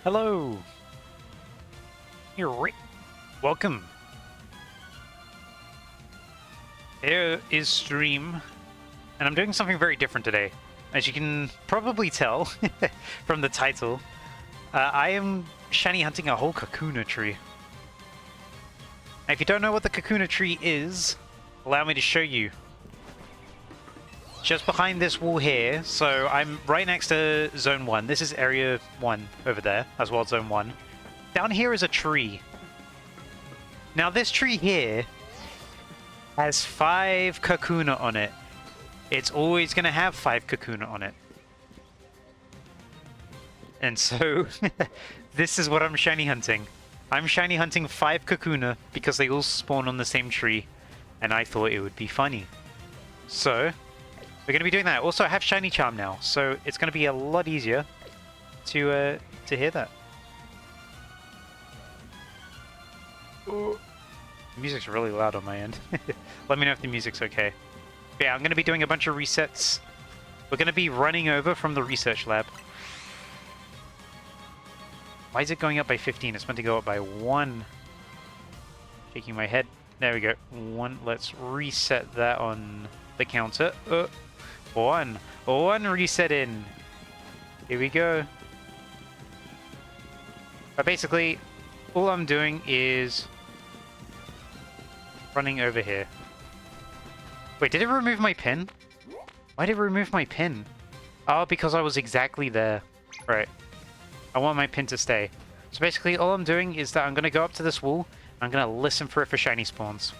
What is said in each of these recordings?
Hello! Here, welcome! Here is stream, and I'm doing something very different today. As you can probably tell from the title, I am shiny hunting a whole Kakuna tree. Now, if you don't know what the Kakuna tree is, allow me to show you. Just behind this wall here, so I'm right next to Zone 1. This is Area 1 over there, as well as Zone 1. Down here is a tree. Now this tree here has 5 Kakuna on it. It's always going to have 5 Kakuna on it. And so, this is what I'm shiny hunting. I'm shiny hunting 5 Kakuna because they all spawn on the same tree, and I thought it would be funny. So, we're going to be doing that. Also, I have Shiny Charm now, so it's going to be a lot easier to hear that. Ooh. The music's really loud on my end. Let me know if the music's okay. But yeah, I'm going to be doing a bunch of resets. We're going to be running over from the research lab. Why is it going up by 15? It's meant to go up by 1. Shaking my head. There we go. 1. Let's reset that on the counter. 1 reset in. Here we go. But basically, all I'm doing is running over here. Wait, did it remove my pin? Why did it remove my pin? Oh, because I was exactly there. Right. I want my pin to stay. So basically, all I'm doing is that I'm going to go up to this wall. I'm going to listen for it for shiny spawns.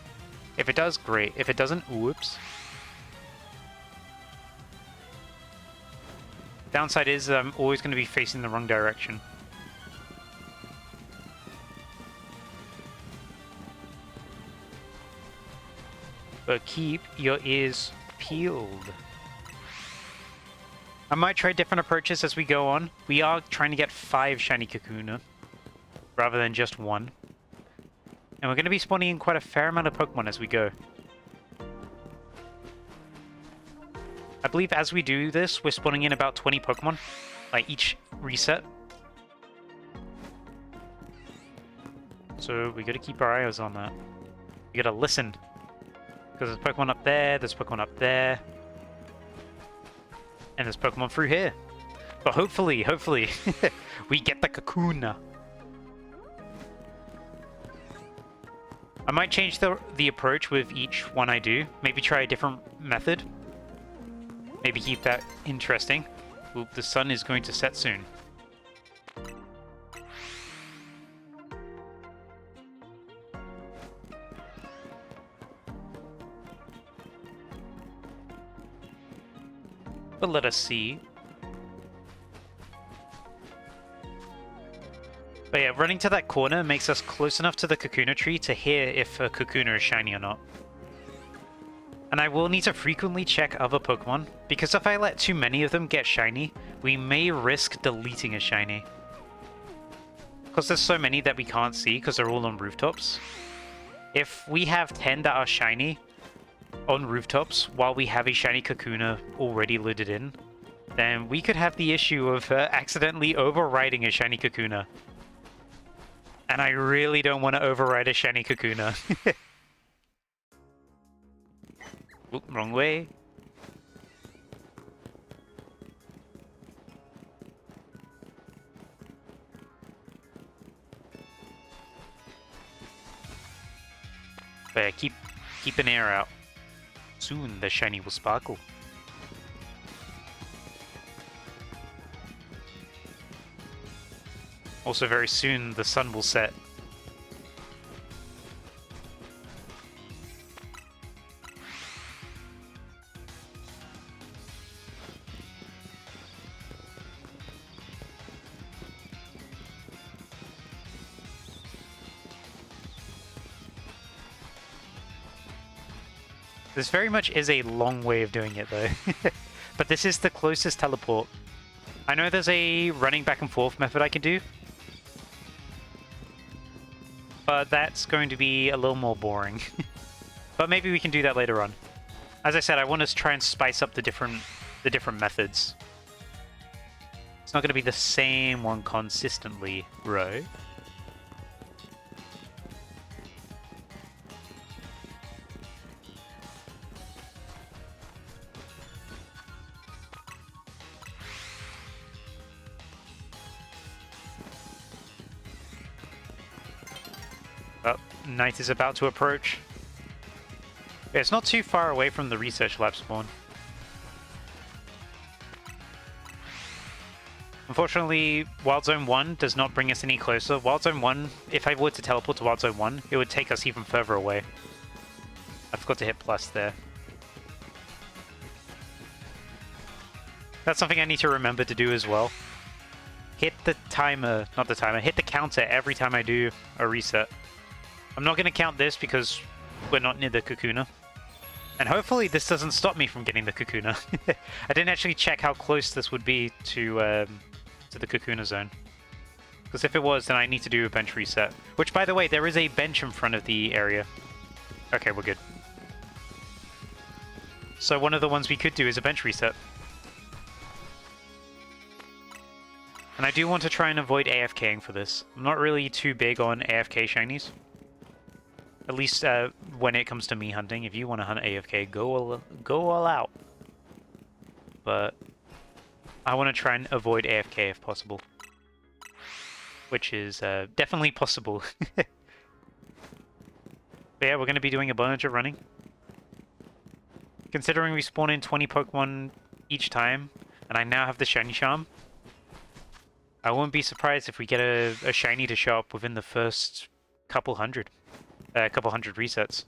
If it does, great. If it doesn't, whoops. Downside is I'm always going to be facing the wrong direction. But keep your ears peeled. I might try different approaches as we go on. We are trying to get 5 shiny Kakuna, rather than just 1. And we're going to be spawning in quite a fair amount of Pokemon as we go. I believe as we do this, we're spawning in about 20 Pokemon, like each reset. So we gotta keep our eyes on that. We gotta listen. Because there's Pokemon up there's Pokemon up there. And there's Pokemon through here. But hopefully, we get the Kakuna. I might change the approach with each one I do. Maybe try a different method. Maybe keep that interesting. Ooh, the sun is going to set soon. But let us see. But yeah, running to that corner makes us close enough to the Kakuna tree to hear if a Kakuna is shiny or not. And I will need to frequently check other Pokemon, because if I let too many of them get shiny, we may risk deleting a shiny. Because there's so many that we can't see, because they're all on rooftops. If we have 10 that are shiny on rooftops, while we have a shiny Kakuna already loaded in, then we could have the issue of accidentally overriding a shiny Kakuna. And I really don't want to override a shiny Kakuna. Oop, wrong way. But yeah, keep an air out. Soon the shiny will sparkle. Also very soon the sun will set. This very much is a long way of doing it, though. But this is the closest teleport. I know there's a running back and forth method I can do. But that's going to be a little more boring. But maybe we can do that later on. As I said, I want to try and spice up the different methods. It's not going to be the same one consistently, right? Oh, night is about to approach. Yeah, it's not too far away from the research lab spawn. Unfortunately, Wild Zone 1 does not bring us any closer. Wild Zone 1, if I were to teleport to Wild Zone 1, it would take us even further away. I forgot to hit plus there. That's something I need to remember to do as well. Hit the timer, not the timer, hit the counter every time I do a reset. I'm not going to count this because we're not near the Kakuna. And hopefully this doesn't stop me from getting the Kakuna. I didn't actually check how close this would be to the Kakuna zone. Because if it was, then I need to do a bench reset. Which, by the way, there is a bench in front of the area. Okay, we're good. So one of the ones we could do is a bench reset. And I do want to try and avoid AFKing for this. I'm not really too big on AFK shinies. At least when it comes to me hunting. If you want to hunt AFK, go all out. But I want to try and avoid AFK if possible. Which is definitely possible. But yeah, we're going to be doing a bunch of running. Considering we spawn in 20 Pokemon each time, and I now have the Shiny Charm, I wouldn't be surprised if we get a Shiny to show up within the first couple hundred resets.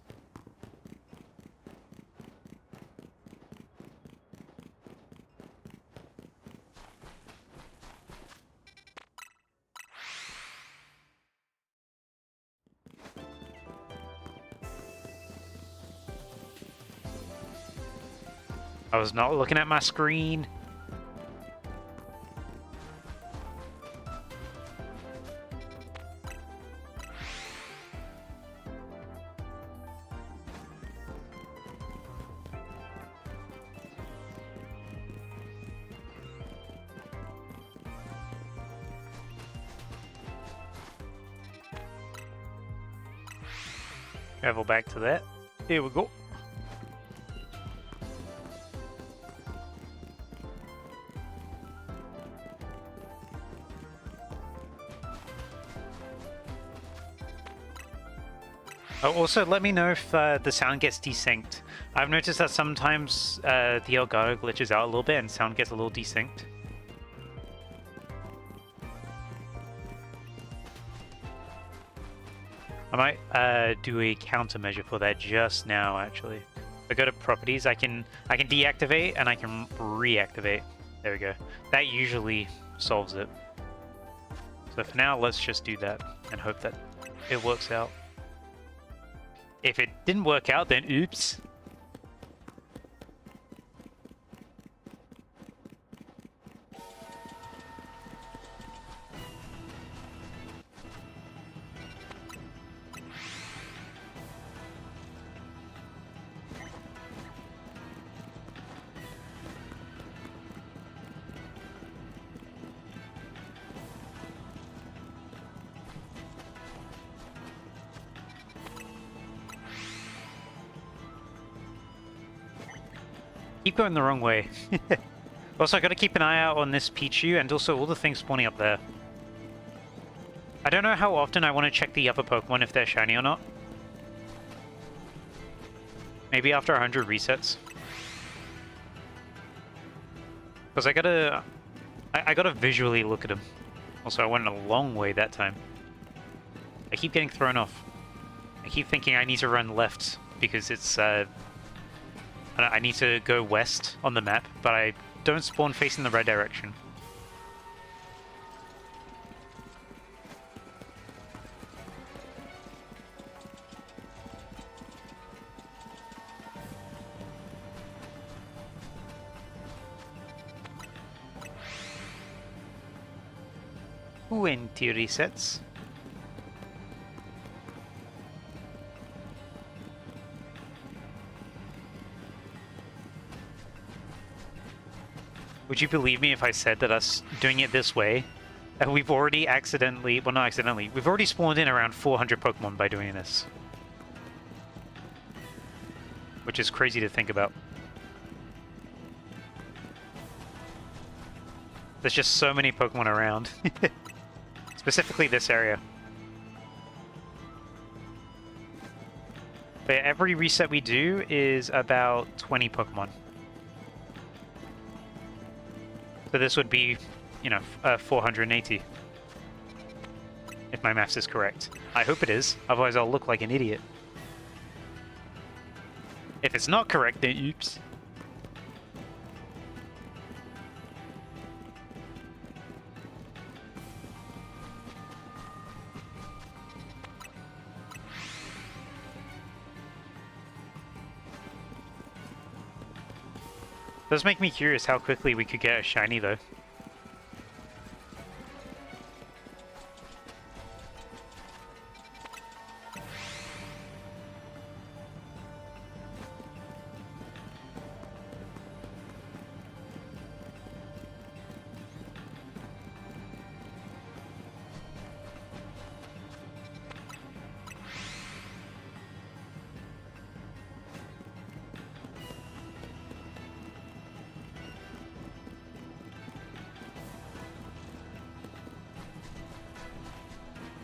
I was not looking at my screen. Travel back to that. Here we go. Oh, also, let me know if the sound gets desynced. I've noticed that sometimes the Elgato glitches out a little bit and sound gets a little desynced. I might do a countermeasure for that just now, actually. If I go to properties, I can deactivate and I can reactivate. There we go. That usually solves it. So for now, let's just do that and hope that it works out. If it didn't work out, then oops. Keep going the wrong way. Also, I gotta keep an eye out on this Pichu and also all the things spawning up there. I don't know how often I want to check the other Pokemon if they're shiny or not. Maybe after 100 resets. Because I gotta visually look at them. Also, I went a long way that time. I keep getting thrown off. I keep thinking I need to run left because it's I need to go west on the map, but I don't spawn facing the right direction. Twenty resets. Would you believe me if I said that us doing it this way, and we've already accidentally, well not accidentally, we've already spawned in around 400 Pokemon by doing this. Which is crazy to think about. There's just so many Pokemon around. Specifically this area. But yeah, every reset we do is about 20 Pokemon. So this would be, you know, 480. If my maths is correct. I hope it is, otherwise I'll look like an idiot. If it's not correct, then oops. Does make me curious how quickly we could get a shiny though.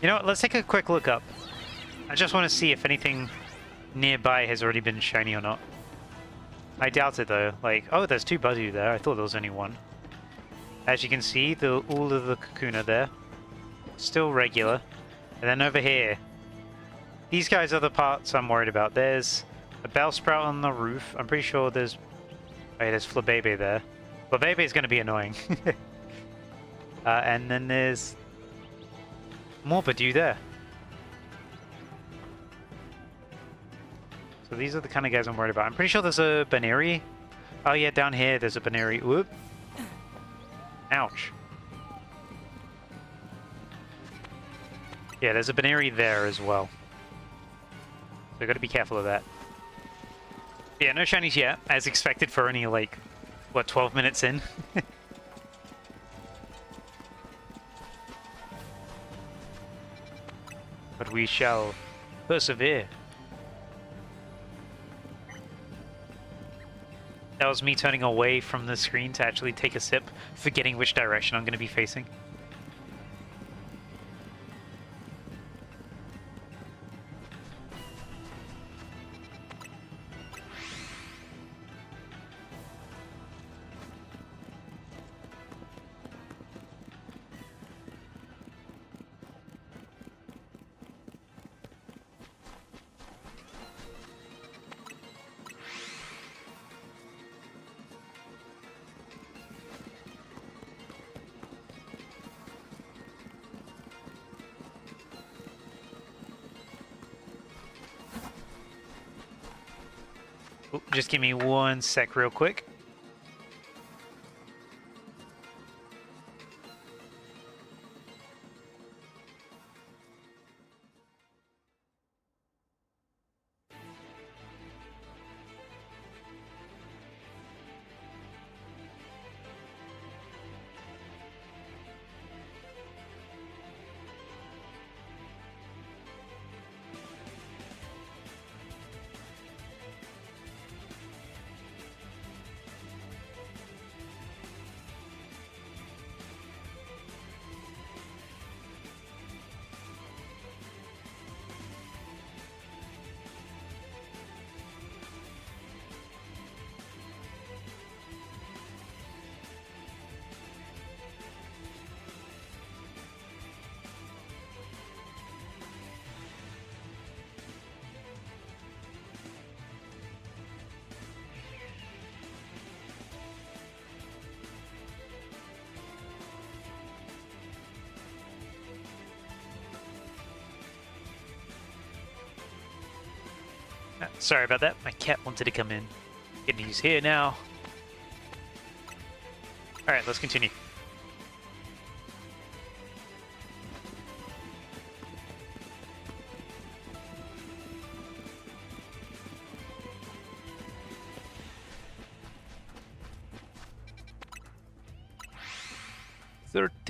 You know what, let's take a quick look up. I just want to see if anything nearby has already been shiny or not. I doubt it though. Like, oh, there's 2 Buzzy there. I thought there was only 1. As you can see, all of the Kakuna there. Still regular. And then over here, these guys are the parts I'm worried about. There's a Bellsprout on the roof. I'm pretty sure there's... Wait, there's Flabebe there. Flabebe is going to be annoying. And then there's... more Bidoof there. So these are the kind of guys I'm worried about. I'm pretty sure there's a Baneri. Oh yeah, down here there's a Baneri. Whoop. Ouch. Yeah, there's a Baneri there as well. So gotta be careful of that. Yeah, no shinies yet, as expected for only like, what, 12 minutes in? But we shall persevere. That was me turning away from the screen to actually take a sip, forgetting which direction I'm going to be facing. Oh, just give me 1 sec real quick. Sorry about that, my cat wanted to come in. He's here now. Alright, let's continue.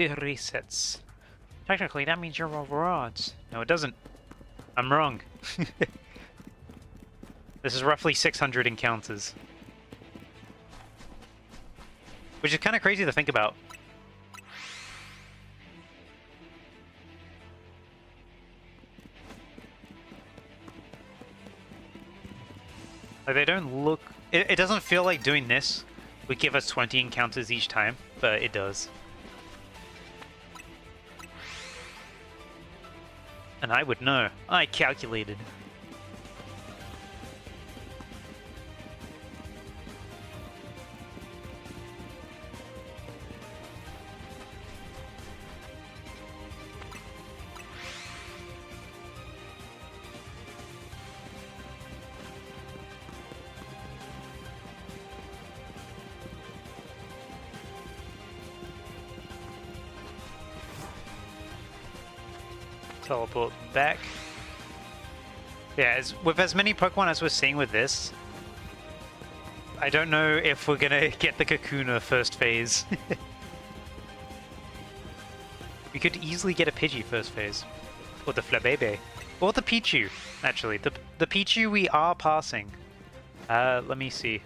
50 resets. Technically, that means you're over odds. No, it doesn't. I'm wrong. This is roughly 600 encounters. Which is kind of crazy to think about. Like, they don't look... It doesn't feel like doing this would give us 20 encounters each time, but it does. And I would know. I calculated. Teleport back. Yeah, with as many Pokemon as we're seeing with this, I don't know if we're gonna get the Kakuna first phase. We could easily get a Pidgey first phase. Or the Flabébé. Or the Pichu, actually. The Pichu we are passing. Let me see.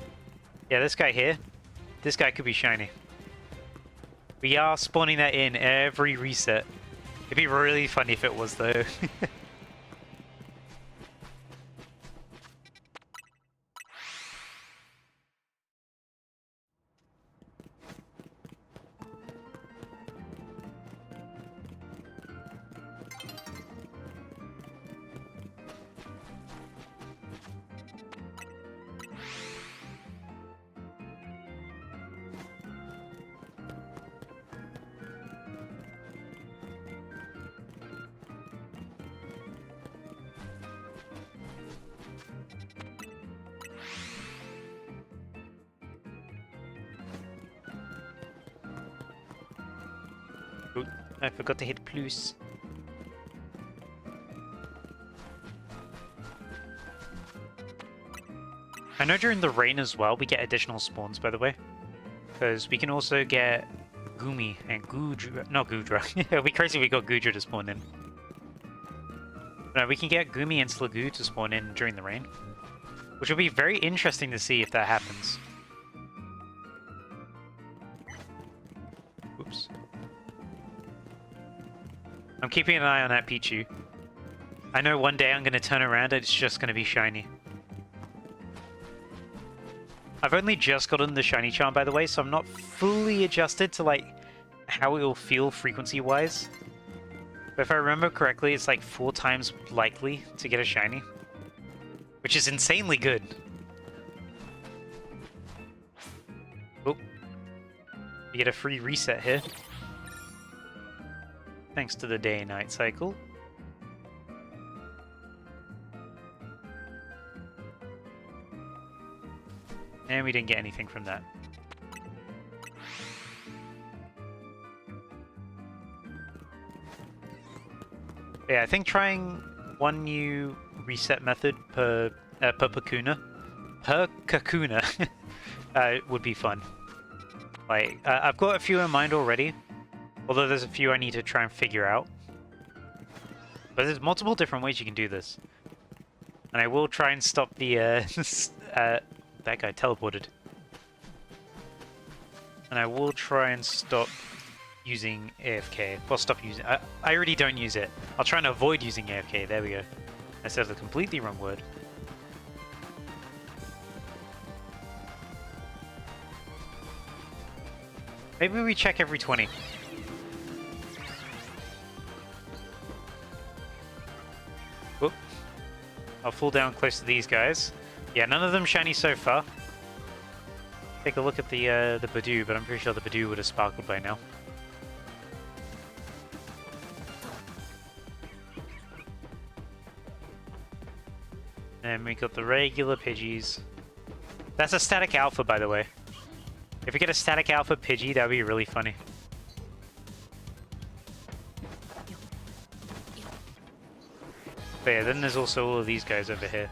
Yeah, this guy here. This guy could be shiny. We are spawning that in every reset. It'd be really funny if it was, though. Ooh, I forgot to hit plus. I know during the rain as well we get additional spawns, by the way. Because we can also get Gumi and Gudra. Not Gudra. It'll be crazy if we got Gudra to spawn in. No, we can get Gumi and Slagoo to spawn in during the rain. Which will be very interesting to see if that happens. Oops. I'm keeping an eye on that Pichu. I know one day I'm going to turn around and it's just going to be shiny. I've only just gotten the shiny charm, by the way, so I'm not fully adjusted to like how it will feel frequency-wise. But if I remember correctly, it's like 4 times likely to get a shiny. Which is insanely good. Oh. You get a free reset here. Thanks to the day and night cycle. And we didn't get anything from that. Yeah, I think trying one new reset method per Kakuna would be fun. Like, I've got a few in mind already, although there's a few I need to try and figure out. But there's multiple different ways you can do this. And I will try and stop the, that guy teleported. And I will try and stop using AFK. Well, stop using... I already don't use it. I'll try and avoid using AFK. There we go. I said the completely wrong word. Maybe we check every 20. Whoop. I'll fall down close to these guys. Yeah, none of them shiny so far. Take a look at the Badoo, but I'm pretty sure the Badoo would have sparkled by now. And we got the regular Pidgeys. That's a static alpha, by the way. If we get a static alpha Pidgey, that would be really funny. But yeah, then there's also all of these guys over here.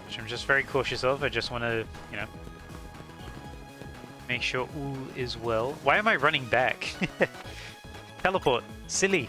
Which I'm just very cautious of. I just want to, you know, make sure all is well. Why am I running back? Teleport. Silly.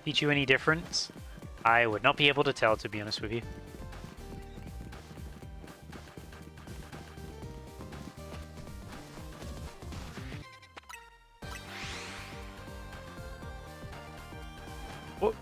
Teach you any difference? I would not be able to tell, to be honest with you. What?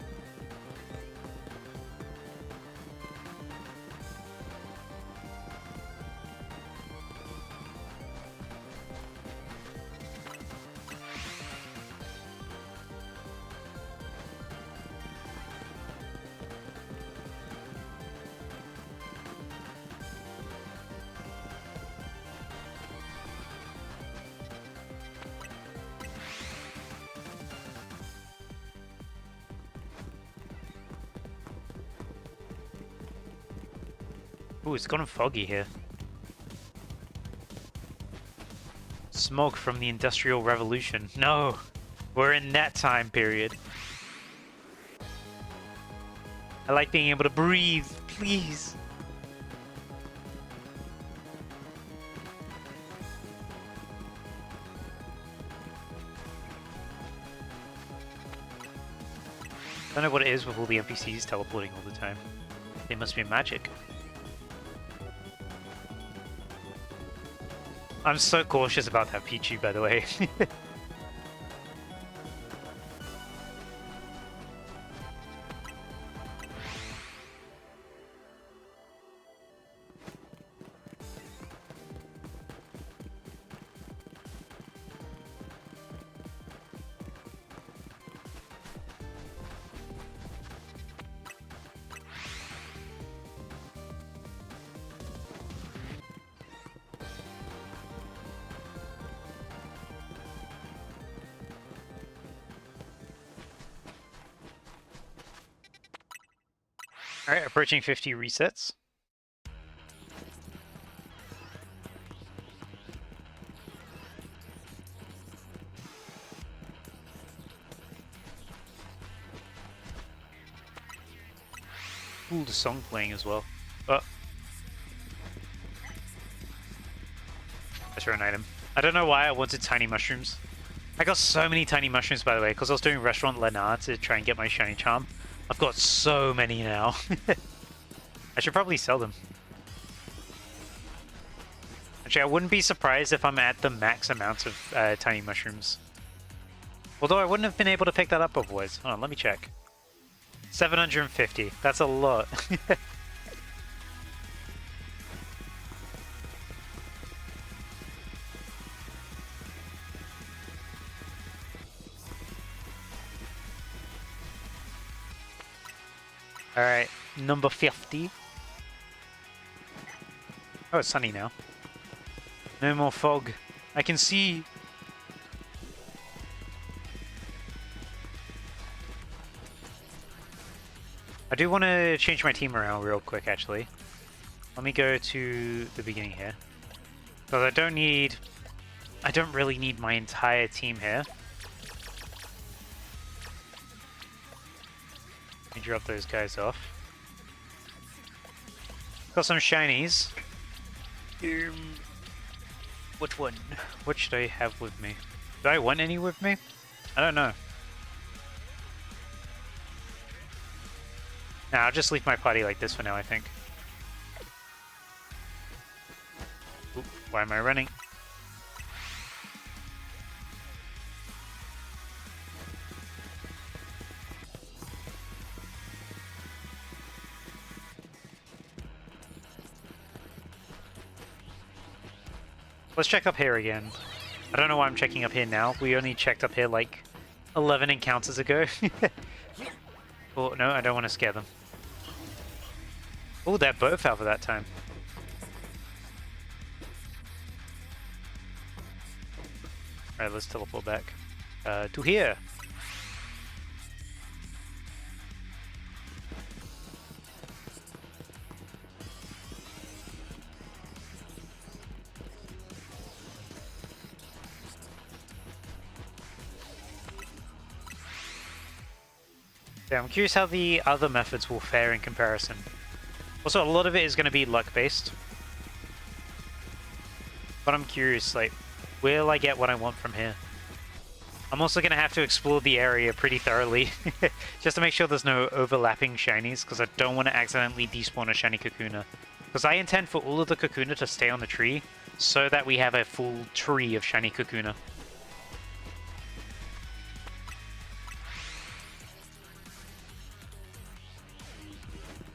Ooh, it's gone foggy here. Smoke from the Industrial Revolution. No! We're in that time period. I like being able to breathe, please! I don't know what it is with all the NPCs teleporting all the time. They must be magic. I'm so cautious about that Pichu, by the way. Alright, approaching 50 resets. Ooh, the song playing as well. Oh. That's an item. I don't know why I wanted tiny mushrooms. I got so many tiny mushrooms, by the way, because I was doing Restaurant Lenard to try and get my shiny charm. I've got so many now. I should probably sell them. Actually, I wouldn't be surprised if I'm at the max amount of tiny mushrooms. Although I wouldn't have been able to pick that up otherwise. Hold on, let me check. 750. That's a lot. Alright, number 50. Oh, it's sunny now. No more fog. I can see. I do want to change my team around real quick, actually. Let me go to the beginning here. Because I don't really need my entire team here. Let me drop those guys off. Got some shinies. Which one? What should I have with me? Do I want any with me? I don't know. Nah, I'll just leave my party like this for now, I think. Oop, why am I running? Let's check up here again. I don't know why I'm checking up here now. We only checked up here like 11 encounters ago. Oh, no, I don't want to scare them. Oh, they're both out for that time. Alright, let's teleport back. To here. Yeah, I'm curious how the other methods will fare in comparison. Also, a lot of it is going to be luck-based. But I'm curious, like, will I get what I want from here? I'm also going to have to explore the area pretty thoroughly, just to make sure there's no overlapping shinies, because I don't want to accidentally despawn a shiny Kakuna. Because I intend for all of the Kakuna to stay on the tree, so that we have a full tree of shiny Kakuna.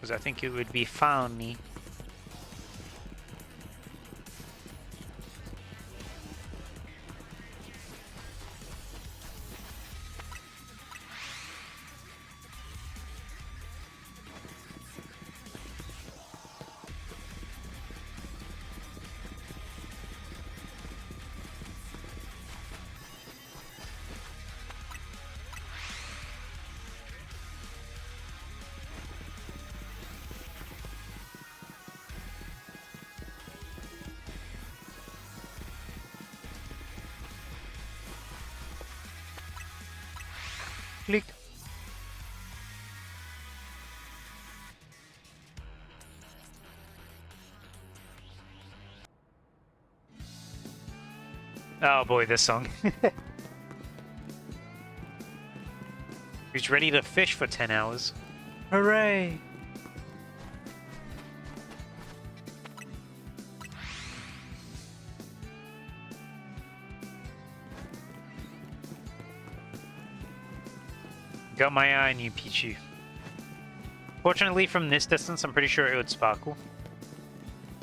Because I think it would be funny. Click. Oh boy, this song. Who's ready to fish for 10 hours? Hooray! Got my eye on you, Pichu. Fortunately, from this distance, I'm pretty sure it would sparkle.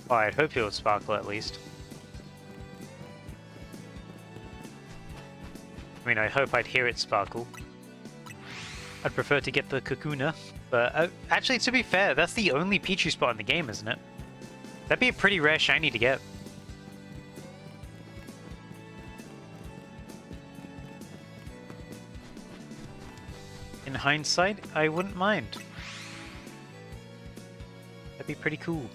Well, I'd hope it would sparkle at least. I mean, I hope I'd hear it sparkle. I'd prefer to get the Kakuna, but actually, to be fair, that's the only Pichu spot in the game, isn't it? That'd be a pretty rare shiny to get. In hindsight, I wouldn't mind. That'd be pretty cool.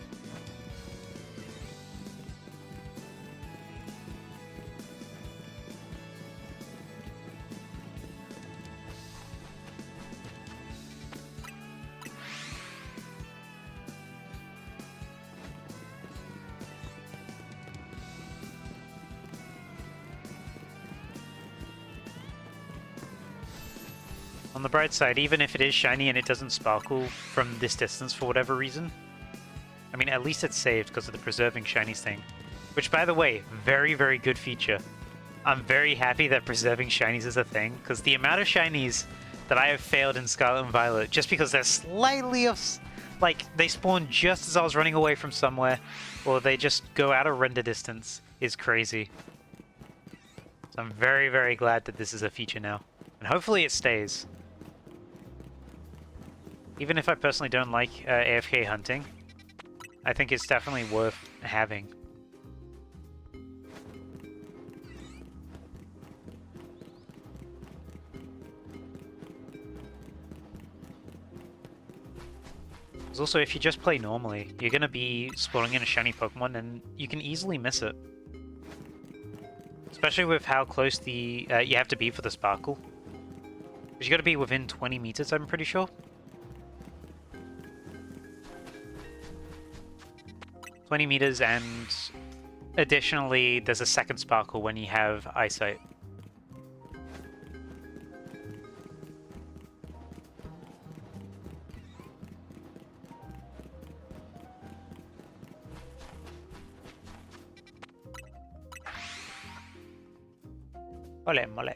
On the bright side, even if it is shiny and it doesn't sparkle from this distance for whatever reason, I mean, at least it's saved because of the preserving shinies thing. Which, by the way, very, very good feature. I'm very happy that preserving shinies is a thing, because the amount of shinies that I have failed in Scarlet and Violet, just because they're slightly off, like, they spawn just as I was running away from somewhere, or they just go out of render distance, is crazy. So I'm very, very glad that this is a feature now. And hopefully it stays. Even if I personally don't like AFK hunting, I think it's definitely worth having. Because also, if you just play normally, you're going to be spawning in a shiny Pokemon and you can easily miss it. Especially with how close the you have to be for the sparkle. Because you got to be within 20 meters, I'm pretty sure. 20 meters, and additionally, there's a second sparkle when you have eyesight. Mole, mole.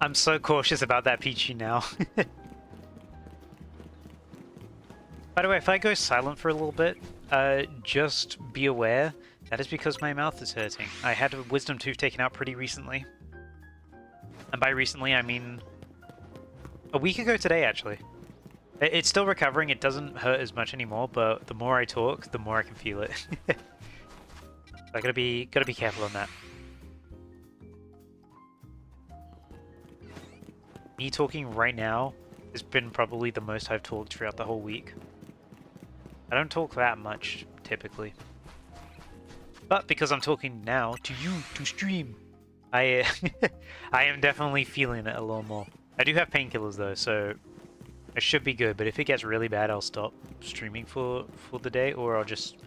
I'm so cautious about that Pichu now. By the way, if I go silent for a little bit, just be aware that is because my mouth is hurting. I had a wisdom tooth taken out pretty recently. And by recently, I mean a week ago today, actually. It's still recovering, it doesn't hurt as much anymore, but the more I talk, the more I can feel it. I gotta be careful on that. Me talking right now has been probably the most I've talked throughout the whole week. I don't talk that much, typically. But because I'm talking now to you, to stream, I I am definitely feeling it a little more. I do have painkillers though, so it should be good. But if it gets really bad, I'll stop streaming for the day, or I'll just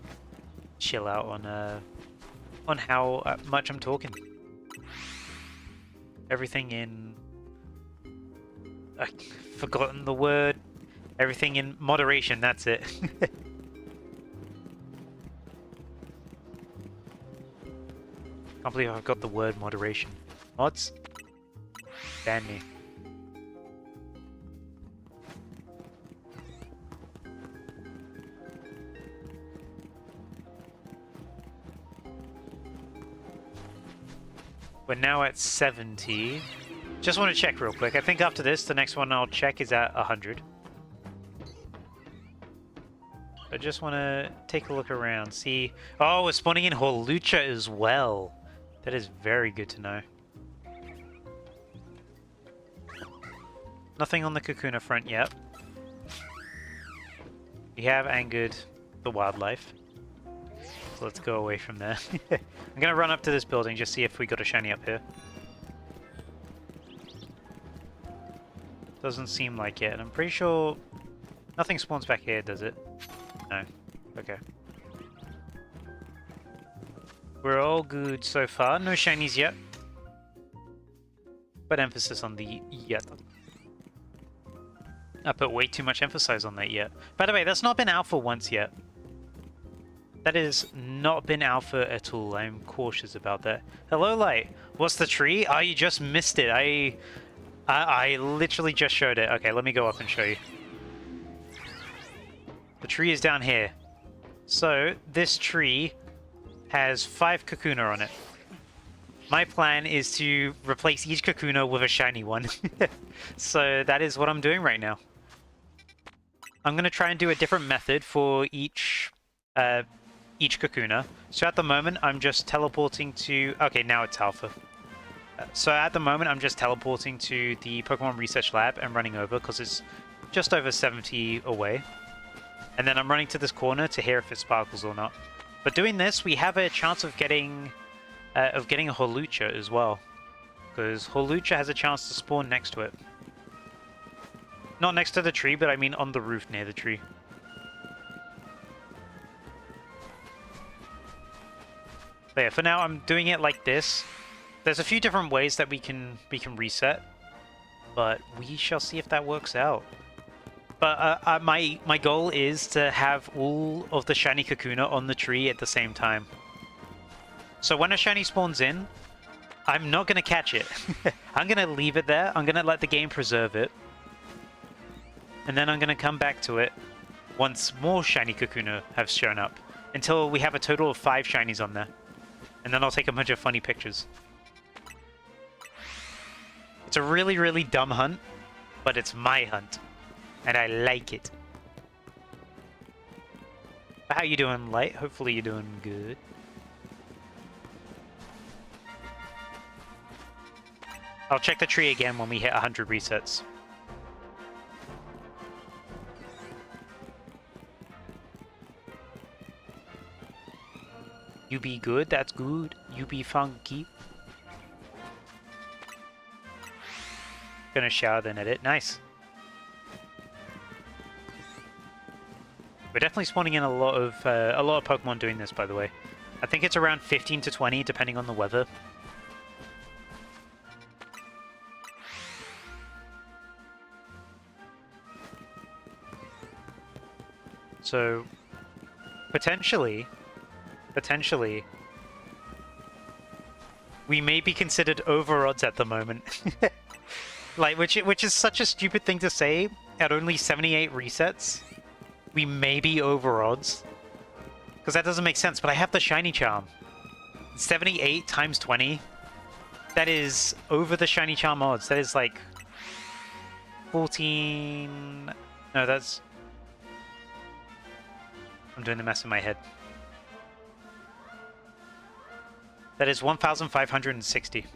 chill out on how much I'm talking. Everything in... I've forgotten the word. Everything in moderation, that's it. Can't believe I've got the word moderation. Mods? Ban me. We're now at 70. Just want to check real quick. I think after this, the next one I'll check is at 100. I just want to take a look around, see... Oh, we're spawning in Hawlucha as well. That is very good to know. Nothing on the Kakuna front yet. We have angered the wildlife. So let's go away from there. I'm going to run up to this building, just see if we got a shiny up here. Doesn't seem like it, and I'm pretty sure nothing spawns back here, does it? No. Okay. We're all good so far. No shinies yet. But emphasis on the yet. I put way too much emphasis on that yet. By the way, that's not been alpha once yet. That has not been alpha at all. I'm cautious about that. Hello, Light. What's the tree? Oh, you just missed it. I literally just showed it. Okay, let me go up and show you. The tree is down here. So, this tree has 5 Kakuna on it. My plan is to replace each Kakuna with a shiny one. So, that is what I'm doing right now. I'm going to try and do a different method for each Kakuna. So, at the moment, I'm just teleporting to... Okay, now it's alpha. So, at the moment, I'm just teleporting to the Pokemon Research Lab and running over because it's just over 70 away. And then I'm running to this corner to hear if it sparkles or not. But doing this, we have a chance of getting a Hawlucha as well. Because Hawlucha has a chance to spawn next to it. Not next to the tree, but I mean on the roof near the tree. But yeah, for now I'm doing it like this. There's a few different ways that we can reset. But we shall see if that works out. But my goal is to have all of the shiny Kakuna on the tree at the same time. So when a shiny spawns in, I'm not going to catch it. I'm going to leave it there. I'm going to let the game preserve it. And then I'm going to come back to it once more shiny Kakuna have shown up. Until we have a total of 5 shinies on there. And then I'll take a bunch of funny pictures. It's a really, really dumb hunt. But it's my hunt. And I like it. How you doing, Light? Hopefully you're doing good. I'll check the tree again when we hit 100 resets. You be good? That's good. You be funky. Gonna shower then edit. Nice. We're definitely spawning in a lot of Pokemon doing this, by the way. I think it's around 15 to 20, depending on the weather. So, potentially, we may be considered over odds at the moment. Like, which is such a stupid thing to say at only 78 resets. We may be over odds. Because that doesn't make sense, but I have the shiny charm. 78 times 20. That is over the shiny charm odds. That is like 14... No, that's... I'm doing the mess in my head. That is 1,560.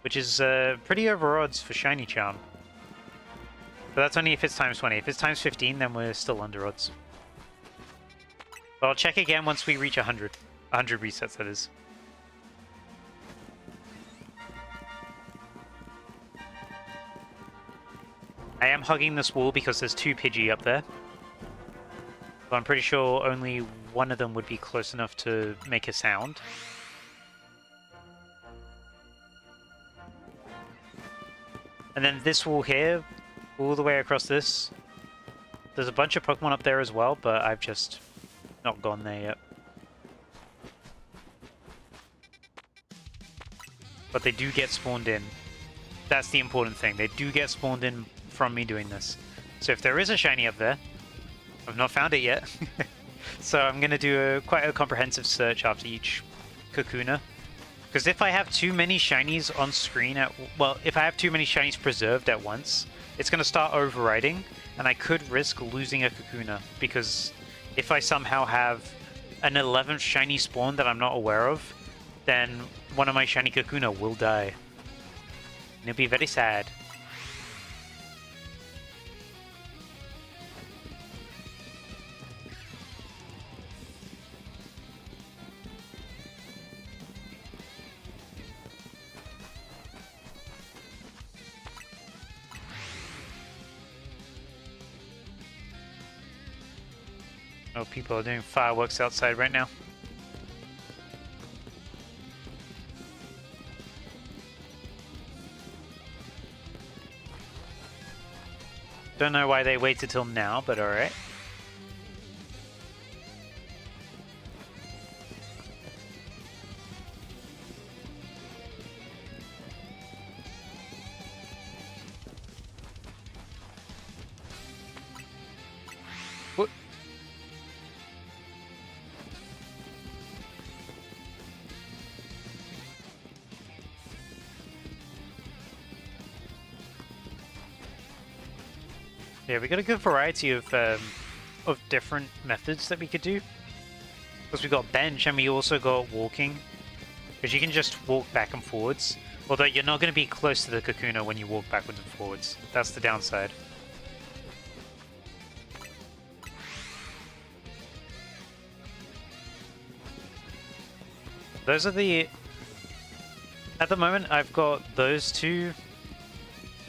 Which is pretty over odds for shiny charm. But that's only if it's times 20. If it's times 15, then we're still under odds. But I'll check again once we reach 100. 100 resets, that is. I am hugging this wall because there's 2 Pidgey up there. But I'm pretty sure only one of them would be close enough to make a sound. And then this wall here, all the way across this. There's a bunch of Pokemon up there as well, but I've just not gone there yet. But they do get spawned in. That's the important thing. They do get spawned in from me doing this. So if there is a shiny up there, I've not found it yet. So I'm going to do quite a comprehensive search after each Kakuna. Because if I have too many shinies on screen well, if I have too many shinies preserved at once, it's going to start overriding, and I could risk losing a Kakuna. Because if I somehow have an 11th shiny spawn that I'm not aware of, then one of my shiny Kakuna will die. And it'll be very sad. Oh, people are doing fireworks outside right now. Don't know why they waited till now, but alright. What? Yeah, we got a good variety of different methods that we could do. Because we got bench and we also got walking. Because you can just walk back and forwards. Although you're not going to be close to the Kakuna when you walk backwards and forwards. That's the downside. Those are the... At the moment, I've got those two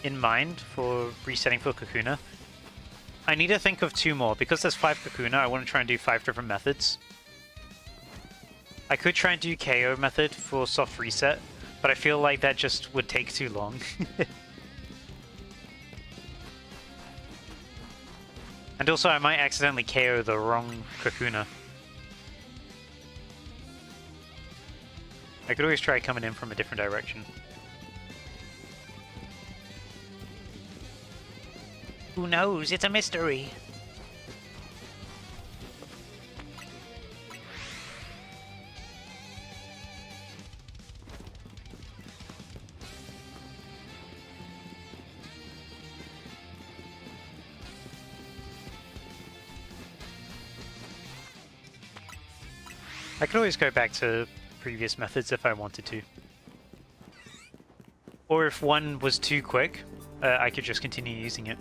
in mind for resetting for Kakuna. I need to think of 2 more. Because there's 5 Kakuna, I want to try and do 5 different methods. I could try and do KO method for soft reset, but I feel like that just would take too long. And also, I might accidentally KO the wrong Kakuna. I could always try coming in from a different direction. Who knows? It's a mystery. I could always go back to previous methods if I wanted to. Or if one was too quick, I could just continue using it.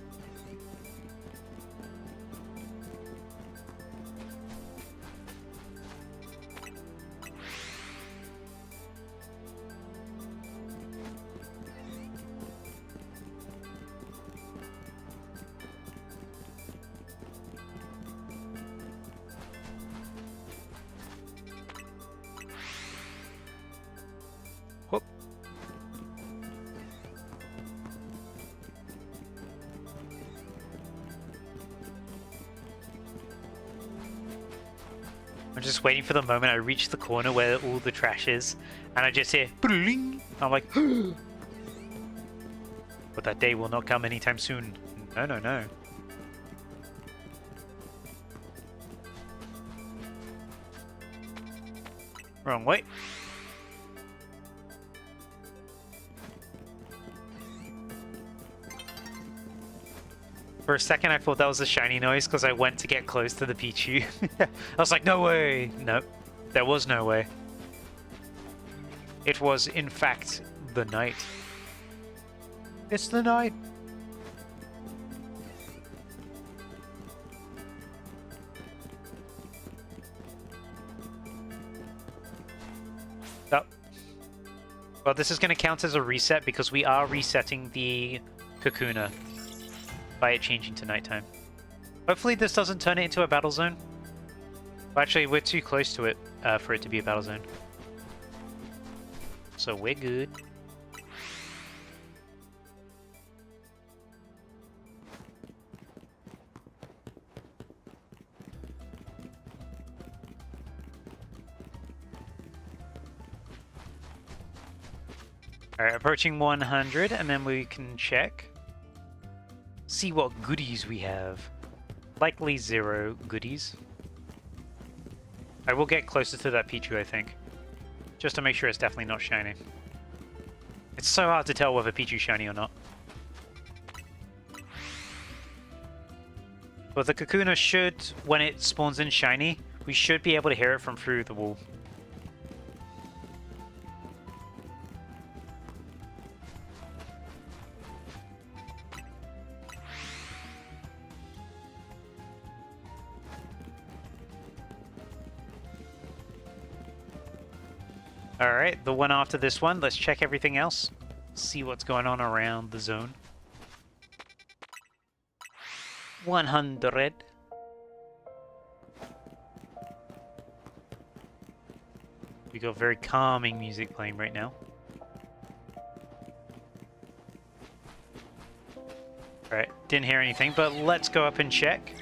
Whoop. I'm just waiting for the moment I reach the corner where all the trash is, and I just hear "Bling!" I'm like, but that day will not come anytime soon. No, no, no. Wrong way. For a second I thought that was a shiny noise because I went to get close to the Pichu. I was like, no way! Nope. There was no way. It was, in fact, the night. It's the night! Oh. Well, this is going to count as a reset because we are resetting the Kakuna by it changing to nighttime. Hopefully this doesn't turn it into a battle zone. Well, actually, we're too close to it for it to be a battle zone. So we're good. Alright, approaching 100, and then we can check. See what goodies we have. Likely 0 goodies. I will get closer to that Pichu, I think. Just to make sure it's definitely not shiny. It's so hard to tell whether Pichu's shiny or not. But the Kakuna should, when it spawns in shiny, we should be able to hear it from through the wall. Alright, the one after this one, let's check everything else. See what's going on around the zone. 100. We got very calming music playing right now. Alright, didn't hear anything, but let's go up and check.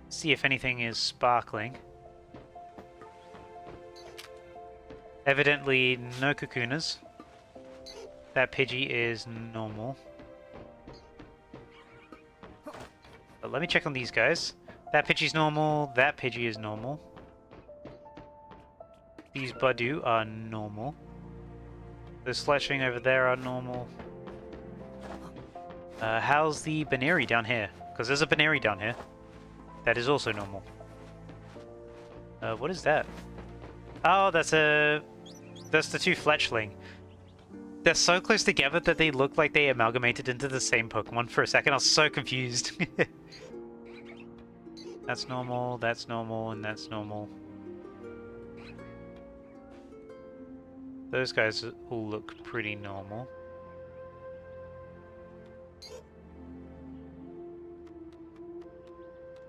See if anything is sparkling. Evidently, no Kakunas. That Pidgey is normal. But let me check on these guys. That Pidgey's normal, that Pidgey is normal. These Badu are normal. The Sledging over there are normal. How's the Baneri down here? Because there's a Baneri down here. That is also normal. What is that? Oh, that's the two Fletchling. They're so close together that they look like they amalgamated into the same Pokemon for a second. I was so confused. That's normal, and that's normal. Those guys all look pretty normal.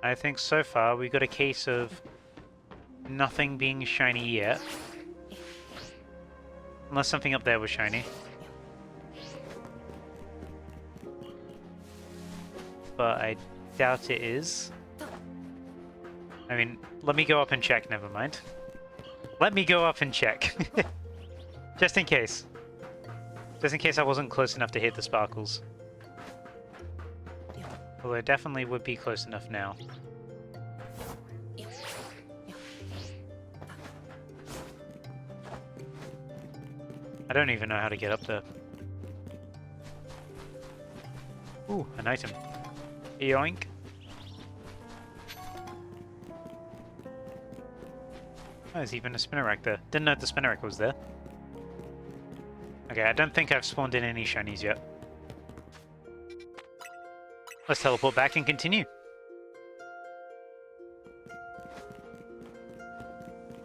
I think so far we got a case of nothing being shiny yet. Unless something up there was shiny. But I doubt it is. I mean, let me go up and check, never mind. Let me go up and check. Just in case. Just in case I wasn't close enough to hit the sparkles. Although I definitely would be close enough now. I don't even know how to get up there. Ooh, an item. Yoink. Oh, there's even a Spinnerack there. Didn't know the Spinnerack was there. Okay, I don't think I've spawned in any shinies yet. Let's teleport back and continue.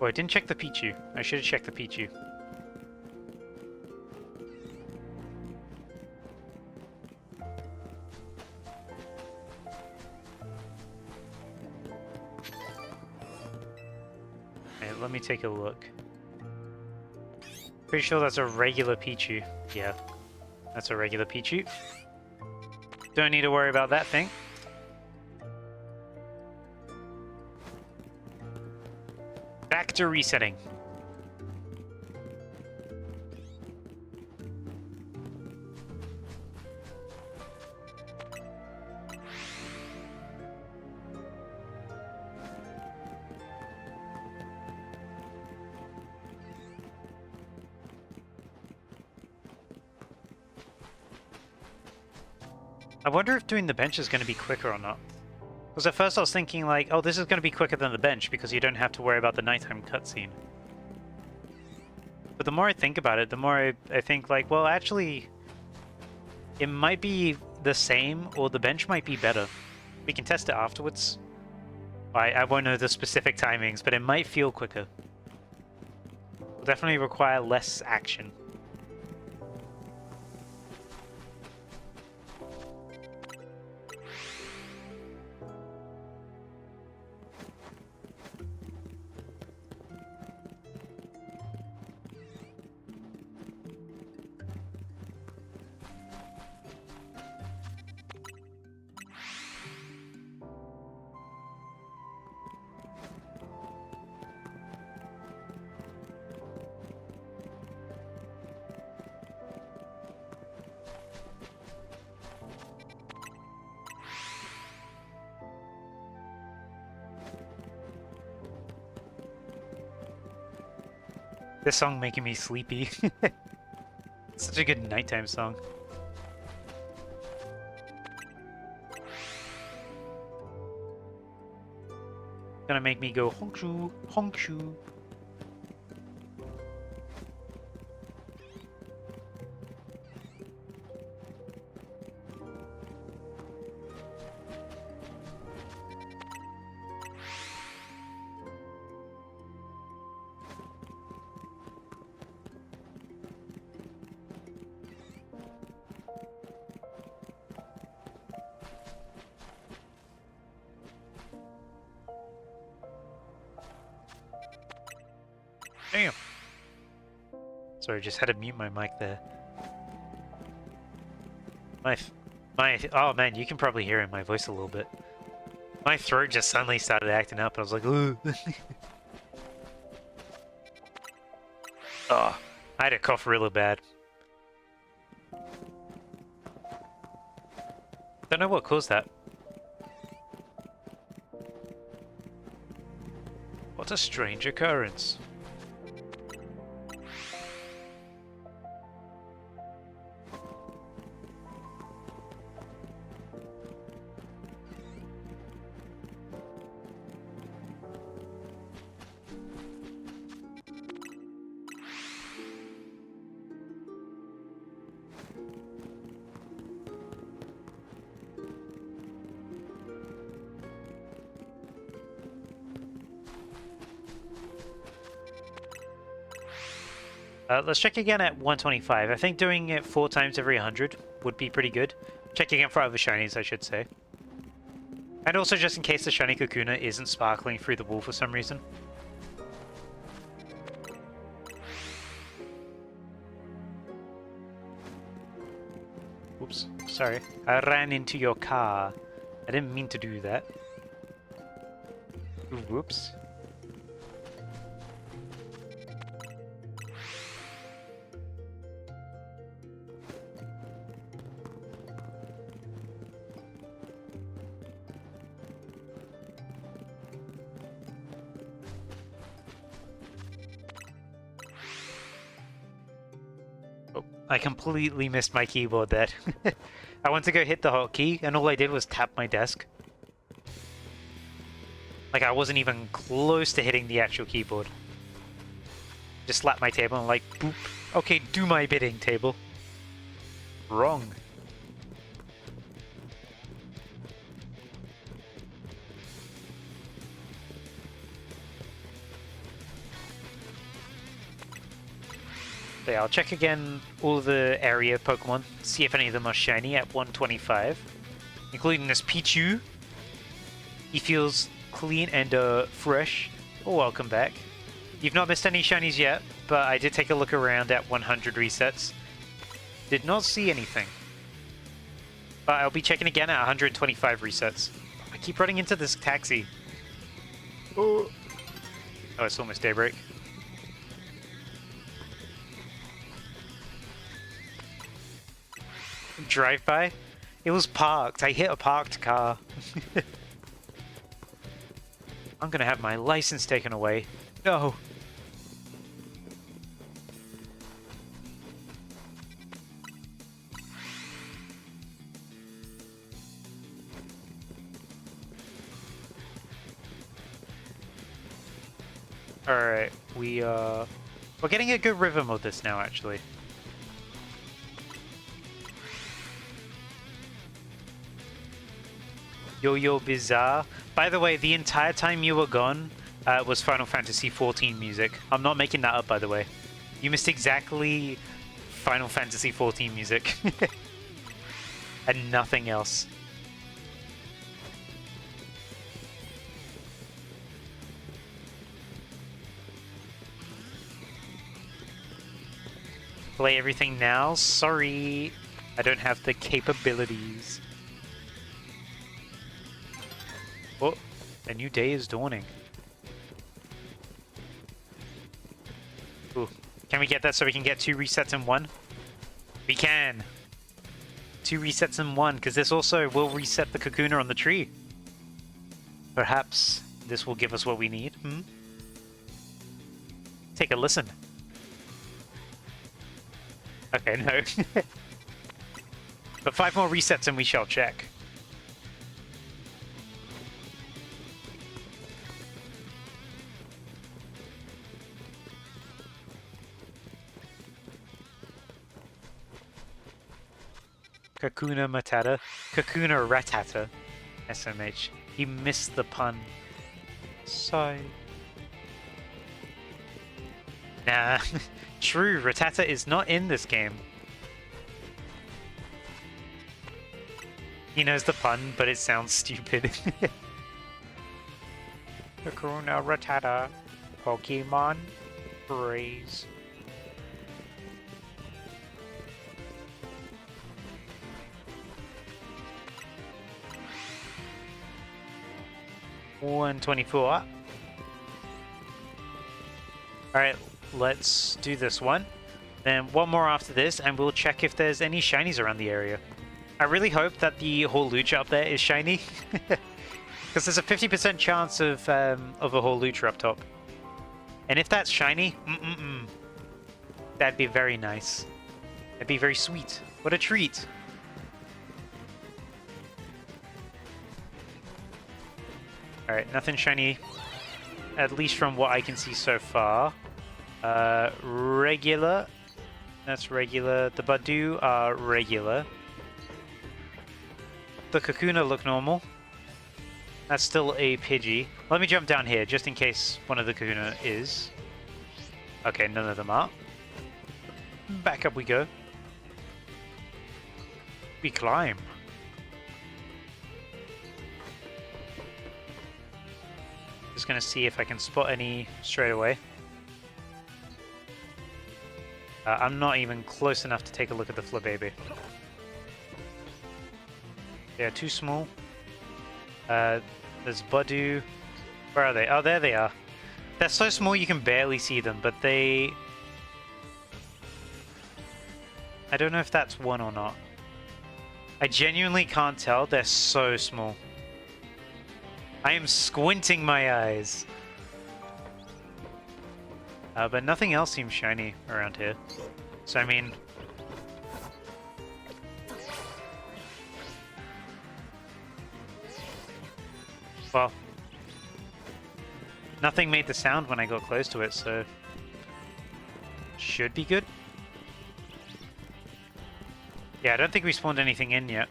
Oh, I didn't check the Pichu. I should have checked the Pichu. Let me take a look. Pretty sure that's a regular Pichu. Yeah, that's a regular Pichu. Don't need to worry about that thing. Back to resetting. I wonder if doing the bench is going to be quicker or not. Because at first I was thinking like, oh, this is going to be quicker than the bench because you don't have to worry about the nighttime cutscene. But the more I think about it, the more I think like, well, actually, it might be the same or the bench might be better. We can test it afterwards. I won't know the specific timings, but it might feel quicker. definitely require less action. This song making me sleepy. It's such a good nighttime song. Gonna make me go honkshu, honkshu. Damn. Sorry, just had to mute my mic there. Oh man, you can probably hear in my voice a little bit. My throat just suddenly started acting up, and I was like, ooh. Oh, I had a cough really bad. Don't know what caused that. What a strange occurrence. Let's check again at 125. I think doing it 4 times every 100 would be pretty good. Checking it for other shinies, I should say. And also just in case the shiny Kakuna isn't sparkling through the wall for some reason. Oops, sorry. I ran into your car. I didn't mean to do that. Ooh, whoops. I completely missed my keyboard there. I went to go hit the hotkey, and all I did was tap my desk. Like, I wasn't even close to hitting the actual keyboard. Just slapped my table and like, boop. Okay, do my bidding, table. Wrong. So yeah, I'll check again all the area Pokemon, see if any of them are shiny at 125, including this Pichu. He feels clean and fresh. Oh, welcome back. You've not missed any shinies yet, but I did take a look around at 100 resets. Did not see anything. But I'll be checking again at 125 resets. I keep running into this taxi. Oh, it's almost daybreak. Drive by? It was parked. I hit a parked car. I'm gonna have my license taken away. No. Alright, we're getting a good rhythm of this now, actually. Yo-Yo Bizarre. By the way, the entire time you were gone, was Final Fantasy XIV music. I'm not making that up, by the way. You missed exactly Final Fantasy XIV music. And nothing else. Play everything now? Sorry. I don't have the capabilities. Oh, a new day is dawning. Ooh. Can we get that so we can get 2 resets in one? We can! 2 resets in one, because this also will reset the Kakuna on the tree. Perhaps this will give us what we need, hmm? Take a listen. Okay, no. But 5 more resets and we shall check. Kakuna Matata. Kakuna Ratata. SMH. He missed the pun. Sigh. Nah. True, Ratata is not in this game. He knows the pun, but it sounds stupid. Kakuna Ratata. Pokemon. Praise. $124. Alright, let's do this one. Then one more after this, and we'll check if there's any shinies around the area. I really hope that the Horlucha up there is shiny. Because there's a 50% chance of a Horlucha up top. And if that's shiny, that'd be very nice. That'd be very sweet. What a treat. Alright, nothing shiny, at least from what I can see so far. Regular. That's regular. The Badu are regular. The Kakuna look normal. That's still a Pidgey. Let me jump down here, just in case one of the Kakuna is. Okay, none of them are. Back up we go. We climb. Just gonna see if I can spot any straight away. I'm not even close enough to take a look at the Flababy. They're too small. There's Badu. Where are they? Oh, there they are. They're so small you can barely see them, but they... I don't know if that's one or not. I genuinely can't tell. They're so small. I am squinting my eyes. But nothing else seems shiny around here. So, I mean... Well... Nothing made the sound when I got close to it, so... Should be good. Yeah, I don't think we spawned anything in yet.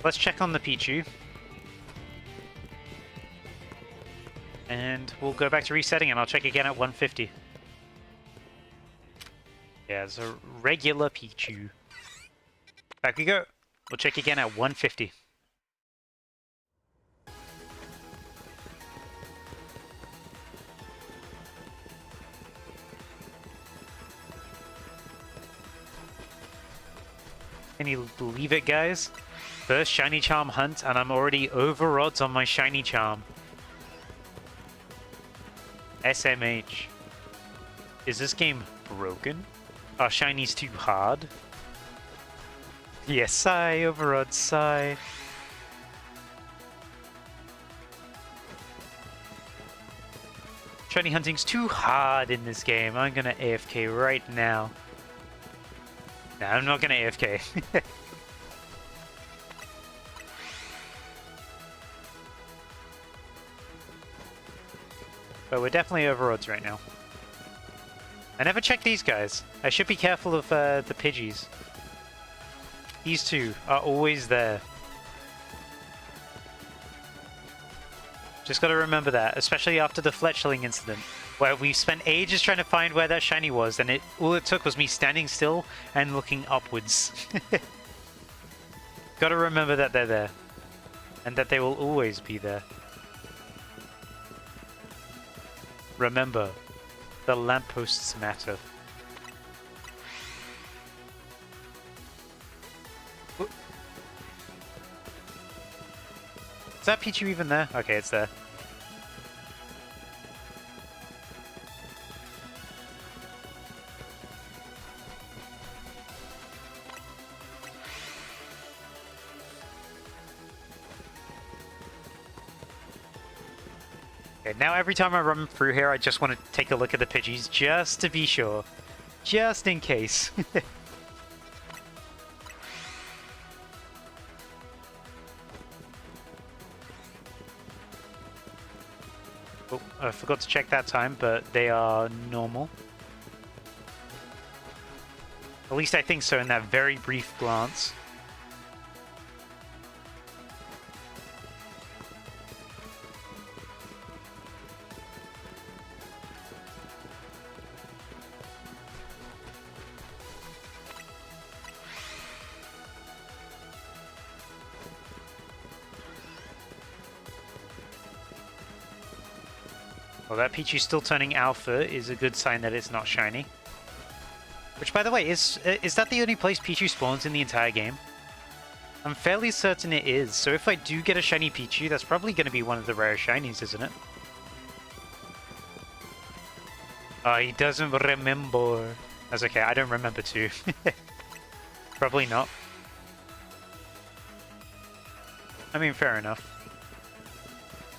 Let's check on the Pichu. And we'll go back to resetting and I'll check again at 150. Yeah, it's a regular Pichu. Back we go. We'll check again at 150. Can you believe it, guys? First shiny charm hunt, and I'm already over odds on my shiny charm. SMH. Is this game broken? Are shinies too hard? Yes, sigh, over odds, sigh. Shiny hunting's too hard in this game. I'm gonna AFK right now. Nah, I'm not gonna AFK. But we're definitely over odds right now. I never check these guys. I should be careful of the Pidgeys. These two are always there. Just gotta remember that, especially after the Fletchling incident, where we spent ages trying to find where that shiny was, and all it took was me standing still and looking upwards. Gotta remember that they're there, and that they will always be there. Remember, the lampposts matter. Is that Pichu even there? Okay, it's there. Okay, now every time I run through here, I just want to take a look at the Pidgeys just to be sure. Just in case. Oh, I forgot to check that time, but they are normal. At least I think so in that very brief glance. Well, that Pichu still turning alpha is a good sign that it's not shiny. Which, by the way, is that the only place Pichu spawns in the entire game? I'm fairly certain it is, so if I do get a shiny Pichu, that's probably going to be one of the rare shinies, isn't it? Oh, he doesn't remember. That's okay, I don't remember too. Probably not. I mean, fair enough.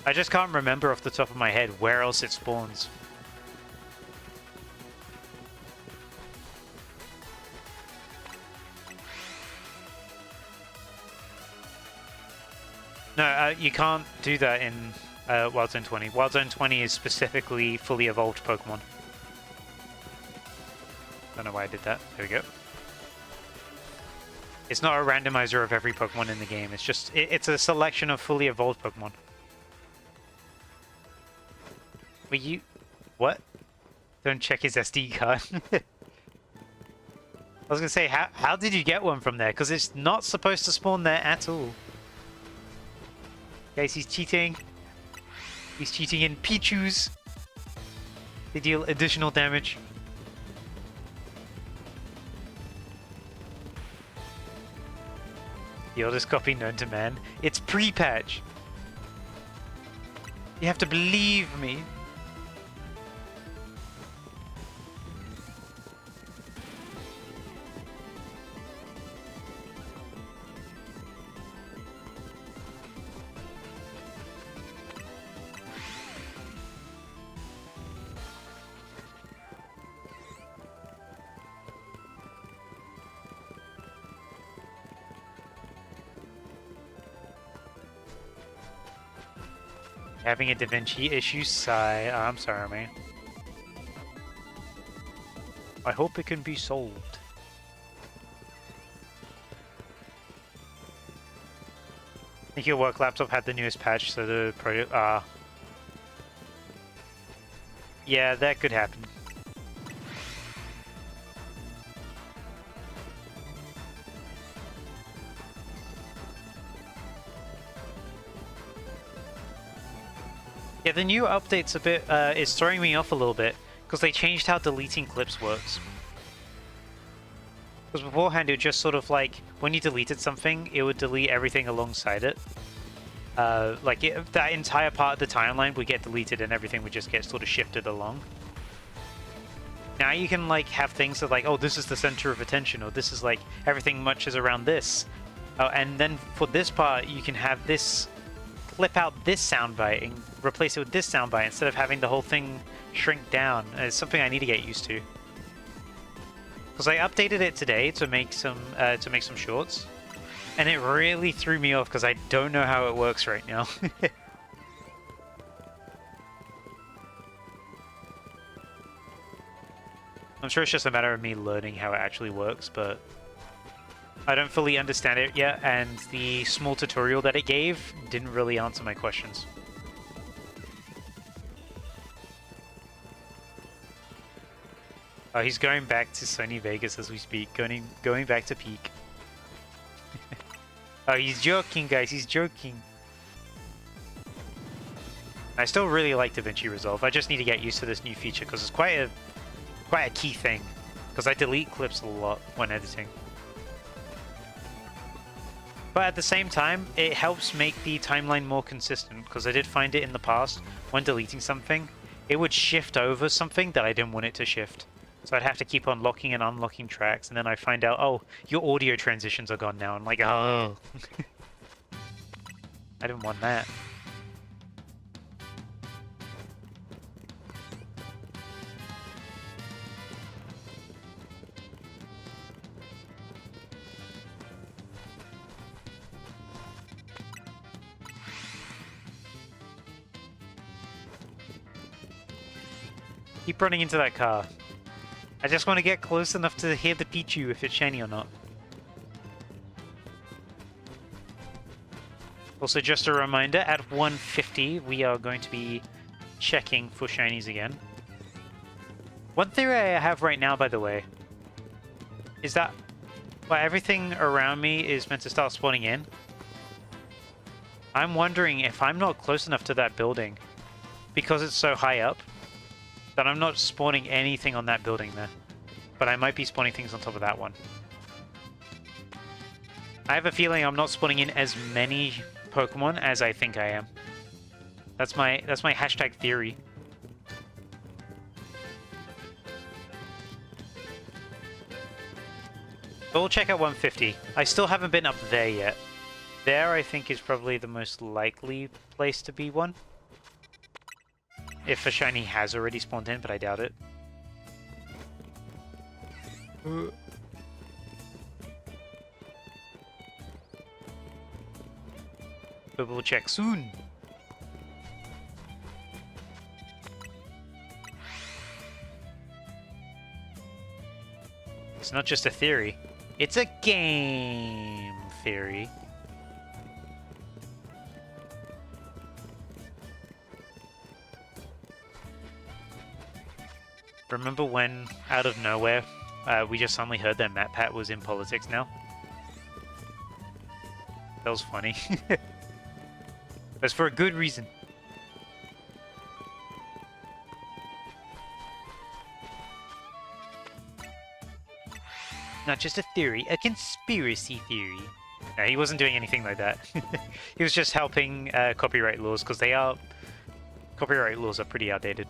I just can't remember off the top of my head where else it spawns. No, you can't do that in Wild Zone 20. Wild Zone 20 is specifically fully evolved Pokemon. Don't know why I did that. There we go. It's not a randomizer of every Pokemon in the game. It's just it's a selection of fully evolved Pokemon. Were you... What? Don't check his SD card. I was gonna say, how did you get one from there? Because it's not supposed to spawn there at all. Guys, he's cheating. He's cheating in Pichus. They deal additional damage. The oldest copy known to man. It's pre-patch. You have to believe me. Having a Da Vinci issue, sigh. I'm sorry, man. I hope it can be solved. I think your work laptop had the newest patch, so the project. Yeah, that could happen. Yeah, the new update's a bit, is throwing me off a little bit, because they changed how deleting clips works. Because beforehand, it was just sort of like, when you deleted something, it would delete everything alongside it. That entire part of the timeline would get deleted and everything would just get sort of shifted along. Now you can, like, have things that, like, oh, this is the center of attention, or this is, like, everything much is around this. Oh, and then for this part, you can have this... Flip out this soundbite and replace it with this soundbite instead of having the whole thing shrink down. It's something I need to get used to. Because I updated it today to make some shorts, and it really threw me off because I don't know how it works right now. I'm sure it's just a matter of me learning how it actually works, but I don't fully understand it yet, and the small tutorial that it gave didn't really answer my questions. Oh, he's going back to Sony Vegas as we speak. Going back to peak. Oh, he's joking, guys. He's joking. I still really like DaVinci Resolve. I just need to get used to this new feature because it's quite a key thing. Because I delete clips a lot when editing. But at the same time, it helps make the timeline more consistent because I did find it in the past when deleting something, it would shift over something that I didn't want it to shift. So I'd have to keep on locking and unlocking tracks, and then I find out, oh, your audio transitions are gone now. I'm like, oh. I didn't want that. Keep running into that car. I just want to get close enough to hear the Pichu if it's shiny or not. Also, just a reminder, at 150 we are going to be checking for shinies again. One theory I have right now, by the way, is that everything around me is meant to start spawning in. I'm wondering if I'm not close enough to that building, because it's so high up, that I'm not spawning anything on that building there. But I might be spawning things on top of that one. I have a feeling I'm not spawning in as many Pokemon as I think I am. That's my hashtag theory. But we'll check out 150. I still haven't been up there yet. There, I think, is probably the most likely place to be one. If a shiny has already spawned in, but I doubt it. But we'll check soon. It's not just a theory. It's a game theory. Remember when, out of nowhere, we just suddenly heard that MatPat was in politics now? That was funny. That's for a good reason. Not just a theory, a conspiracy theory. No, he wasn't doing anything like that. He was just helping copyright laws, because copyright laws are pretty outdated.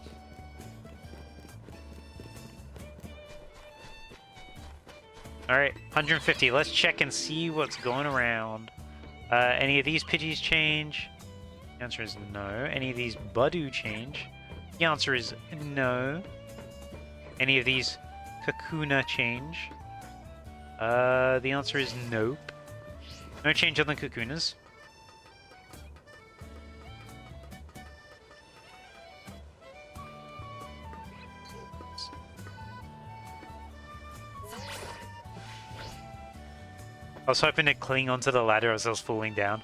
Alright, 150. Let's check and see what's going around. Any of these Pidgeys change? The answer is no. Any of these Budu change? The answer is no. Any of these Kakuna change? The answer is nope. No change on the Kakunas. I was hoping to cling onto the ladder as I was falling down,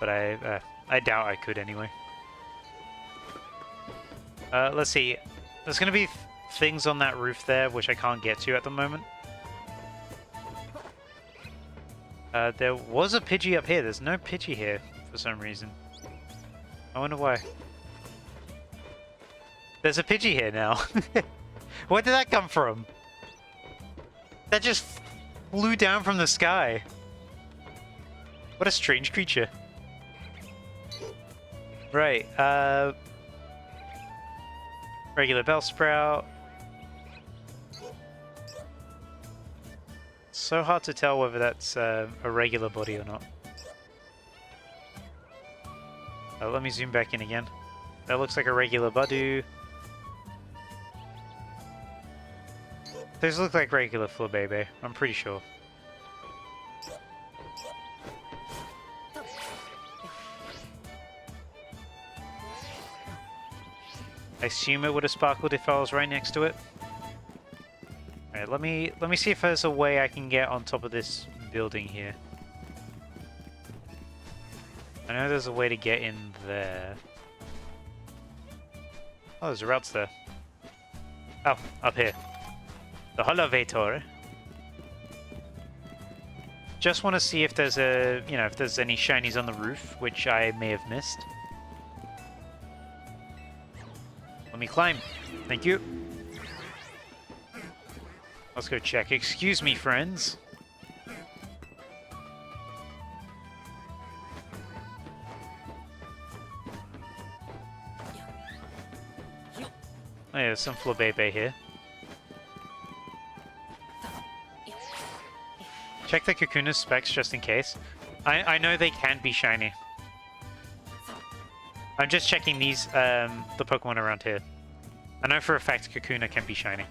but I doubt I could anyway. Let's see. There's going to be things on that roof there which I can't get to at the moment. There was a Pidgey up here. There's no Pidgey here for some reason. I wonder why. There's a Pidgey here now. Where did that come from? That just flew down from the sky. What a strange creature. Right, regular Bellsprout. It's so hard to tell whether that's a regular body or not. Let me zoom back in again. That looks like a regular Budu. Those look like regular Flabebe, I'm pretty sure. I assume it would have sparkled if I was right next to it. Alright, let me see if there's a way I can get on top of this building here. I know there's a way to get in there. Oh, there's routes there. Oh, up here. The Holovator. Just want to see if there's if there's any shinies on the roof, which I may have missed. Let me climb. Thank you. Let's go check. Excuse me, friends. Oh yeah, there's some Flabébé here. Check the Kakuna's specs just in case. I know they can be shiny. I'm just checking these, the Pokemon around here. I know for a fact Kakuna can be shiny.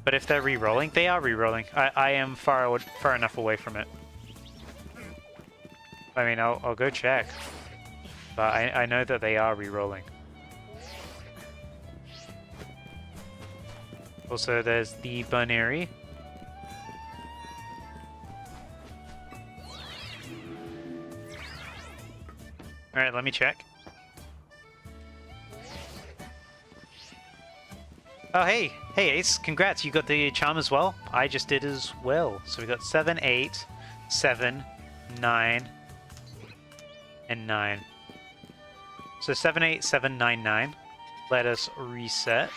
But if they're re-rolling, they are re-rolling. I am far enough away from it. I mean, I'll go check. But I know that they are re-rolling. Also, there's the Bunary. Alright, let me check. Oh, hey! Hey, Ace, congrats, you got the charm as well? I just did as well. So we got 7, 8, 7, 9, and 9. So 7, 8, 7, 9, 9. Let us reset.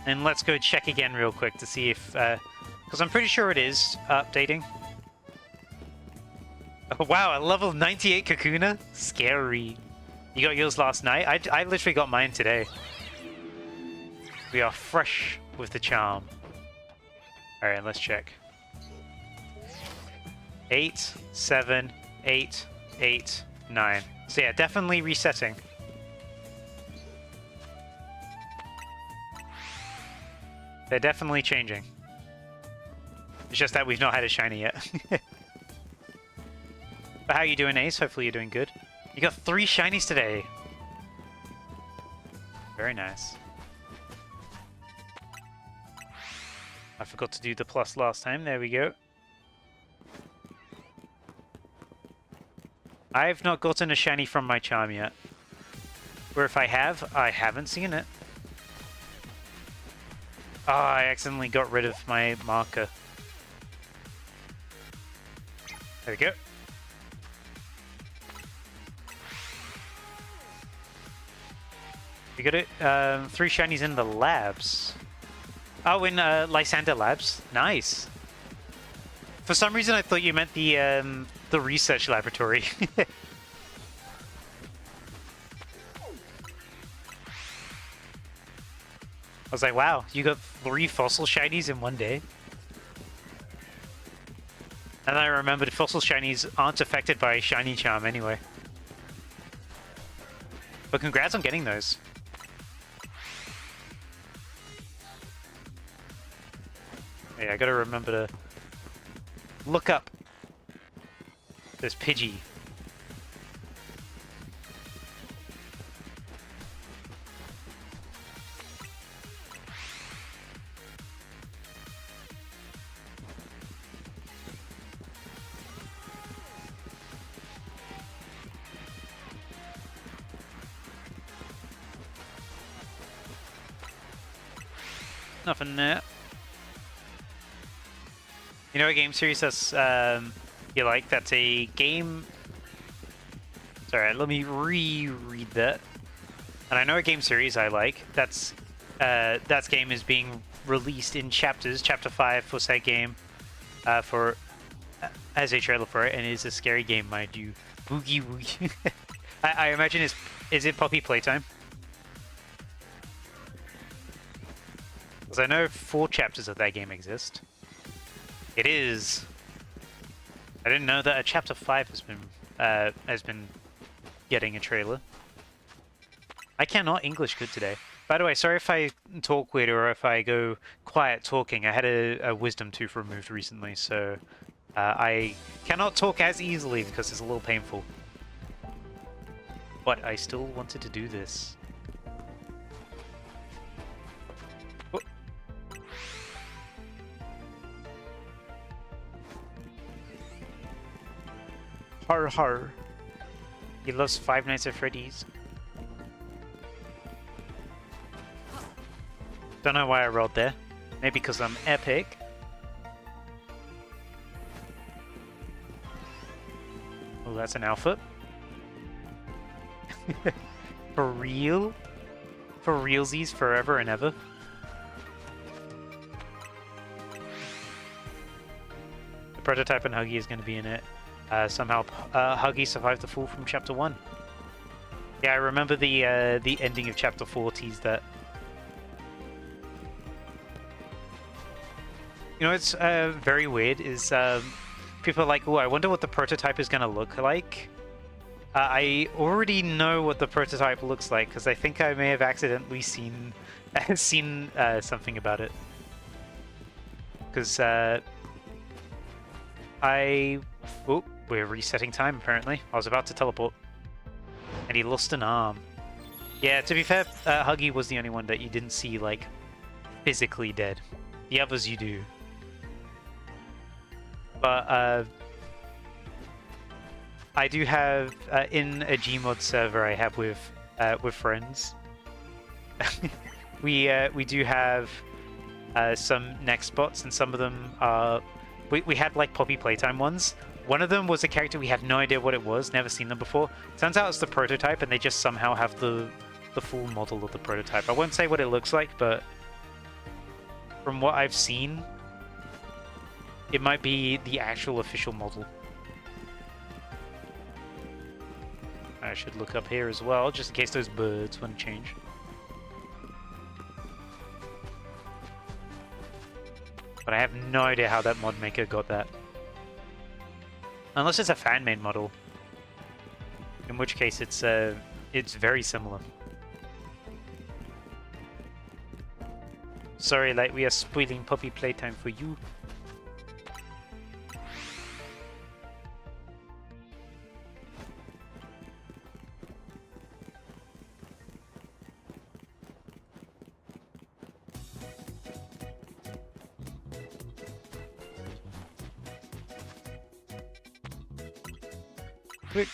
And let's go check again real quick to see if... because I'm pretty sure it is updating. Oh, wow, a level 98 Kakuna? Scary. You got yours last night? I literally got mine today. We are fresh with the charm. Alright, let's check. 8, 7, 8, 8, 9. So yeah, definitely resetting. They're definitely changing. It's just that we've not had a shiny yet. But how you doing, Ace? Hopefully you're doing good. You got 3 shinies today. Very nice. I forgot to do the plus last time. There we go. I've not gotten a shiny from my charm yet. Or if I have, I haven't seen it. Oh, I accidentally got rid of my marker. There we go. We got it. 3 shinies in the labs. Oh, in Lysander Labs. Nice. For some reason, I thought you meant the research laboratory. I was like, wow, you got 3 fossil shinies in one day. And I remembered fossil shinies aren't affected by shiny charm anyway. But congrats on getting those. Yeah, I gotta remember to look up this Pidgey. Nothing there. You know a game series that's you like? That's a game. Sorry, let me reread that. And I know a game series I like. That game is being released in chapters. Chapter 5 for said game, as a trailer for it, and it is a scary game, mind you. Boogie Woogie. I imagine is it Poppy Playtime? Because I know 4 chapters of that game exist. It is. I didn't know that a chapter 5 has been getting a trailer. I cannot English good today. By the way, sorry if I talk weird or if I go quiet talking. I had a wisdom tooth removed recently, so I cannot talk as easily because it's a little painful. But I still wanted to do this. Har har. He loves Five Nights at Freddy's. Don't know why I rolled there. Maybe because I'm epic. Oh, that's an alpha. For real? For realsies forever and ever? The prototype and Huggy is going to be in it. Somehow Huggy survived the fall from Chapter 1. Yeah, I remember the ending of Chapter 4 teased that. You know, it's very weird is people are like, oh, I wonder what the prototype is going to look like. I already know what the prototype looks like because I think I may have accidentally seen something about it. Because oh, we're resetting time apparently. I was about to teleport, and he lost an arm. Yeah, to be fair, Huggy was the only one that you didn't see like physically dead. The others you do. But I do have in a Gmod server I have with friends. we do have some next bots, and some of them are we had like Poppy Playtime ones. One of them was a character we had no idea what it was, never seen them before. Turns out it's the prototype, and they just somehow have the full model of the prototype. I won't say what it looks like, but from what I've seen, it might be the actual official model. I should look up here as well, just in case those birds want to change. But I have no idea how that mod maker got that. Unless it's a fan-made model. In which case it's very similar. Sorry, like, we are spoiling Poppy Playtime for you. Quick.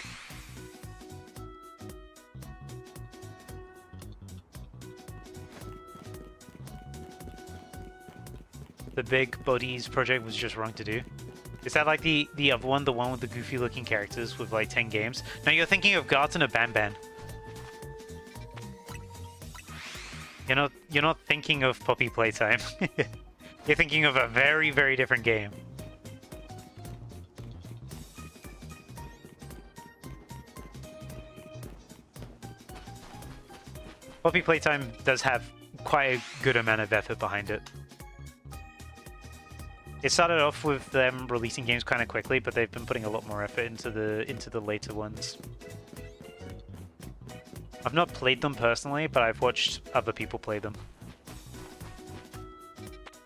The big VODs project was just wrong to do. Is that like the other one, the one with the goofy looking characters with like 10 games? No, you're thinking of Garten of Banban. You're not thinking of Poppy Playtime. You're thinking of a very, very different game. Poppy Playtime does have quite a good amount of effort behind it. It started off with them releasing games kind of quickly, but they've been putting a lot more effort into the later ones. I've not played them personally, but I've watched other people play them.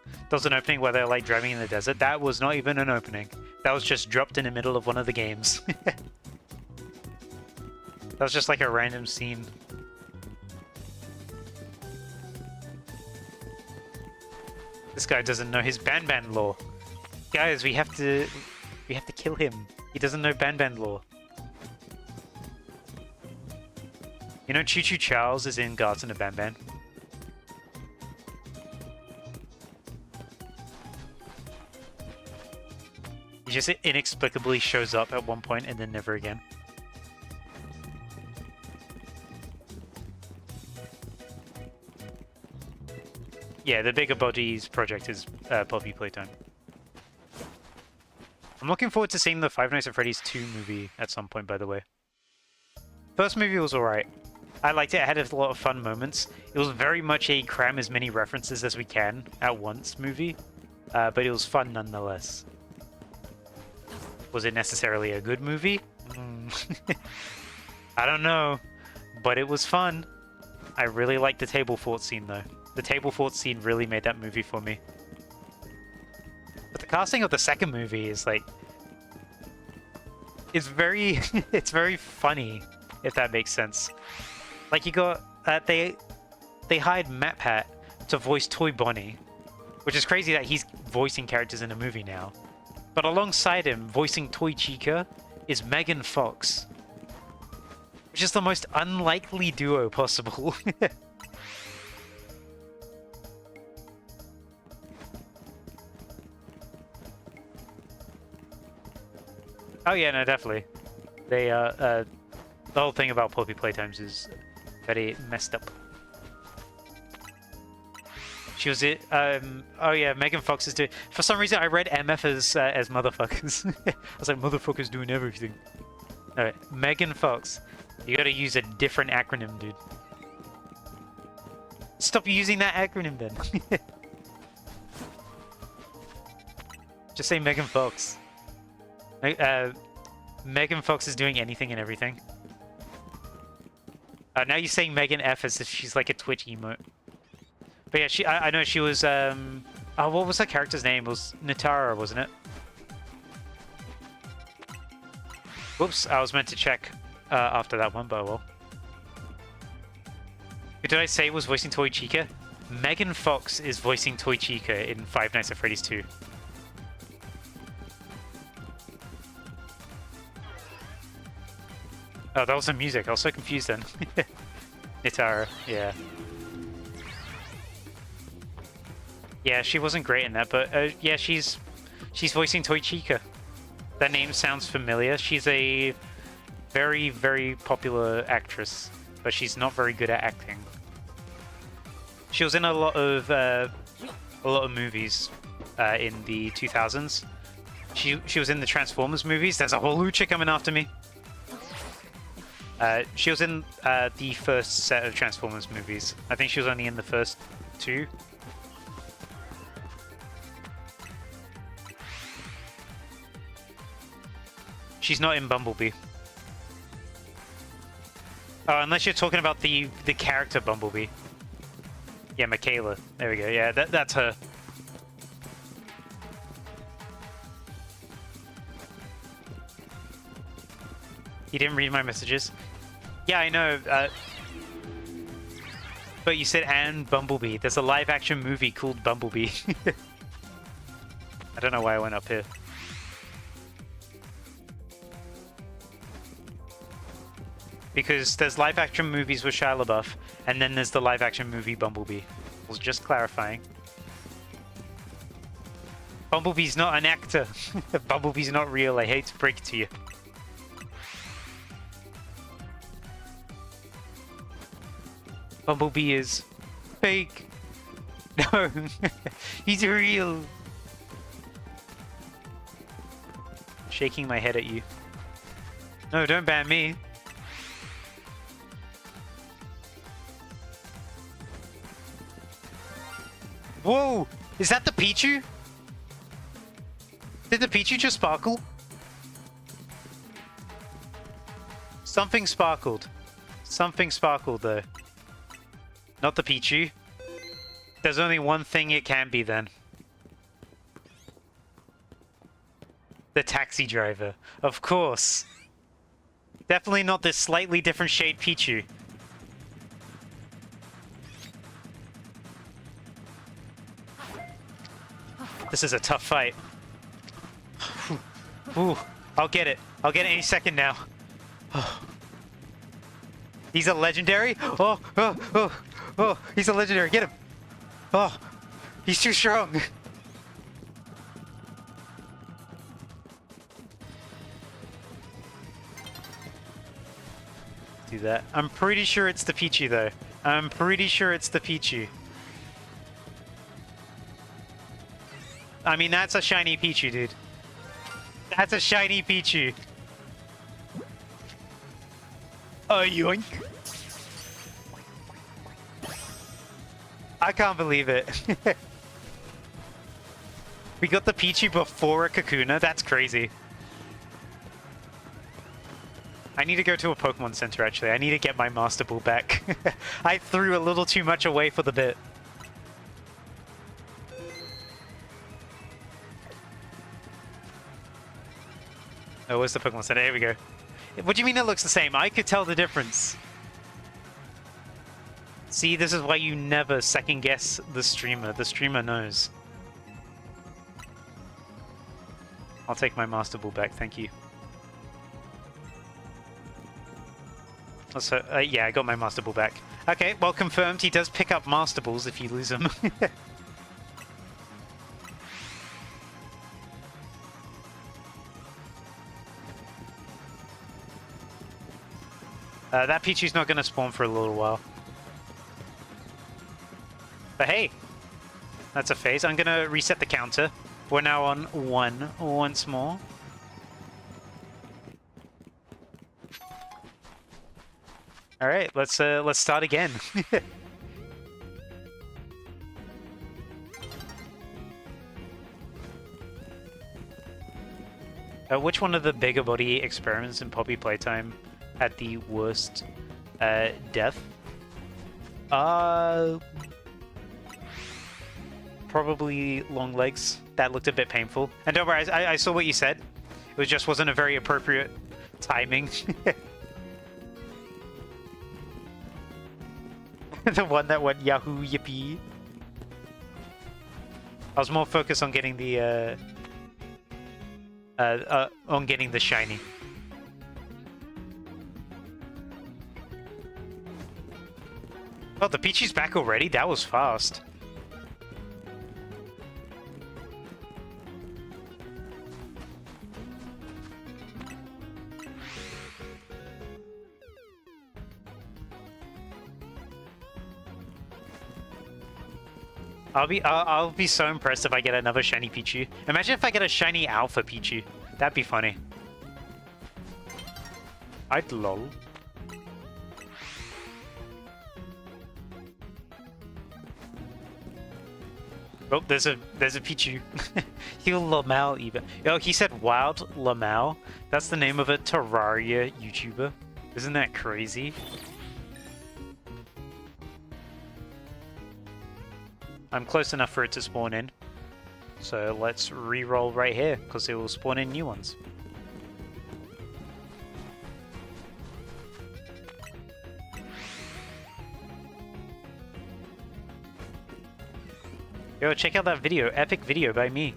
There was an opening where they're like driving in the desert. That was not even an opening. That was just dropped in the middle of one of the games. That was just like a random scene. This guy doesn't know his Banban lore. Guys, we have to kill him. He doesn't know Banban lore. You know, Choo Choo Charles is in Garten of Banban. He just inexplicably shows up at one point and then never again. Yeah, the bigger bodies project is Poppy Playtime. I'm looking forward to seeing the Five Nights at Freddy's 2 movie at some point, by the way. First movie was alright. I liked it, it had a lot of fun moments. It was very much a cram as many references as we can at once movie, but it was fun nonetheless. Was it necessarily a good movie? I don't know, but it was fun. I really liked the table fort scene though. The table fort scene really made that movie for me. But the casting of the second movie is like... It's very... it's very funny, if that makes sense. Like you got... they hired MatPat to voice Toy Bonnie. Which is crazy that he's voicing characters in a movie now. But alongside him, voicing Toy Chica, is Megan Fox. Which is the most unlikely duo possible. Oh yeah, no, definitely. They the whole thing about Poppy playtimes is very messed up. She was it. Oh yeah, Megan Fox is doing. For some reason, I read MF as motherfuckers. I was like, motherfuckers doing everything. All right, Megan Fox. You gotta use a different acronym, dude. Stop using that acronym, then. Just say Megan Fox. Megan Fox is doing anything and everything. Now you're saying Megan F as if she's like a Twitch emote. But yeah, I know she was, oh, what was her character's name? It was Natara, wasn't it? Whoops, I was meant to check after that one, but well. Who did I say was voicing Toy Chica? Megan Fox is voicing Toy Chica in Five Nights at Freddy's 2. Oh, that was the music. I was so confused then. Natara, yeah. Yeah, she wasn't great in that, but yeah, she's voicing Toy Chica. That name sounds familiar. She's a very, very popular actress, but she's not very good at acting. She was in a lot of movies in the 2000s. She was in the Transformers movies. There's a whole lucha coming after me. She was in the first set of Transformers movies. I think she was only in the first two. She's not in Bumblebee. Oh, unless you're talking about the character Bumblebee. Yeah, Michaela. There we go. Yeah, that's her. You didn't read my messages? Yeah, I know. But you said and Bumblebee. There's a live-action movie called Bumblebee. I don't know why I went up here. Because there's live-action movies with Shia LaBeouf, and then there's the live-action movie Bumblebee. I was just clarifying. Bumblebee's not an actor. Bumblebee's not real. I hate to break it to you. Bumblebee is fake. No, he's real. Shaking my head at you. No, don't ban me. Whoa! Is that the Pichu? Did the Pichu just sparkle? Something sparkled. Something sparkled though. Not the Pichu. There's only one thing it can be then. The taxi driver. Of course. Definitely not this slightly different shade Pichu. This is a tough fight. Ooh, I'll get it. I'll get it any second now. He's a legendary? Oh, he's a legendary. Get him. Oh, he's too strong. Do that. I'm pretty sure it's the Pichu though. I'm pretty sure it's the Pichu. I mean, that's a shiny Pichu, dude. That's a shiny Pichu. Oh, yoink. I can't believe it. We got the Pichu before a Kakuna? That's crazy. I need to go to a Pokemon Center, actually. I need to get my Master Ball back. I threw a little too much away for the bit. Oh, where's the Pokemon Center? Here we go. What do you mean it looks the same? I could tell the difference. See, this is why you never second guess the streamer. The streamer knows. I'll take my Master Ball back, thank you. Also, yeah, I got my Master Ball back. Okay, well confirmed, he does pick up Master Balls if you lose them. That Pichu's not going to spawn for a little while. But hey, that's a phase. I'm going to reset the counter. We're now on 1 once more. All right, let's start again. Which one of the bigger body experiments in Poppy Playtime had the worst death? Probably long legs. That looked a bit painful. And don't worry, I saw what you said. It just wasn't a very appropriate timing. The one that went Yahoo Yippee. I was more focused on getting the shiny. Oh, the Pichu's back already? That was fast. I'll be so impressed if I get another shiny Pichu. Imagine if I get a shiny alpha Pichu. That'd be funny. I'd lol. Oh, there's a Pichu. He'll Lamau even. Oh, he said Wild Lamau. That's the name of a Terraria YouTuber. Isn't that crazy? I'm close enough for it to spawn in. So let's re-roll right here, because it will spawn in new ones. Yo, check out that video. Epic video by me.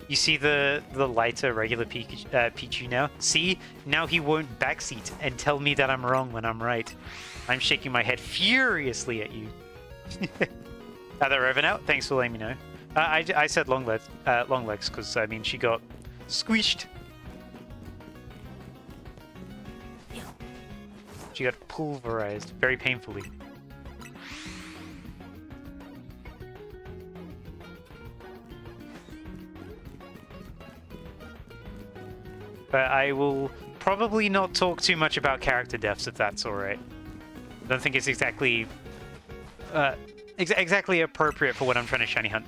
You see the lighter regular Pichu now? See? Now he won't backseat and tell me that I'm wrong when I'm right. I'm shaking my head furiously at you. Are they over now? Thanks for letting me know. I said long legs because I mean she got squished. She got pulverized very painfully. But I will probably not talk too much about character deaths if that's alright. I don't think it's exactly exactly appropriate for what I'm trying to shiny hunt.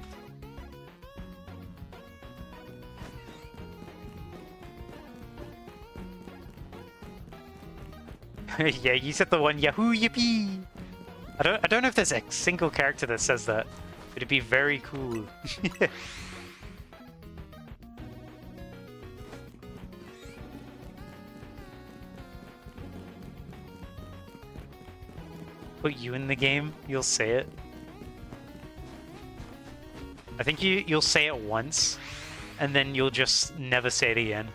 Yeah, you said the one Yahoo Yippee! I don't know if there's a single character that says that, but it'd be very cool. Put you in the game, you'll say it. I think you'll say it once, and then you'll just never say it again.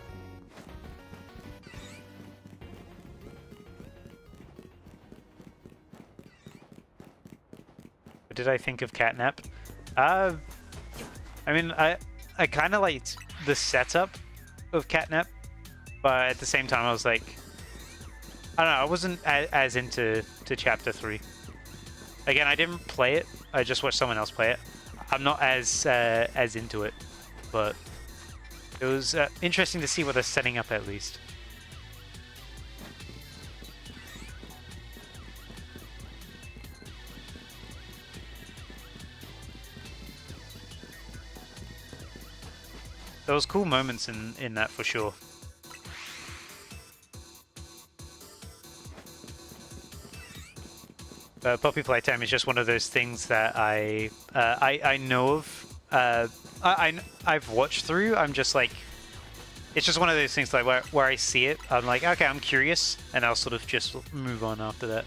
What did I think of Catnap? I mean, I kind of liked the setup of Catnap, but at the same time I was like, I don't know, I wasn't as into Chapter 3. Again, I didn't play it, I just watched someone else play it. I'm not as into it, but it was interesting to see what they're setting up at least. There was cool moments in that for sure. Poppy Playtime is just one of those things that I know of. I've watched through. I'm just like, it's just one of those things like where I see it, I'm like, okay, I'm curious, and I'll sort of just move on after that.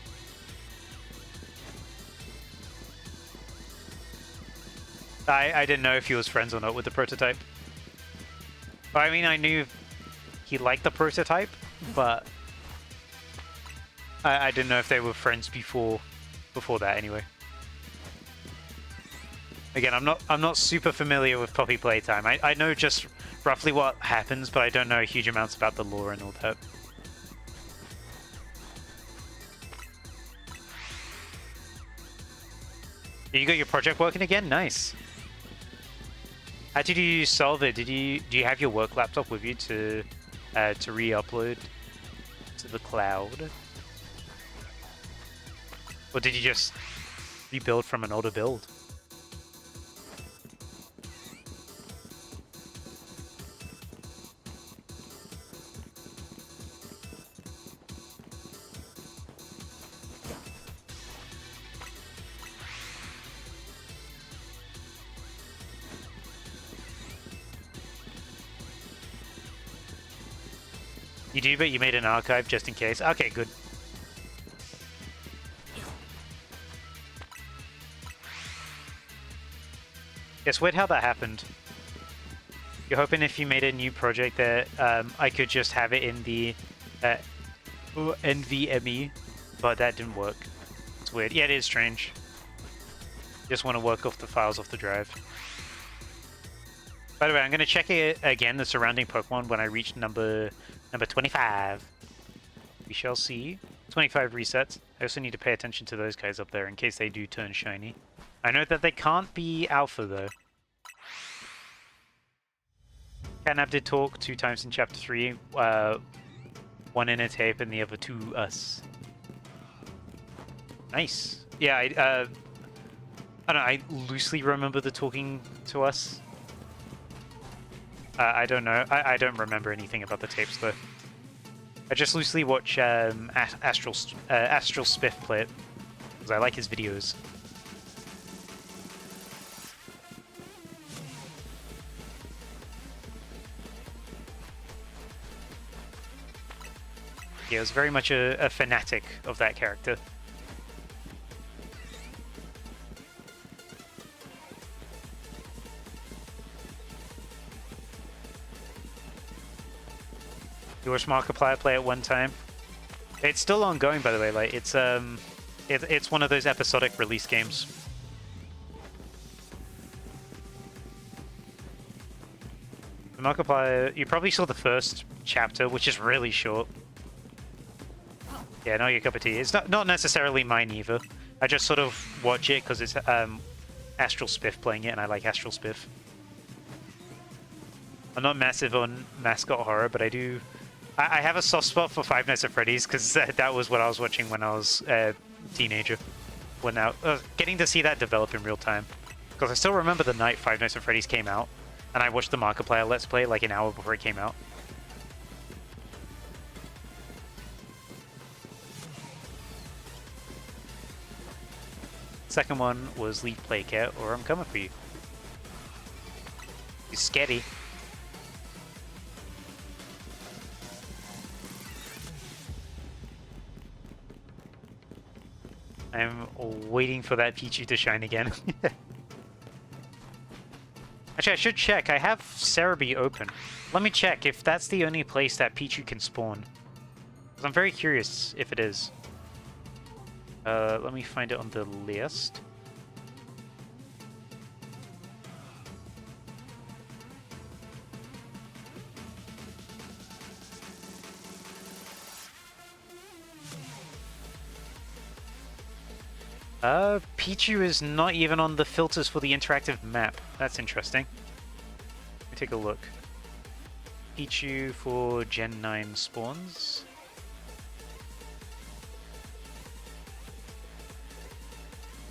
I didn't know if he was friends or not with the prototype. I mean, I knew he liked the prototype, but I didn't know if they were friends before that anyway. Again, I'm not super familiar with Poppy Playtime. I know just roughly what happens, but I don't know huge amounts about the lore and all that. You got your project working again? Nice. How did you solve it? Do you have your work laptop with you to re-upload to the cloud? Or did you just rebuild from an older build? You do, but you made an archive just in case. Okay, good. It's weird how that happened. You're hoping if you made a new project that I could just have it in the NVMe, but that didn't work. It's weird. Yeah, it is strange. Just want to work off the files off the drive. By the way, I'm going to check it again, the surrounding Pokemon, when I reach number 25. We shall see. 25 resets. I also need to pay attention to those guys up there in case they do turn shiny. I know that they can't be alpha, though. Catnap did talk 2 times in Chapter 3. One in a tape and the other to us. Nice. Yeah, I don't know, I loosely remember the talking to us. I don't know. I don't remember anything about the tapes, though. I just loosely watch Astral Spiff play it, because I like his videos. Yeah, I was very much a fanatic of that character. You watched Markiplier play at one time. It's still ongoing, by the way. Like it's one of those episodic release games. The Markiplier, you probably saw the first chapter, which is really short. Yeah, not your cup of tea. It's not necessarily mine either. I just sort of watch it because it's Astral Spiff playing it, and I like Astral Spiff. I'm not massive on mascot horror, but I do. I have a soft spot for Five Nights at Freddy's because that was what I was watching when I was a teenager. When now getting to see that develop in real time, because I still remember the night Five Nights at Freddy's came out, and I watched the Markiplier Let's Play like an hour before it came out. Second one was Leave Playcat or I'm Coming For You. It's scary. I'm waiting for that Pichu to shine again. Actually, I should check. I have Cerebi open. Let me check if that's the only place that Pichu can spawn. Because I'm very curious if it is. Let me find it on the list. Pichu is not even on the filters for the interactive map. That's interesting. Let me take a look. Pichu for Gen 9 spawns.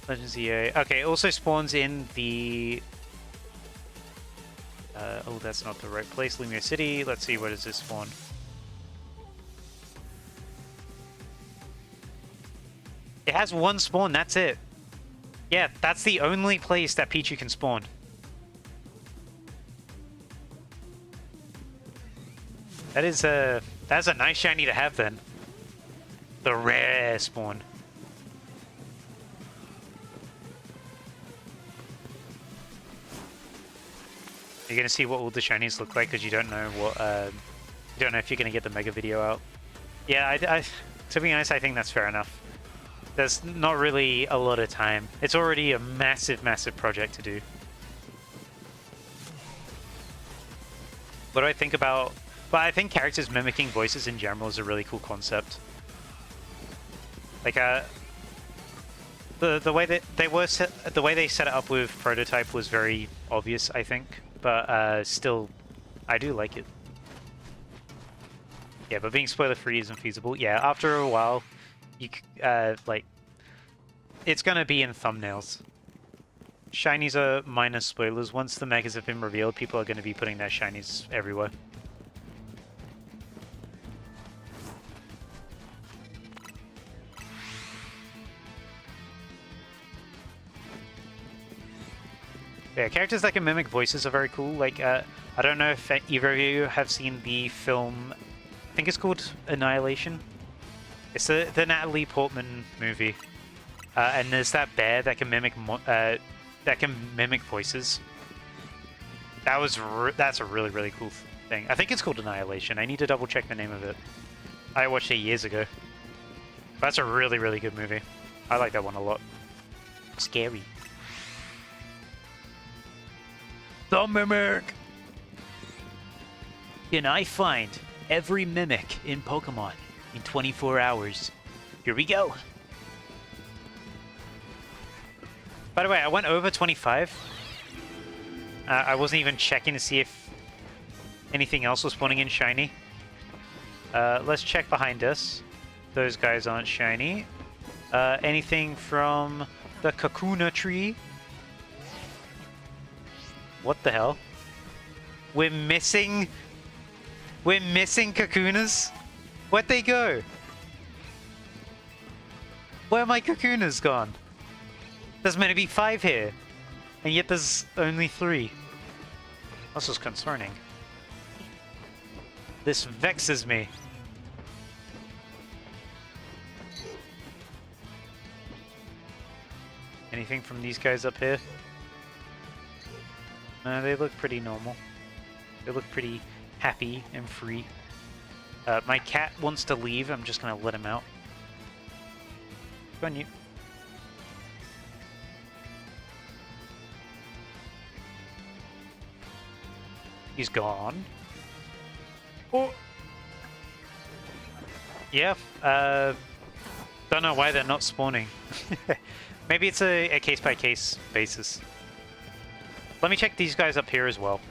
Legends EA. Okay, it also spawns in the... oh, that's not the right place. Lumia City. Let's see, where does this spawn? It has one spawn, that's it. Yeah, that's the only place that Pichu can spawn. That's a nice shiny to have then. The rare spawn. You're gonna see what all the shinies look like because you don't know what you don't know if you're gonna get the mega video out. Yeah, to be honest, I think that's fair enough. There's not really a lot of time. It's already a massive, massive project to do. What do I think about... But I think characters mimicking voices in general is a really cool concept. Like, The way that they were the way they set it up with prototype was very obvious, I think, but still, I do like it. Yeah, but being spoiler free isn't feasible. Yeah, after a while, you like it's gonna be in thumbnails. Shinies are minor spoilers. Once the megas have been revealed, people are going to be putting their shinies everywhere. Yeah, characters that can mimic voices are very cool. Like, I don't know if either of you have seen the film, I think it's called Annihilation. It's the Natalie Portman movie. And there's that bear that can mimic voices. That's a really, really cool thing. I think it's called Annihilation. I need to double check the name of it. I watched it years ago. That's a really, really good movie. I like that one a lot. Scary. The Mimic! Can I find every Mimic in Pokemon in 24 hours? Here we go. By the way, I went over 25. I wasn't even checking to see if anything else was spawning in shiny. Let's check behind us. Those guys aren't shiny. Anything from the Kakuna tree? What the hell? We're missing Kakunas? Where'd they go? Where are my Kakunas gone? There's meant to be 5 here, and yet there's only 3. This is concerning. This vexes me. Anything from these guys up here? No, they look pretty normal. They look pretty happy and free. My cat wants to leave. I'm just gonna let him out. Go on, you. He's gone. Oh. Yeah. Don't know why they're not spawning. Maybe it's a case-by-case basis. Let me check these guys up here as well.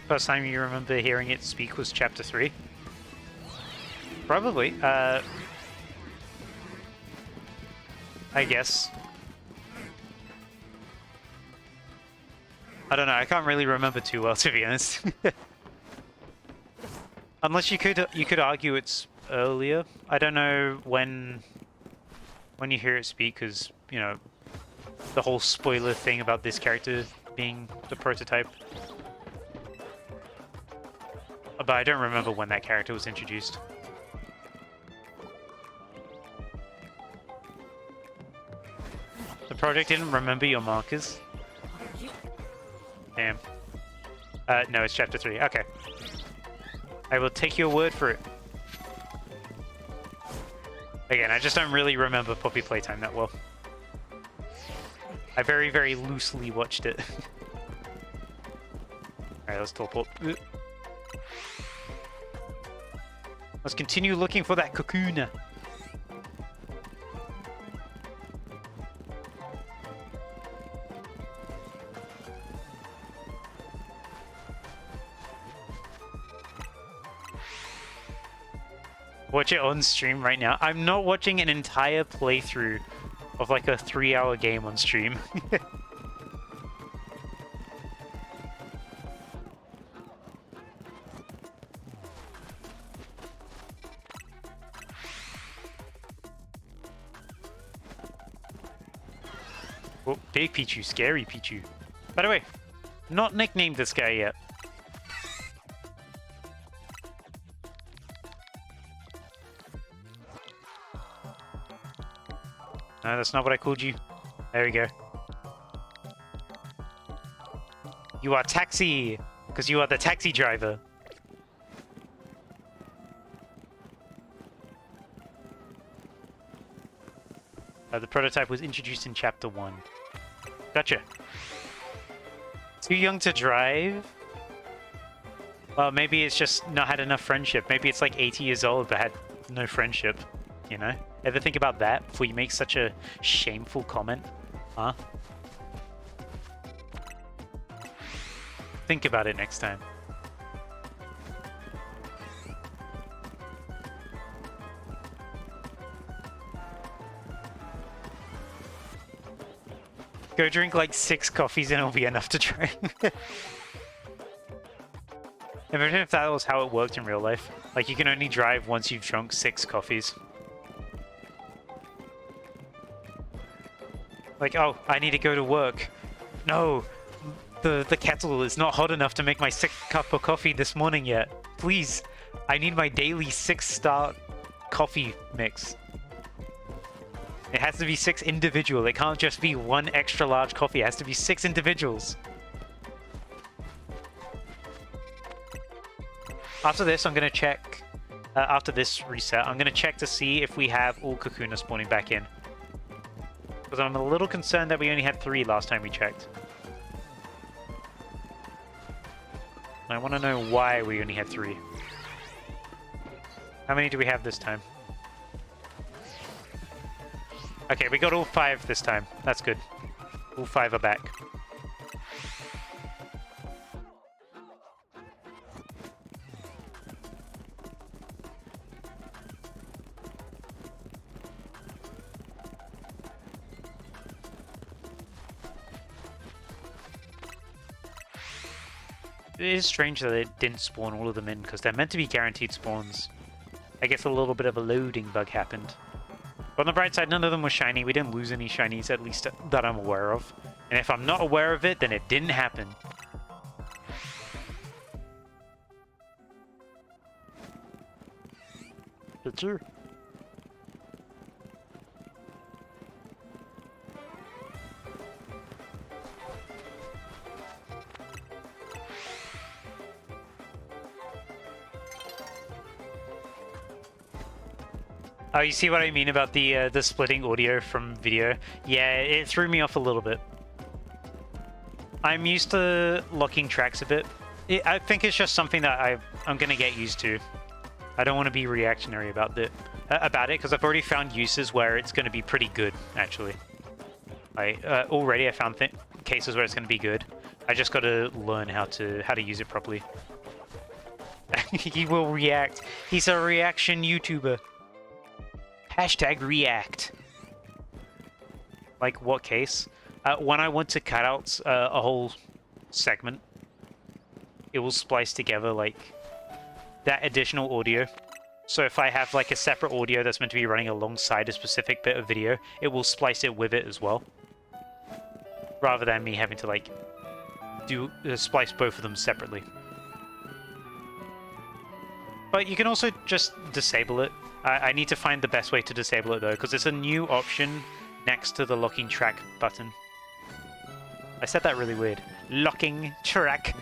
First time you remember hearing it speak was Chapter 3? Probably. I guess. I don't know, I can't really remember too well, to be honest. Unless you could argue it's earlier. I don't know when you hear it speak, because, you know, the whole spoiler thing about this character being the prototype. But I don't remember when that character was introduced. The project didn't remember your markers? Damn. No, it's Chapter 3. Okay. I will take your word for it. Again, I just don't really remember Poppy Playtime that well. I very, very loosely watched it. Alright, let's teleport. Let's continue looking for that Kakuna. Watch it on stream right now. I'm not watching an entire playthrough of like a 3-hour game on stream. Oh, big Pichu, scary Pichu. By the way, not nicknamed this guy yet. No, that's not what I called you. There we go. You are taxi, because you are the taxi driver. The prototype was introduced in Chapter 1. Gotcha. Too young to drive? Well, maybe it's just not had enough friendship. Maybe it's like 80 years old but had no friendship, you know? Ever think about that before you make such a shameful comment? Huh? Think about it next time. Go drink like 6 coffees and it'll be enough to drink. Imagine if that was how it worked in real life. Like, you can only drive once you've drunk 6 coffees. Like, oh, I need to go to work. No, the kettle is not hot enough to make my 6th cup of coffee this morning yet. Please, I need my daily 6-star coffee mix. It has to be 6 individual. It can't just be 1 extra large coffee. It has to be 6 individuals. After this, I'm going to check... after this reset, I'm going to check to see if we have all Kakuna spawning back in. Because I'm a little concerned that we only had 3 last time we checked. I want to know why we only had 3. How many do we have this time? Okay, we got all 5 this time. That's good. All 5 are back. It is strange that it didn't spawn all of them in, because they're meant to be guaranteed spawns. I guess a little bit of a loading bug happened. But on the bright side, none of them were shiny. We didn't lose any shinies, at least that I'm aware of. And if I'm not aware of it, then it didn't happen. Picture. Oh, you see what I mean about the splitting audio from video? Yeah, it threw me off a little bit. I'm used to locking tracks a bit. I think it's just something that I'm gonna get used to. I don't want to be reactionary about it, because I've already found uses where it's going to be pretty good, actually. Already I found cases where it's going to be good. I just got to learn how to use it properly. He will react. He's a reaction YouTuber. Hashtag react. Like what case? When I want to cut out a whole segment, it will splice together like that additional audio. So if I have like a separate audio that's meant to be running alongside a specific bit of video, it will splice it with it as well. Rather than me having to like splice both of them separately. But you can also just disable it. I need to find the best way to disable it though, because it's a new option next to the locking track button. I said that really weird. Locking track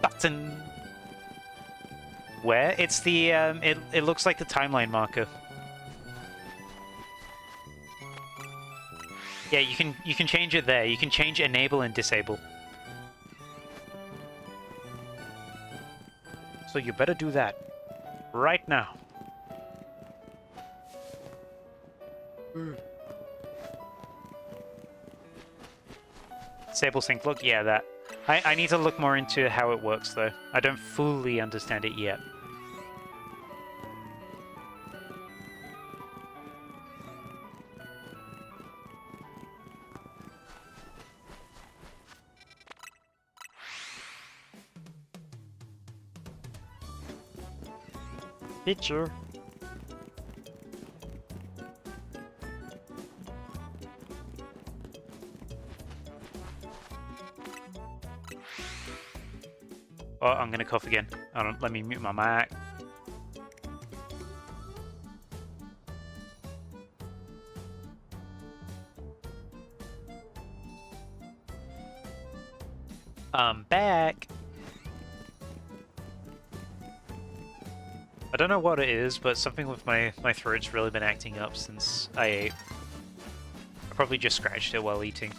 button. Where? It's the, it looks like the timeline marker. Yeah, you can change it there. You can change enable and disable. So you better do that. Right now. Disable sync look? Yeah, that. I need to look more into how it works though. I don't fully understand it yet. Picture. Oh, I'm gonna cough again. Let me mute my mic. I'm back. I don't know what it is, but something with my throat's really been acting up since I ate. I probably just scratched it while eating.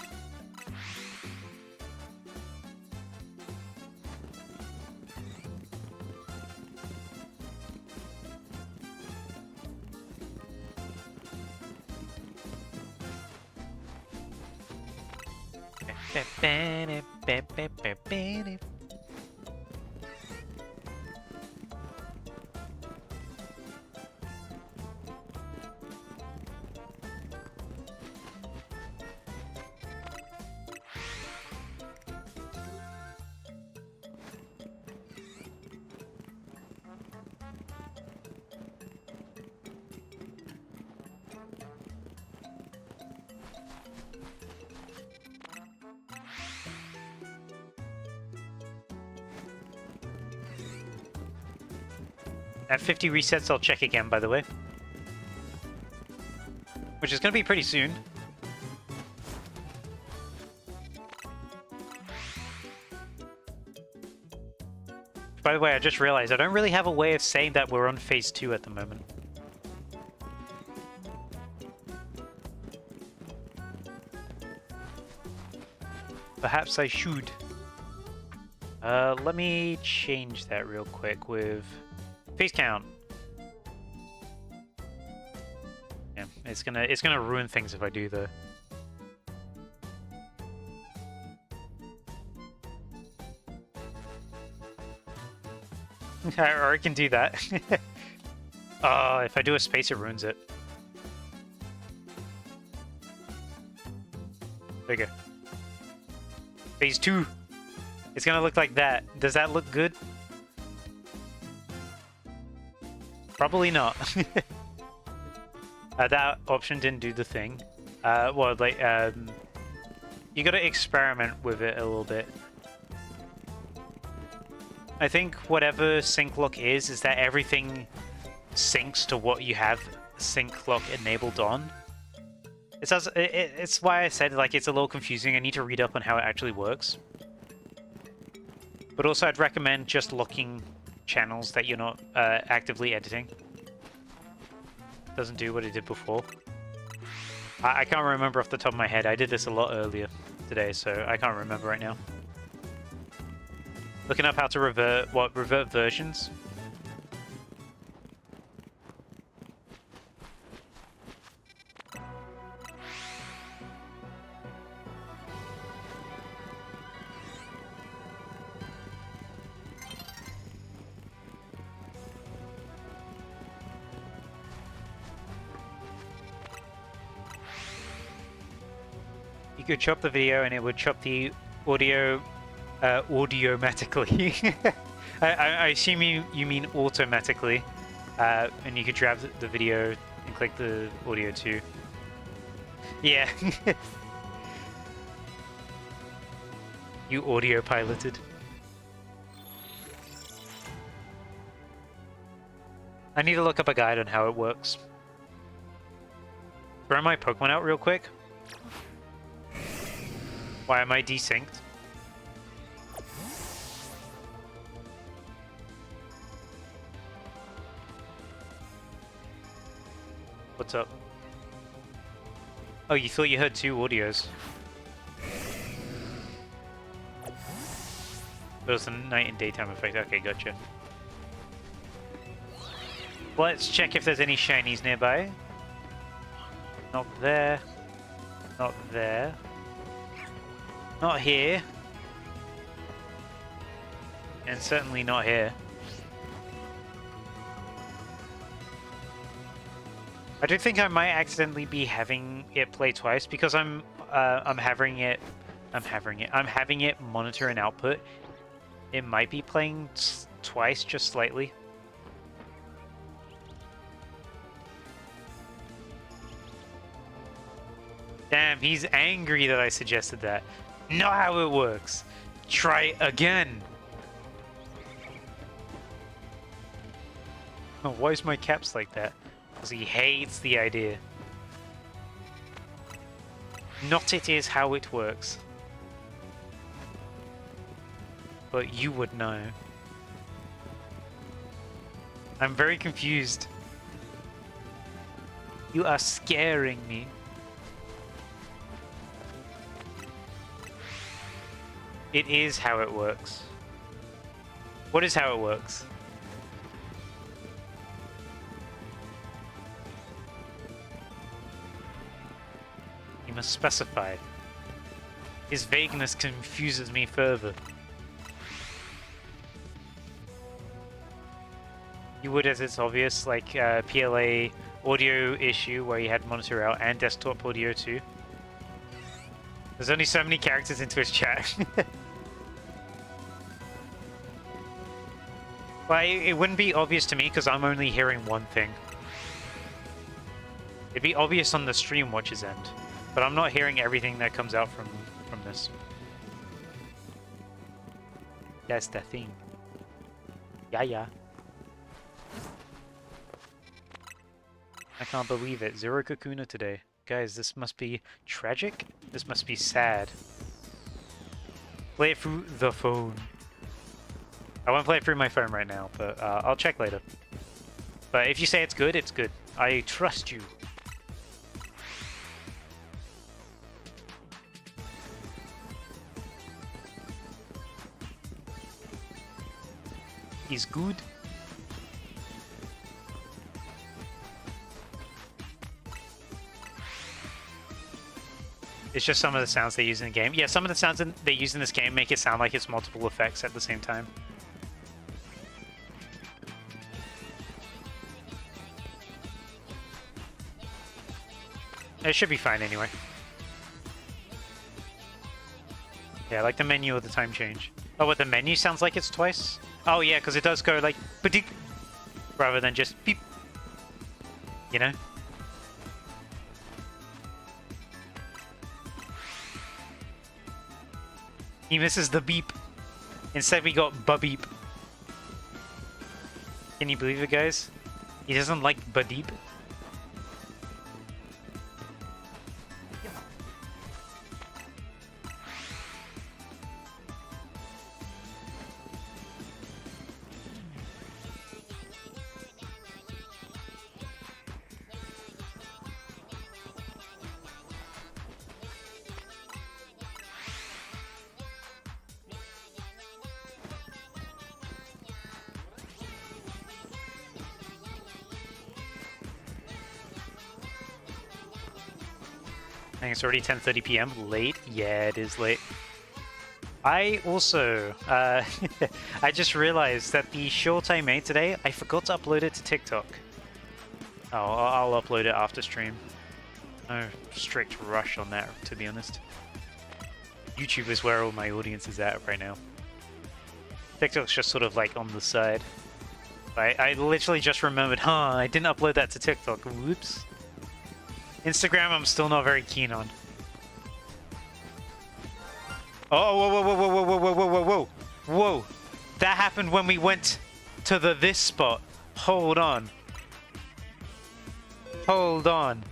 At 50 resets, I'll check again, by the way. Which is going to be pretty soon. By the way, I just realized I don't really have a way of saying that we're on phase 2 at the moment. Perhaps I should. Let me change that real quick with phase count. Yeah, it's gonna ruin things if I do though. Or I can do that. If I do a space, it ruins it. There you go. Phase 2. It's gonna look like that. Does that look good? Probably not. That option didn't do the thing. Well, like, you gotta experiment with it a little bit. I think whatever sync lock is that everything syncs to what you have sync lock enabled on. It's why I said, like, it's a little confusing. I need to read up on how it actually works. But also, I'd recommend just locking channels that you're not actively editing. Doesn't do what it did before. I can't remember off the top of my head. I did this a lot earlier today, so I can't remember right now. Looking up how to revert versions. You could chop the video and it would chop the audio audiomatically. I assume you mean automatically. And you could grab the video and click the audio too. Yeah. You audio piloted. I need to look up a guide on how it works. Throw my Pokemon out real quick. Why am I desynced? What's up? Oh, you thought you heard two audios. It was a night and daytime effect. Okay, gotcha. Let's check if there's any shinies nearby. Not there. Not there. Not here. And certainly not here. I do think I might accidentally be having it play twice because I'm having it monitor and output. It might be playing twice, just slightly. Damn, he's angry that I suggested that. Know how it works. Try again. Oh, why is my caps like that? Because he hates the idea. Not it is how it works. But you would know. I'm very confused. You are scaring me. It is how it works. What is how it works? You must specify. His vagueness confuses me further. You would, as it's obvious, like PLA audio issue where you had monitor out and desktop audio too. There's only so many characters into his chat. Well, it wouldn't be obvious to me because I'm only hearing one thing. It'd be obvious on the stream watcher's end, but I'm not hearing everything that comes out from this. That's the thing. Yeah. I can't believe it. 0 Kakuna today. Guys, this must be tragic? This must be sad. Play it through the phone. I won't play it through my phone right now, but I'll check later. But if you say it's good, it's good. I trust you. He's good. It's just some of the sounds they use in the game. Yeah, some of the sounds they use in this game make it sound like it's multiple effects at the same time. It should be fine anyway. Yeah, like the menu or the time change. Oh, what, the menu sounds like it's twice? Oh yeah, because it does go like ba-ding, rather than just beep. You know? He misses the beep. Instead we got ba-beep. Can you believe it, guys? He doesn't like ba-deep. I think it's already 10:30 p.m. Late? Yeah, it is late. I also, I just realized that the short I made today, I forgot to upload it to TikTok. Oh, I'll upload it after stream. No strict rush on that, to be honest. YouTube is where all my audience is at right now. TikTok's just sort of like on the side. I literally just remembered, I didn't upload that to TikTok. Whoops. Instagram, I'm still not very keen on. Oh, whoa. Whoa. That happened when we went to this spot. Hold on. Hold on.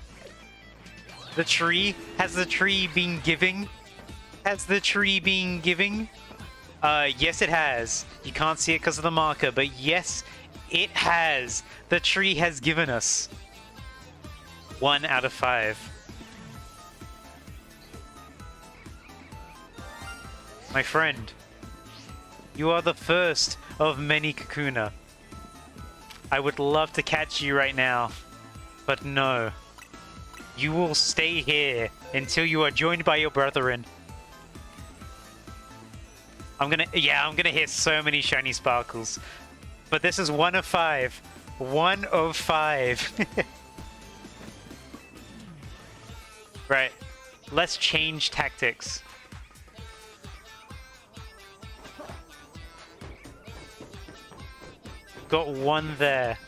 The tree? Has the tree been giving? Has the tree been giving? Yes it has. You can't see it because of the marker, but yes, it has. The tree has given us 1 out of 5. My friend, you are the first of many Kakuna. I would love to catch you right now, but no. You will stay here until you are joined by your brethren. I'm gonna hit so many shiny sparkles. But this is 1 of 5. 1 of 5. Right, let's change tactics. Got 1 there.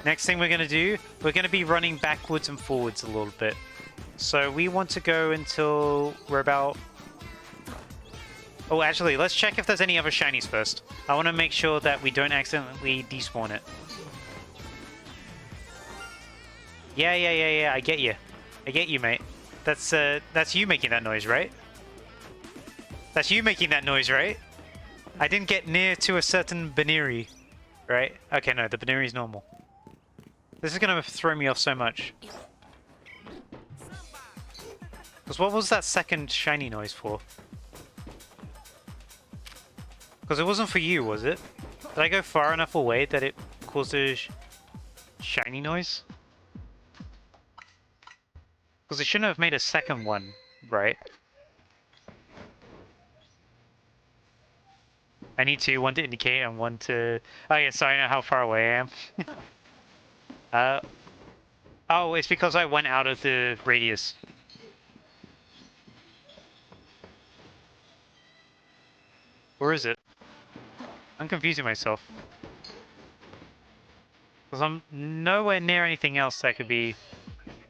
Next thing we're gonna do, we're gonna be running backwards and forwards a little bit. So we want to go until we're about... Oh, actually, let's check if there's any other shinies first. I want to make sure that we don't accidentally despawn it. Yeah, I get you. I get you, mate. That's you making that noise, right? That's you making that noise, right? I didn't get near to a certain Baneri, right? Okay, no, the Baneri's normal. This is gonna throw me off so much. Because what was that second shiny noise for? Because it wasn't for you, was it? Did I go far enough away that it caused a shiny noise? Because they shouldn't have made a second one, right? I need two, one to indicate and one to... Oh yeah, so I know how far away I am. Oh, it's because I went out of the radius. Where is it? I'm confusing myself. Because I'm nowhere near anything else that could be...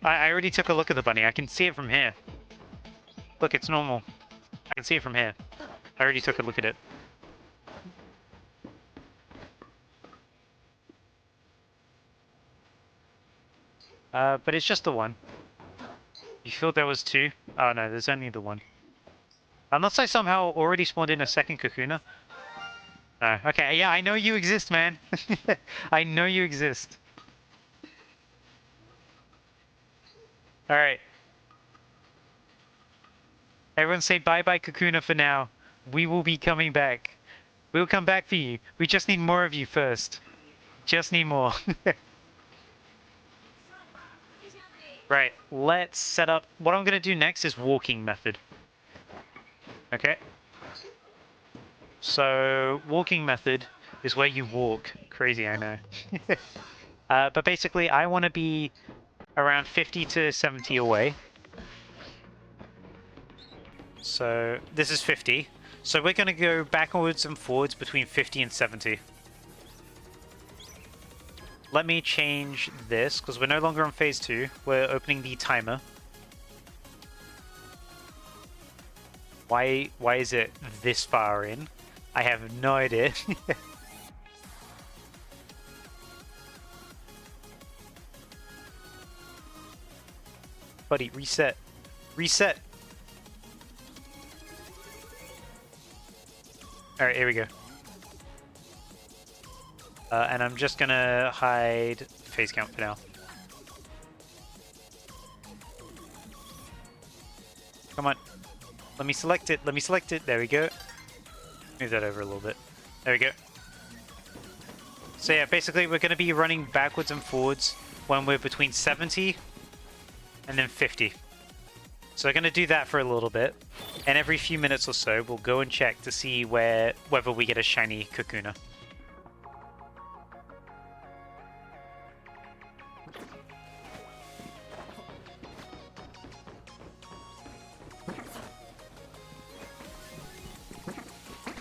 I already took a look at the bunny. I can see it from here. Look, it's normal. I can see it from here. I already took a look at it. But it's just the one. You thought there was two? Oh no, there's only the one. Unless I somehow already spawned in a second Kakuna. No. Okay, yeah, I know you exist, man. I know you exist. Alright. Everyone say bye-bye Kakuna for now. We will be coming back. We'll come back for you. We just need more of you first. Just need more. Right, let's set up... What I'm going to do next is walking method. Okay? So, walking method is where you walk. Crazy, I know. But basically, I want to be around 50 to 70 away. So, this is 50. So we're going to go backwards and forwards between 50 and 70. Let me change this, because we're no longer on phase 2. We're opening the timer. Why is it this far in? I have no idea. Buddy, reset. Reset! Alright, here we go. And I'm just gonna hide phase count for now. Come on. Let me select it. Let me select it. There we go. Move that over a little bit. There we go. So yeah, basically we're going to be running backwards and forwards when we're between 70 and then 50. So we're going to do that for a little bit. And every few minutes or so, we'll go and check to see whether we get a shiny Kakuna.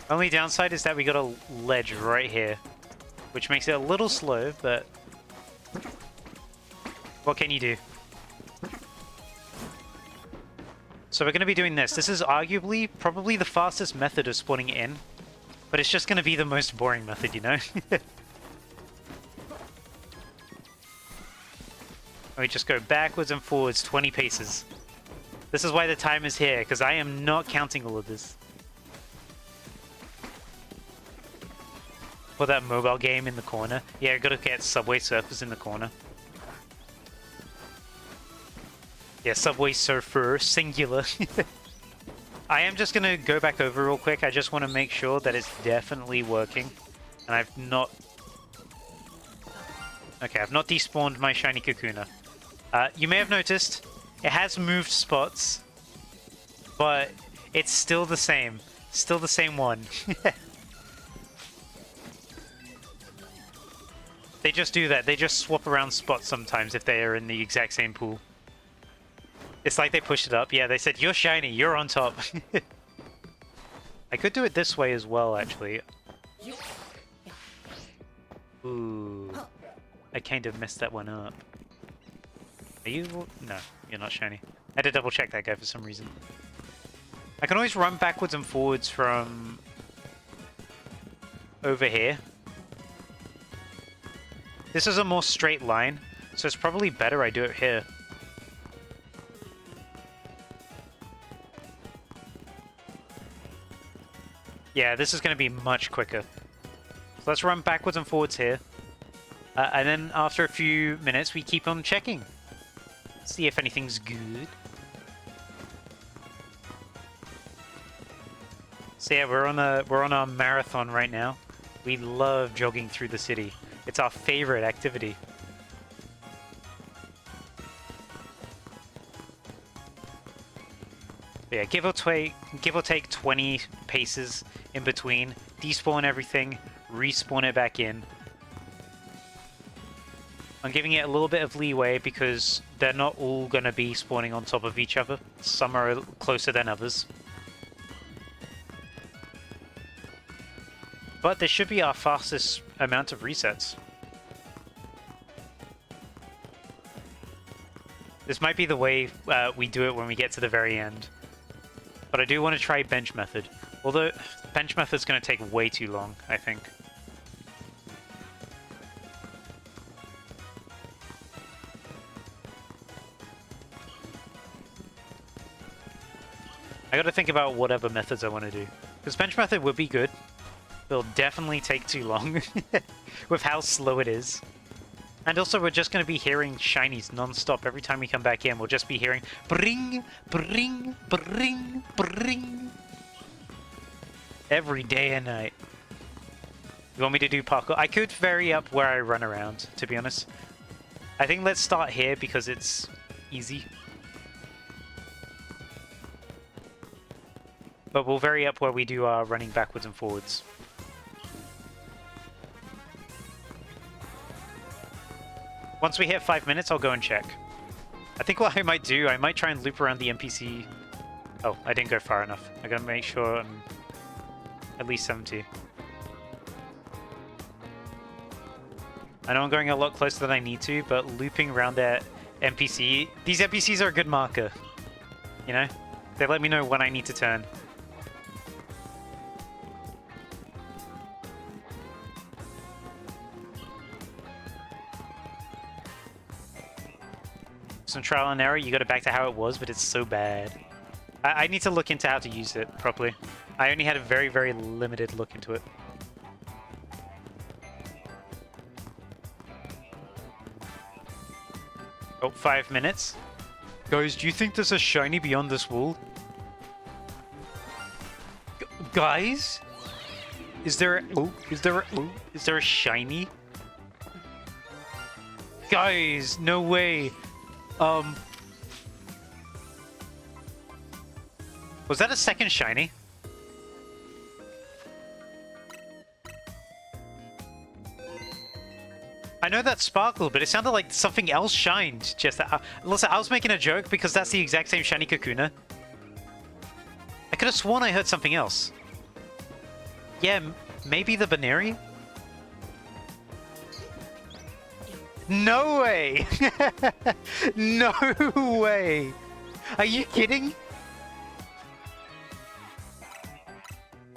Only downside is that we got a ledge right here, which makes it a little slow, but what can you do? So we're going to be doing this. This is arguably probably the fastest method of spawning in, but it's just going to be the most boring method, you know? We just go backwards and forwards 20 paces. This is why the time is here, because I am not counting all of this. For that mobile game in the corner. Yeah, gotta get Subway Surfers in the corner. Yeah, Subway Surfer, singular. I am just gonna go back over real quick. I just want to make sure that it's definitely working. And I've not... Okay, I've not despawned my shiny Kakuna. You may have noticed, it has moved spots. But it's still the same. Still the same one. They just do that. They just swap around spots sometimes if they are in the exact same pool. It's like they pushed it up. Yeah, they said, you're shiny, you're on top. I could do it this way as well, actually. Ooh. I kind of messed that one up. Are you... No, you're not shiny. I had to double check that guy for some reason. I can always run backwards and forwards from... over here. This is a more straight line, so it's probably better I do it here. Yeah, this is going to be much quicker. So let's run backwards and forwards here. And then after a few minutes, we keep on checking. See if anything's good. So yeah, we're on a marathon right now. We love jogging through the city. It's our favorite activity. But yeah, give or take 20 paces in between. Despawn everything, respawn it back in. I'm giving it a little bit of leeway because they're not all going to be spawning on top of each other. Some are closer than others. But this should be our fastest amount of resets. This might be the way we do it when we get to the very end. But I do want to try bench method. Although bench method's going to take way too long, I think. I gotta think about whatever methods I want to do. Because bench method would be good. It'll definitely take too long with how slow it is. And also we're just going to be hearing shinies non-stop. Every time we come back in, we'll just be hearing bring, bring, bring, bring. Every day and night. You want me to do parkour? I could vary up where I run around, to be honest. I think let's start here because it's easy. But we'll vary up where we do our running backwards and forwards. Once we hit 5 minutes, I'll go and check. I think what I might do, I might try and loop around the NPC. Oh, I didn't go far enough. I gotta make sure I'm at least 70. I know I'm going a lot closer than I need to, but looping around that NPC... These NPCs are a good marker. You know? They let me know when I need to turn. Some trial and error, you got it back to how it was, but it's so bad. I need to look into how to use it properly. I only had a very, very limited look into it. Oh, 5 minutes. Guys, do you think there's a shiny beyond this wall? Guys? Is there a shiny? Guys, no way. Was that a second shiny? I know that sparkled, but it sounded like something else shined. Just listen, I was making a joke because that's the exact same shiny Kakuna. I could have sworn I heard something else. Yeah, maybe the Baneri? No way! No way! Are you kidding?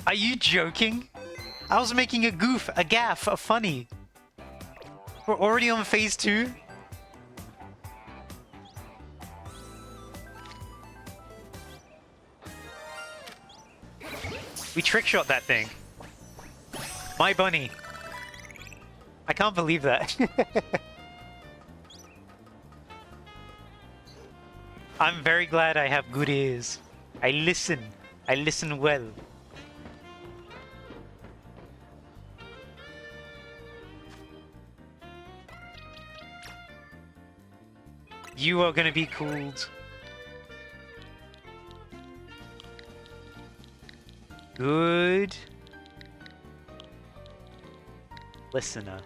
Are you joking? I was making a goof, a gaff, a funny. We're already on phase 2? We trickshot that thing. My bunny. I can't believe that. I'm very glad I have good ears. I listen. I listen well. You are gonna be called good listener.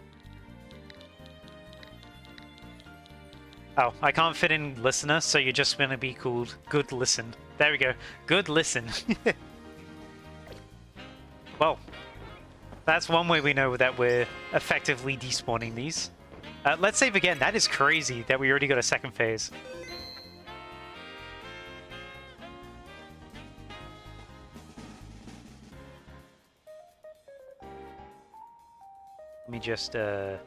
Oh, I can't fit in listener, so you're just gonna be called good listen. There we go. Good listen. Well, that's one way we know that we're effectively despawning these. Let's save again. That is crazy that we already got a second phase. Let me just do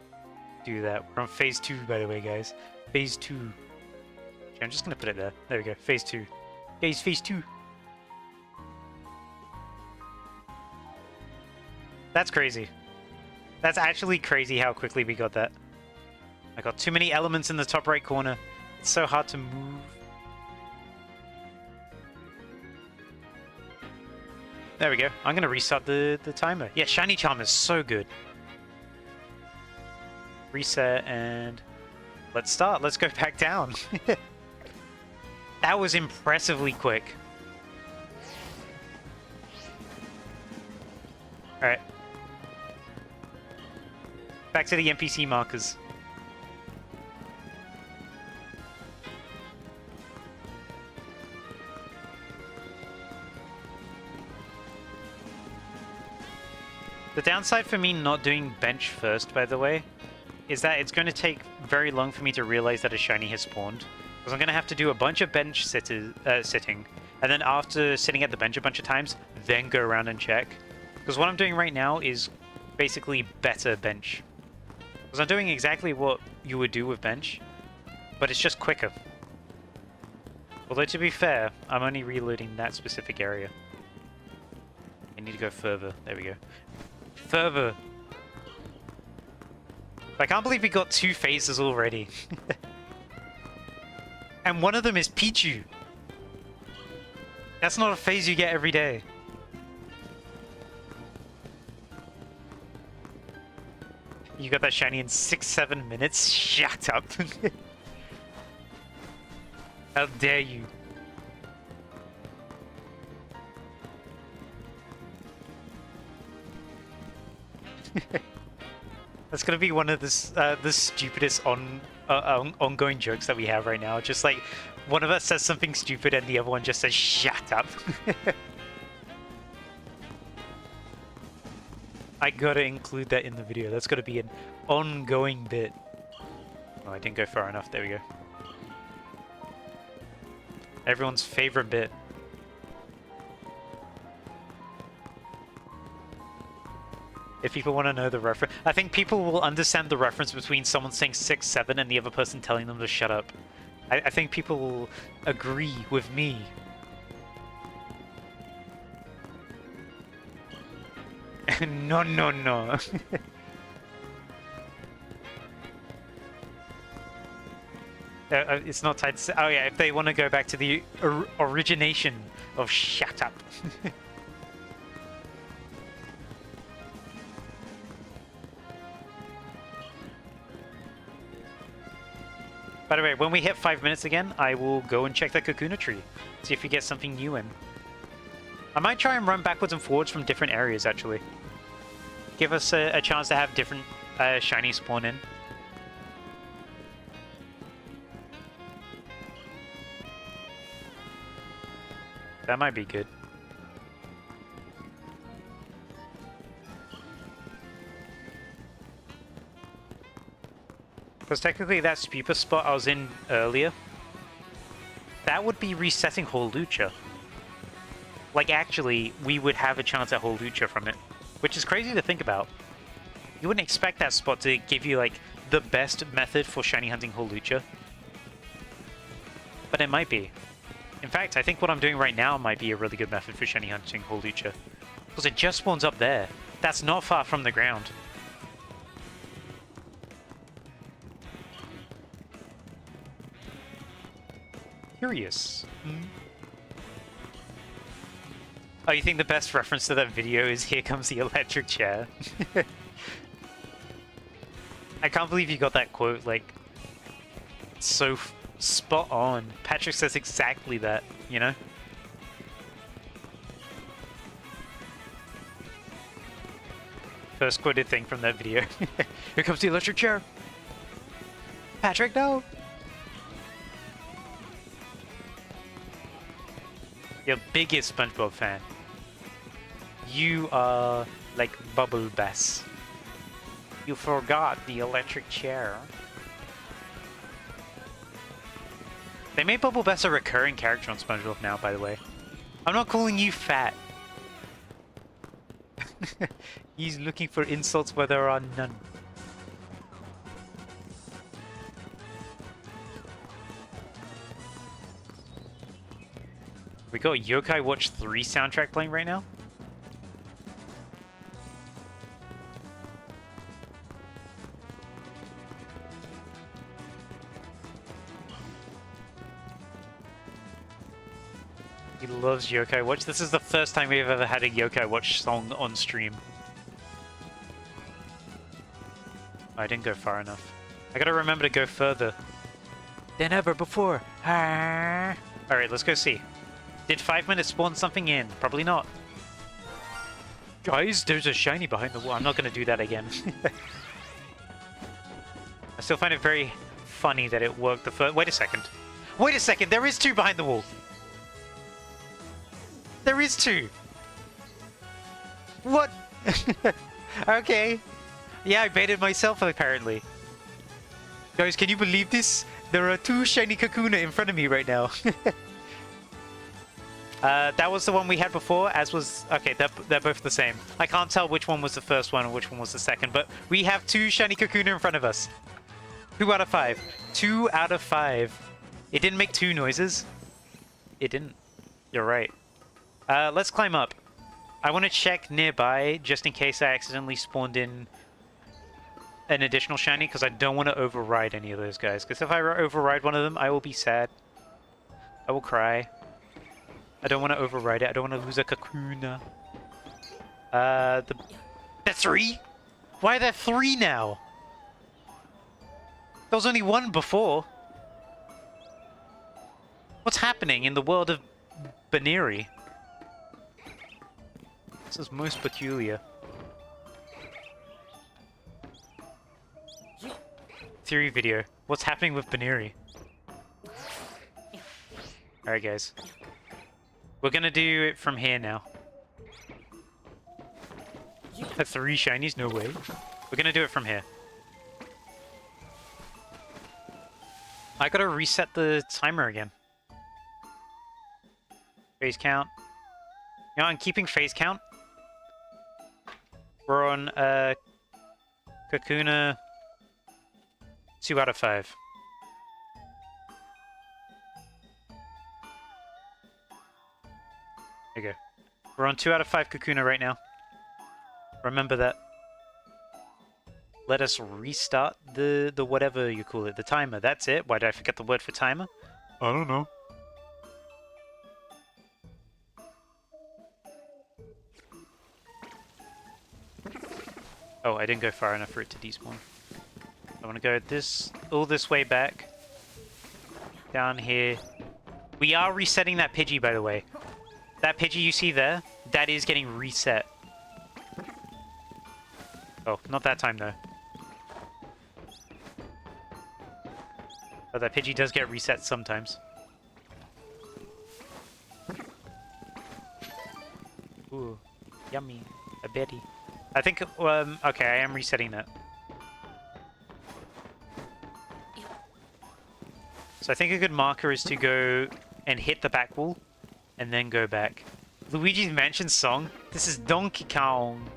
that. We're on phase 2, by the way, guys. Phase 2. Okay, I'm just gonna put it there. There we go. Phase 2. Guys, phase 2. That's crazy. That's actually crazy how quickly we got that. I got too many elements in the top right corner. It's so hard to move. There we go. I'm gonna restart the timer. Yeah, Shiny Charm is so good. Reset and let's start. Let's go back down. That was impressively quick. Alright. Back to the NPC markers. The downside for me not doing bench first, by the way, is that it's going to take very long for me to realize that a shiny has spawned. Because I'm going to have to do a bunch of bench sitting, and then after sitting at the bench a bunch of times, then go around and check. Because what I'm doing right now is basically better bench. Because I'm doing exactly what you would do with bench, but it's just quicker. Although to be fair, I'm only reloading that specific area. I need to go further. There we go. Further! I can't believe we got 2 phases already. And one of them is Pichu. That's not a phase you get every day. You got that shiny in 6-7 minutes? Shut up. How dare you. That's gonna be one of the stupidest ongoing jokes that we have right now. Just like, one of us says something stupid and the other one just says, shut up. I gotta include that in the video. That's gotta be an ongoing bit. Oh, I didn't go far enough. There we go. Everyone's favorite bit. If people want to know the reference, I think people will understand the reference between someone saying 6-7 and the other person telling them to shut up. I think people will agree with me. No, no, no. It's not tied to... Oh yeah, if they want to go back to the origination of shut up. By the way, when we hit 5 minutes again, I will go and check the Kakuna tree. See if we get something new in. I might try and run backwards and forwards from different areas, actually. Give us a chance to have different shinies spawn in. That might be good. Because technically that Spupa spot I was in earlier, that would be resetting Holucha. Like actually, we would have a chance at Holucha from it. Which is crazy to think about. You wouldn't expect that spot to give you like the best method for shiny hunting Holucha. But it might be. In fact, I think what I'm doing right now might be a really good method for shiny hunting Holucha. Because it just spawns up there. That's not far from the ground. Curious. Oh, you think the best reference to that video is "Here comes the electric chair"? I can't believe you got that quote, like, so spot on. Patrick says exactly that, you know? First quoted thing from that video. Here comes the electric chair! Patrick, no! Your biggest SpongeBob fan. You are like Bubble Bass. You forgot the electric chair. They made Bubble Bass a recurring character on SpongeBob now, by the way. I'm not calling you fat. He's looking for insults where there are none. We got Yokai Watch 3 soundtrack playing right now? He loves Yokai Watch. This is the first time we've ever had a Yokai Watch song on stream. I didn't go far enough. I gotta remember to go further than ever before. Alright, let's go see. Did 5 minutes spawn something in? Probably not. Guys, there's a shiny behind the wall. I'm not going to do that again. I still find it very funny that it worked the first... Wait a second. Wait a second, there is 2 behind the wall. There is 2. What? Okay. Yeah, I baited myself, apparently. Guys, can you believe this? There are 2 shiny Kakuna in front of me right now. That was the one we had before, as was... Okay, they're both the same. I can't tell which one was the first one and which one was the second, but we have 2 shiny Kakuna in front of us. 2 out of 5. 2 out of 5. It didn't make 2 noises. It didn't. You're right. Let's climb up. I want to check nearby, just in case I accidentally spawned in an additional shiny, because I don't want to override any of those guys. Because if I override one of them, I will be sad. I will cry. I don't want to override it. I don't want to lose a Kakuna. That's 3? Why are there 3 now? There was only 1 before. What's happening in the world of Baneri? This is most peculiar. Theory video. What's happening with Baneri? Alright, guys. We're gonna do it from here now. 3 shinies? No way. We're gonna do it from here. I gotta reset the timer again. Phase count. You know, I'm keeping phase count. We're on Kakuna 2 out of 5. There you go. We're on 2 out of 5 Kakuna right now. Remember that. Let us restart the whatever you call it, the timer. That's it. Why did I forget the word for timer? I don't know. Oh, I didn't go far enough for it to despawn. I want to go all this way back. Down here. We are resetting that Pidgey, by the way. That Pidgey you see there, that is getting reset. Oh, not that time, though. But that Pidgey does get reset sometimes. Ooh, yummy. A Betty. I think, okay, I am resetting that. So I think a good marker is to go and hit the back wall, and then go back. Luigi's Mansion song? This is Donkey Kong.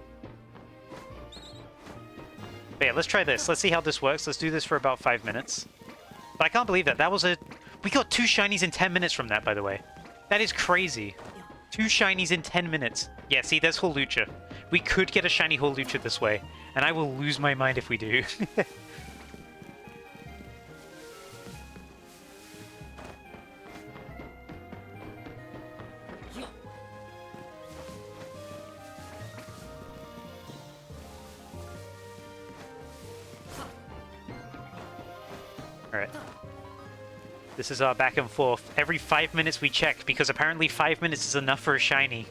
But yeah, let's try this. Let's see how this works. Let's do this for about 5 minutes. But I can't believe that. That was a... We got 2 shinies in 10 minutes from that, by the way. That is crazy. 2 shinies in 10 minutes. Yeah, see, there's Hawlucha. We could get a shiny Hawlucha this way, and I will lose my mind if we do. Alright. This is our back and forth. Every 5 minutes we check, because apparently 5 minutes is enough for a shiny.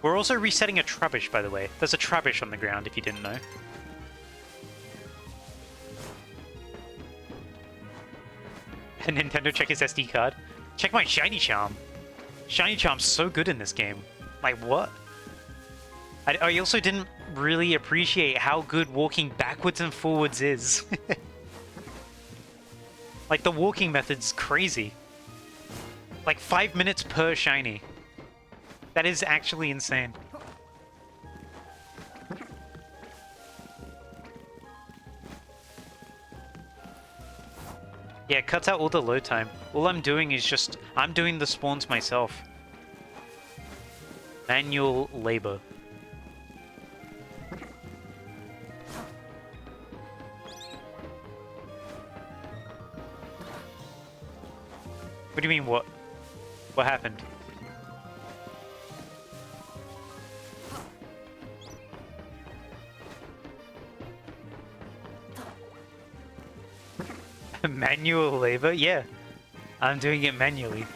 We're also resetting a Trubbish, by the way. There's a Trubbish on the ground, if you didn't know. And Nintendo check his SD card. Check my Shiny Charm. Shiny Charm's so good in this game. Like, what? I also didn't really appreciate how good walking backwards and forwards is. Like, the walking method's crazy. Like, 5 minutes per shiny. That is actually insane. Yeah, it cuts out all the load time. All I'm doing is just... I'm doing the spawns myself. Manual labor. What do you mean, what? What happened? Manual labor? Yeah. I'm doing it manually.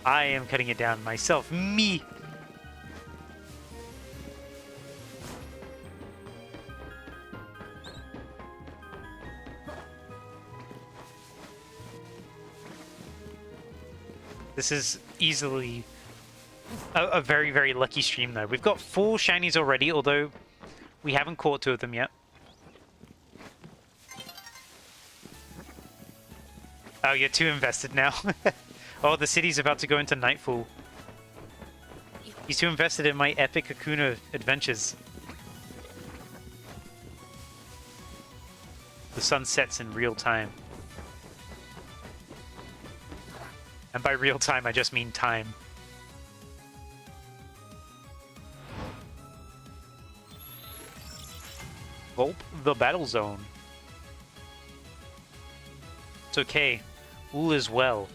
I am cutting it down myself. Me! This is easily a very, very lucky stream, though. We've got 4 shinies already, although we haven't caught 2 of them yet. Oh, you're too invested now. Oh, the city's about to go into nightfall. He's too invested in my epic Kakuna adventures. The sun sets in real time. And by real time, I just mean time. Gulp the battle zone. It's okay. All is well.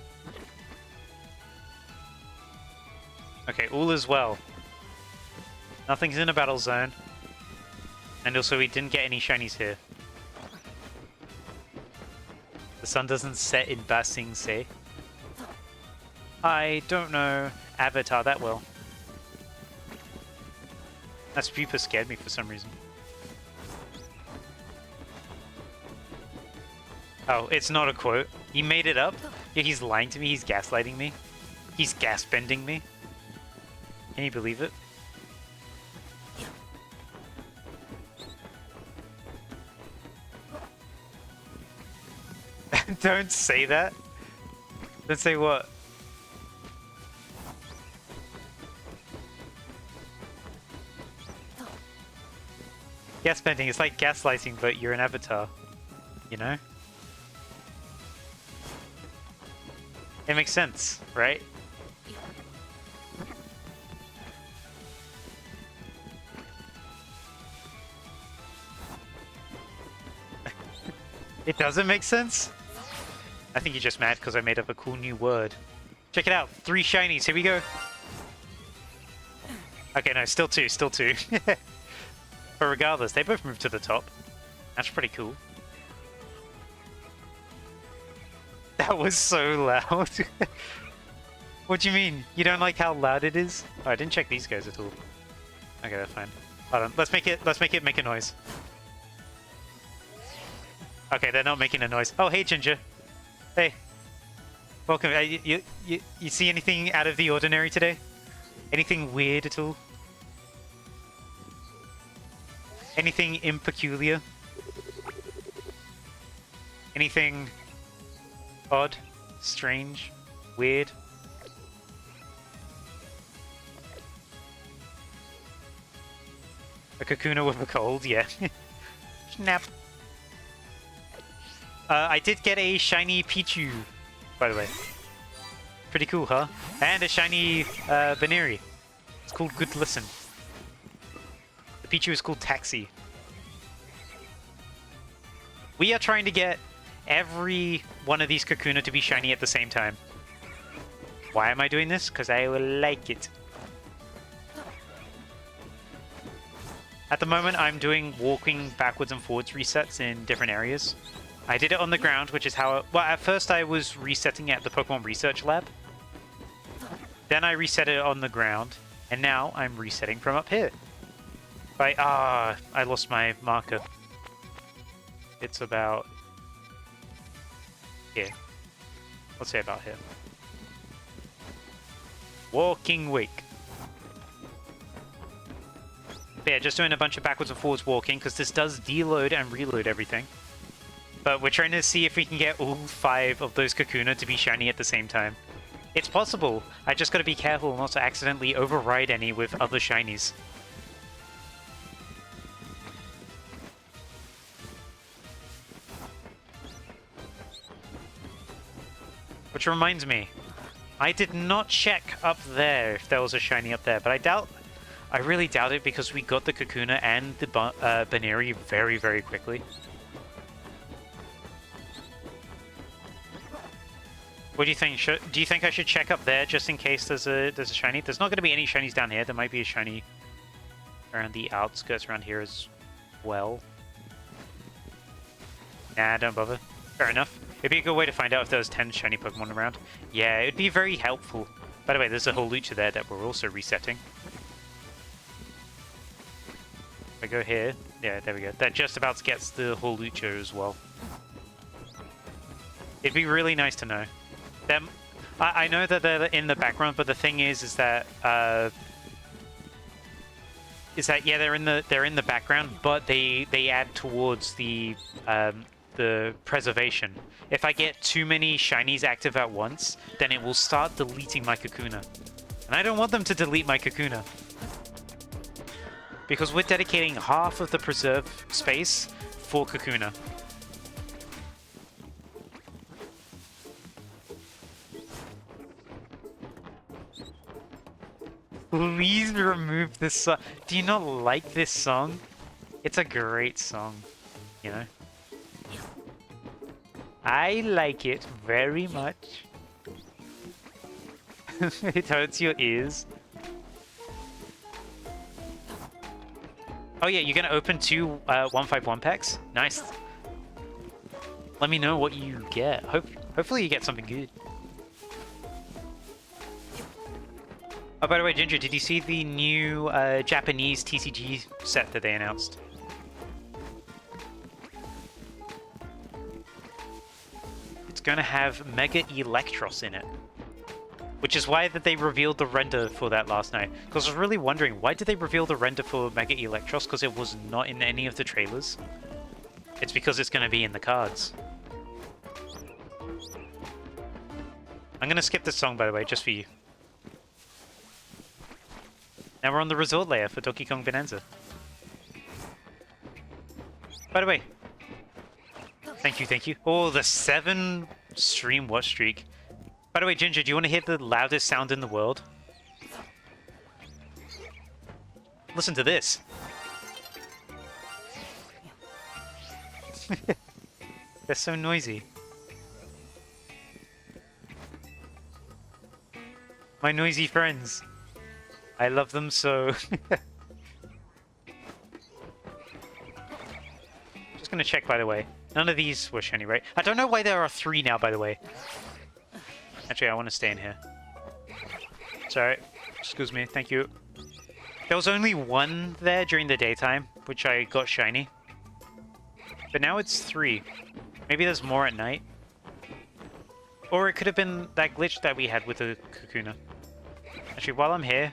Okay, all is well. Nothing's in a battle zone. And also, we didn't get any shinies here. The sun doesn't set in Ba Sing Se. I don't know Avatar that well. That super scared me for some reason. Oh, it's not a quote. He made it up? Yeah, he's lying to me, he's gaslighting me. He's gas-bending me. Can you believe it? Don't say that. Don't say what? Gas bending, it's like gaslighting, but you're an avatar. You know? It makes sense, right? It doesn't make sense? I think you're just mad because I made up a cool new word. Check it out, 3 shinies, here we go. Okay, no, still 2, still 2. But regardless, they both moved to the top. That's pretty cool. That was so loud. What do you mean? You don't like how loud it is? Oh, I didn't check these guys at all. Okay, that's fine. Hold on, let's make it make a noise. Okay, they're not making a noise. Oh, hey, Ginger. Hey. Welcome. You see anything out of the ordinary today? Anything weird at all? Anything impeculiar? Anything odd? Strange? Weird? A Kakuna with a cold? Yeah. Snap. I did get a shiny Pichu, by the way. Pretty cool, huh? And a shiny Baneri. It's called Good Listen. The Pichu is called Taxi. We are trying to get every one of these Kakuna to be shiny at the same time. Why am I doing this? Because I will like it. At the moment, I'm doing walking backwards and forwards resets in different areas. I did it on the ground, which is how... Well, at first I was resetting at the Pokemon Research Lab. Then I reset it on the ground, and now I'm resetting from up here. I lost my marker. It's about... here. Let's say about here. Walking wake. But yeah, just doing a bunch of backwards and forwards walking, because this does deload and reload everything. But we're trying to see if we can get all 5 of those Kakuna to be shiny at the same time. It's possible. I just gotta be careful not to accidentally override any with other shinies. Which reminds me, I did not check up there if there was a shiny up there, but I really doubt it because we got the Kakuna and the Baneri very, very quickly. What do you think? Do you think I should check up there just in case there's a shiny? There's not going to be any shinies down here. There might be a shiny around the outskirts around here as well. Nah, don't bother. Fair enough. It'd be a good way to find out if there was 10 shiny Pokemon around. Yeah, it'd be very helpful. By the way, there's a whole Lucha there that we're also resetting. If I go here, yeah, there we go. That just about gets the whole Lucha as well. It'd be really nice to know. Them, I know that they're in the background, but the thing is that yeah, they're in the background, but they add towards the preservation. If I get too many shinies active at once, then it will start deleting my Kakuna, and I don't want them to delete my Kakuna because we're dedicating half of the preserve space for Kakuna. Please remove this song. Do you not like this song? It's a great song, you know? I like it very much. It hurts your ears. Oh yeah, you're gonna open two 151 packs? Nice. Let me know what you get. Hopefully you get something good. Oh, by the way, Ginger, did you see the new Japanese TCG set that they announced? It's gonna have Mega Electros in it. Which is why that they revealed the render for that last night. Because I was really wondering, why did they reveal the render for Mega Electros? Because it was not in any of the trailers. It's because it's gonna be in the cards. I'm gonna skip this song, by the way, just for you. Now we're on the resort layer for Donkey Kong Bonanza. By the way, thank you. Oh, the 7 stream watch streak. By the way, Ginger, do you want to hear the loudest sound in the world? Listen to this. They're so noisy. My noisy friends. I love them so. Just gonna check, by the way. None of these were shiny, right? I don't know why there are 3 now, by the way. Actually, I want to stay in here. Sorry. Excuse me. Thank you. There was only 1 there during the daytime, which I got shiny. But now it's 3. Maybe there's more at night. Or it could have been that glitch that we had with the Kakuna. Actually, while I'm here...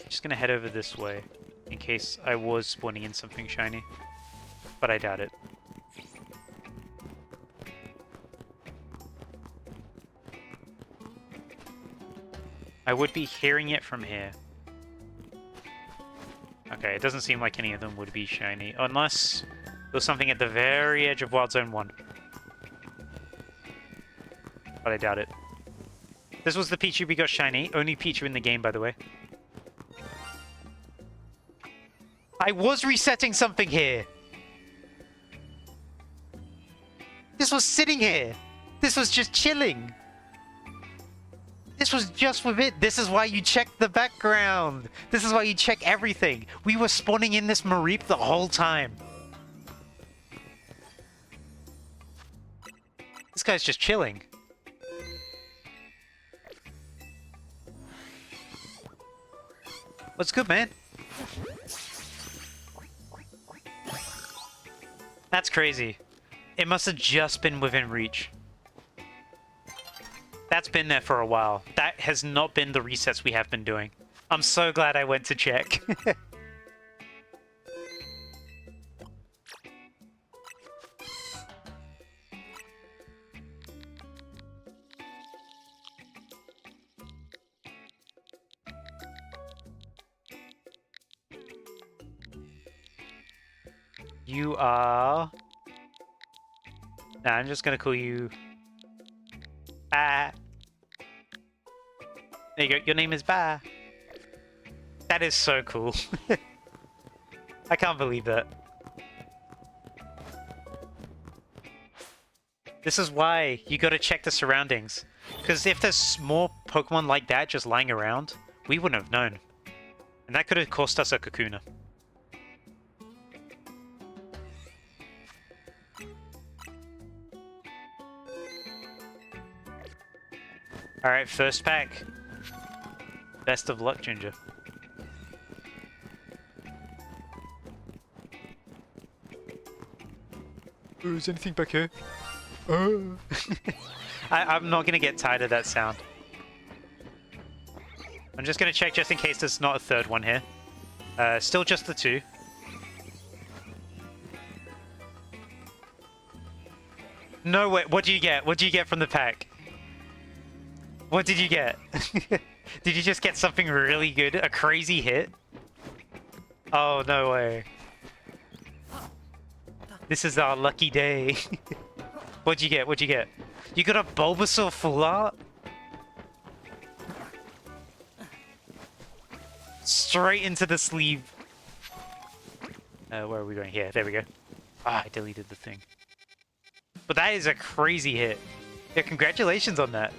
just gonna head over this way, in case I was spawning in something shiny. But I doubt it. I would be hearing it from here. Okay, it doesn't seem like any of them would be shiny, unless there's something at the very edge of Wild Zone 1. But I doubt it. This was the Pichu we got shiny. Only Pichu in the game, by the way. I was resetting something here! This was sitting here! This was just chilling! This was just with it! This is why you check the background! This is why you check everything! We were spawning in this Mareep the whole time! This guy's just chilling. What's good, man? That's crazy. It must have just been within reach. That's been there for a while. That has not been the resets we have been doing. I'm so glad I went to check. You are... Nah, I'm just gonna call you... Ba. There you go, your name is Ba. That is so cool. I can't believe that. This is why you gotta check the surroundings. Because if there's more Pokemon like that just lying around, we wouldn't have known. And that could have cost us a Kakuna. Alright, first pack. Best of luck, Ginger. Oh, is anything back here? Oh. I'm not gonna get tired of that sound. I'm just gonna check just in case there's not a third one here. Still just the two. No way, what do you get? What do you get from the pack? What did you get? Did you just get something really good? A crazy hit? Oh, no way. This is our lucky day. What'd you get? What'd you get? You got a Bulbasaur full art? Straight into the sleeve. Where are we going? Here, there we go. Ah, I deleted the thing. But that is a crazy hit. Yeah, congratulations on that.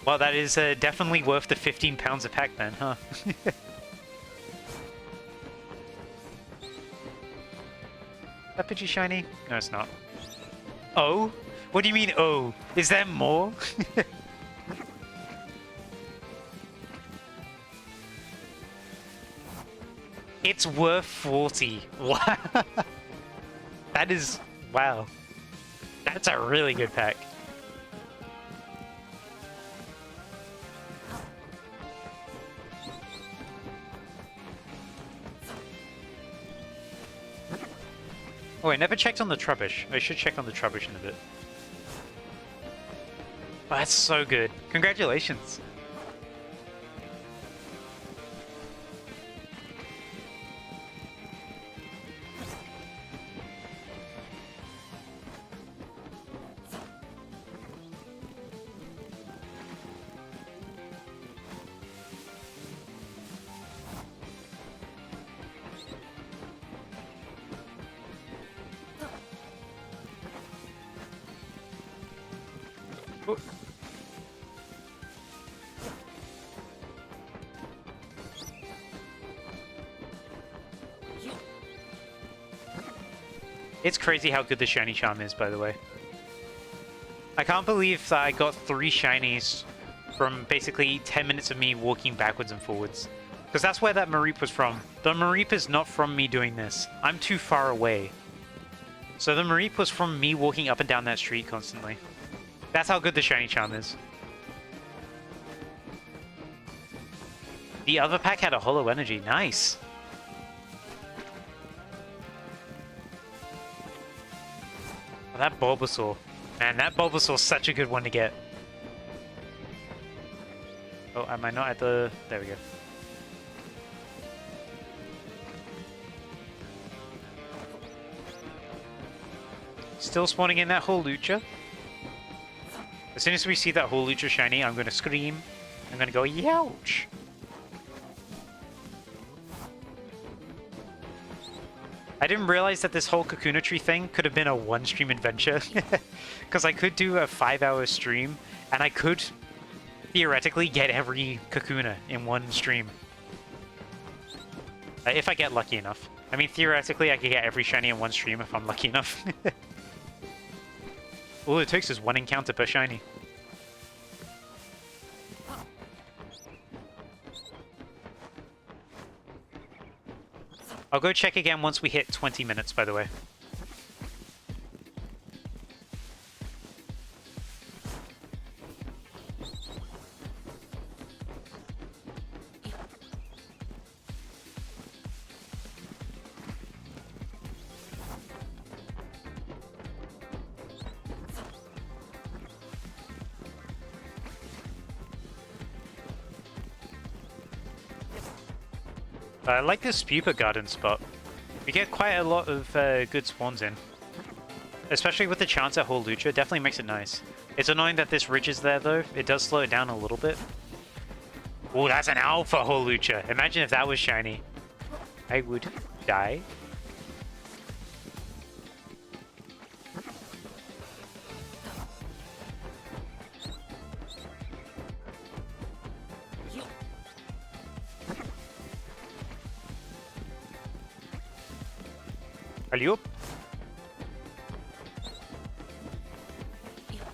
Well, that is definitely worth the 15 pounds a pack then, huh? That Pidgey shiny? No, it's not. Oh? What do you mean, oh? Is there more? It's worth 40. Wow. That is... Wow. That's a really good pack. Oh, I never checked on the Trubbish. I should check on the Trubbish in a bit. Oh, that's so good. Congratulations. Oh. It's crazy how good the shiny charm is, by the way. I can't believe that I got 3 shinies from basically 10 minutes of me walking backwards and forwards. Because that's where that Mareep was from. The Mareep is not from me doing this. I'm too far away. So the Mareep was from me walking up and down that street constantly. That's how good the shiny charm is. The other pack had a Hollow Energy. Nice. Oh, that Bulbasaur. Man, that Bulbasaur's such a good one to get. Oh, am I not at the... There we go. Still spawning in that Holucha. As soon as we see that Holucha shiny, I'm going to scream. I'm going to go, youch! I didn't realize that this whole Kakuna tree thing could have been a one-stream adventure. Because I could do a 5-hour stream, and I could theoretically get every Kakuna in one stream. If I get lucky enough. I mean, theoretically, I could get every shiny in one stream if I'm lucky enough. All it takes is one encounter per shiny. I'll go check again once we hit 20 minutes, by the way. I like this Pupa Garden spot. We get quite a lot of good spawns in. Especially with the chance at Holucha, it definitely makes it nice. It's annoying that this ridge is there though, it does slow it down a little bit. Oh, that's an alpha Holucha! Imagine if that was shiny. I would die. Alley-oop.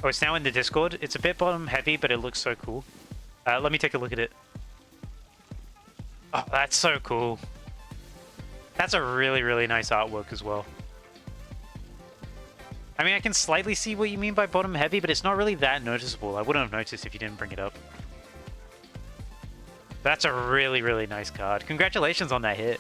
Oh, it's now in the Discord. It's a bit bottom heavy, but it looks so cool. Let me take a look at it. Oh, that's so cool. That's a really, really nice artwork as well. I mean, I can slightly see what you mean by bottom heavy, but it's not really that noticeable. I wouldn't have noticed if you didn't bring it up. That's a really, really nice card. Congratulations on that hit.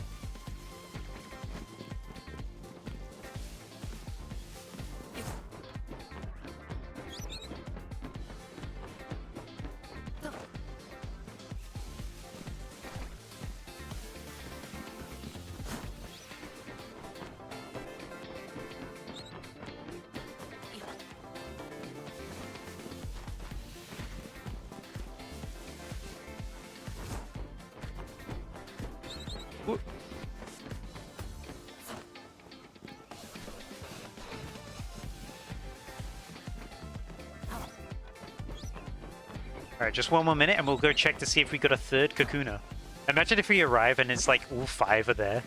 Alright, just one more minute and we'll go check to see if we got a third Kakuna. Imagine if we arrive and it's like all 5 are there.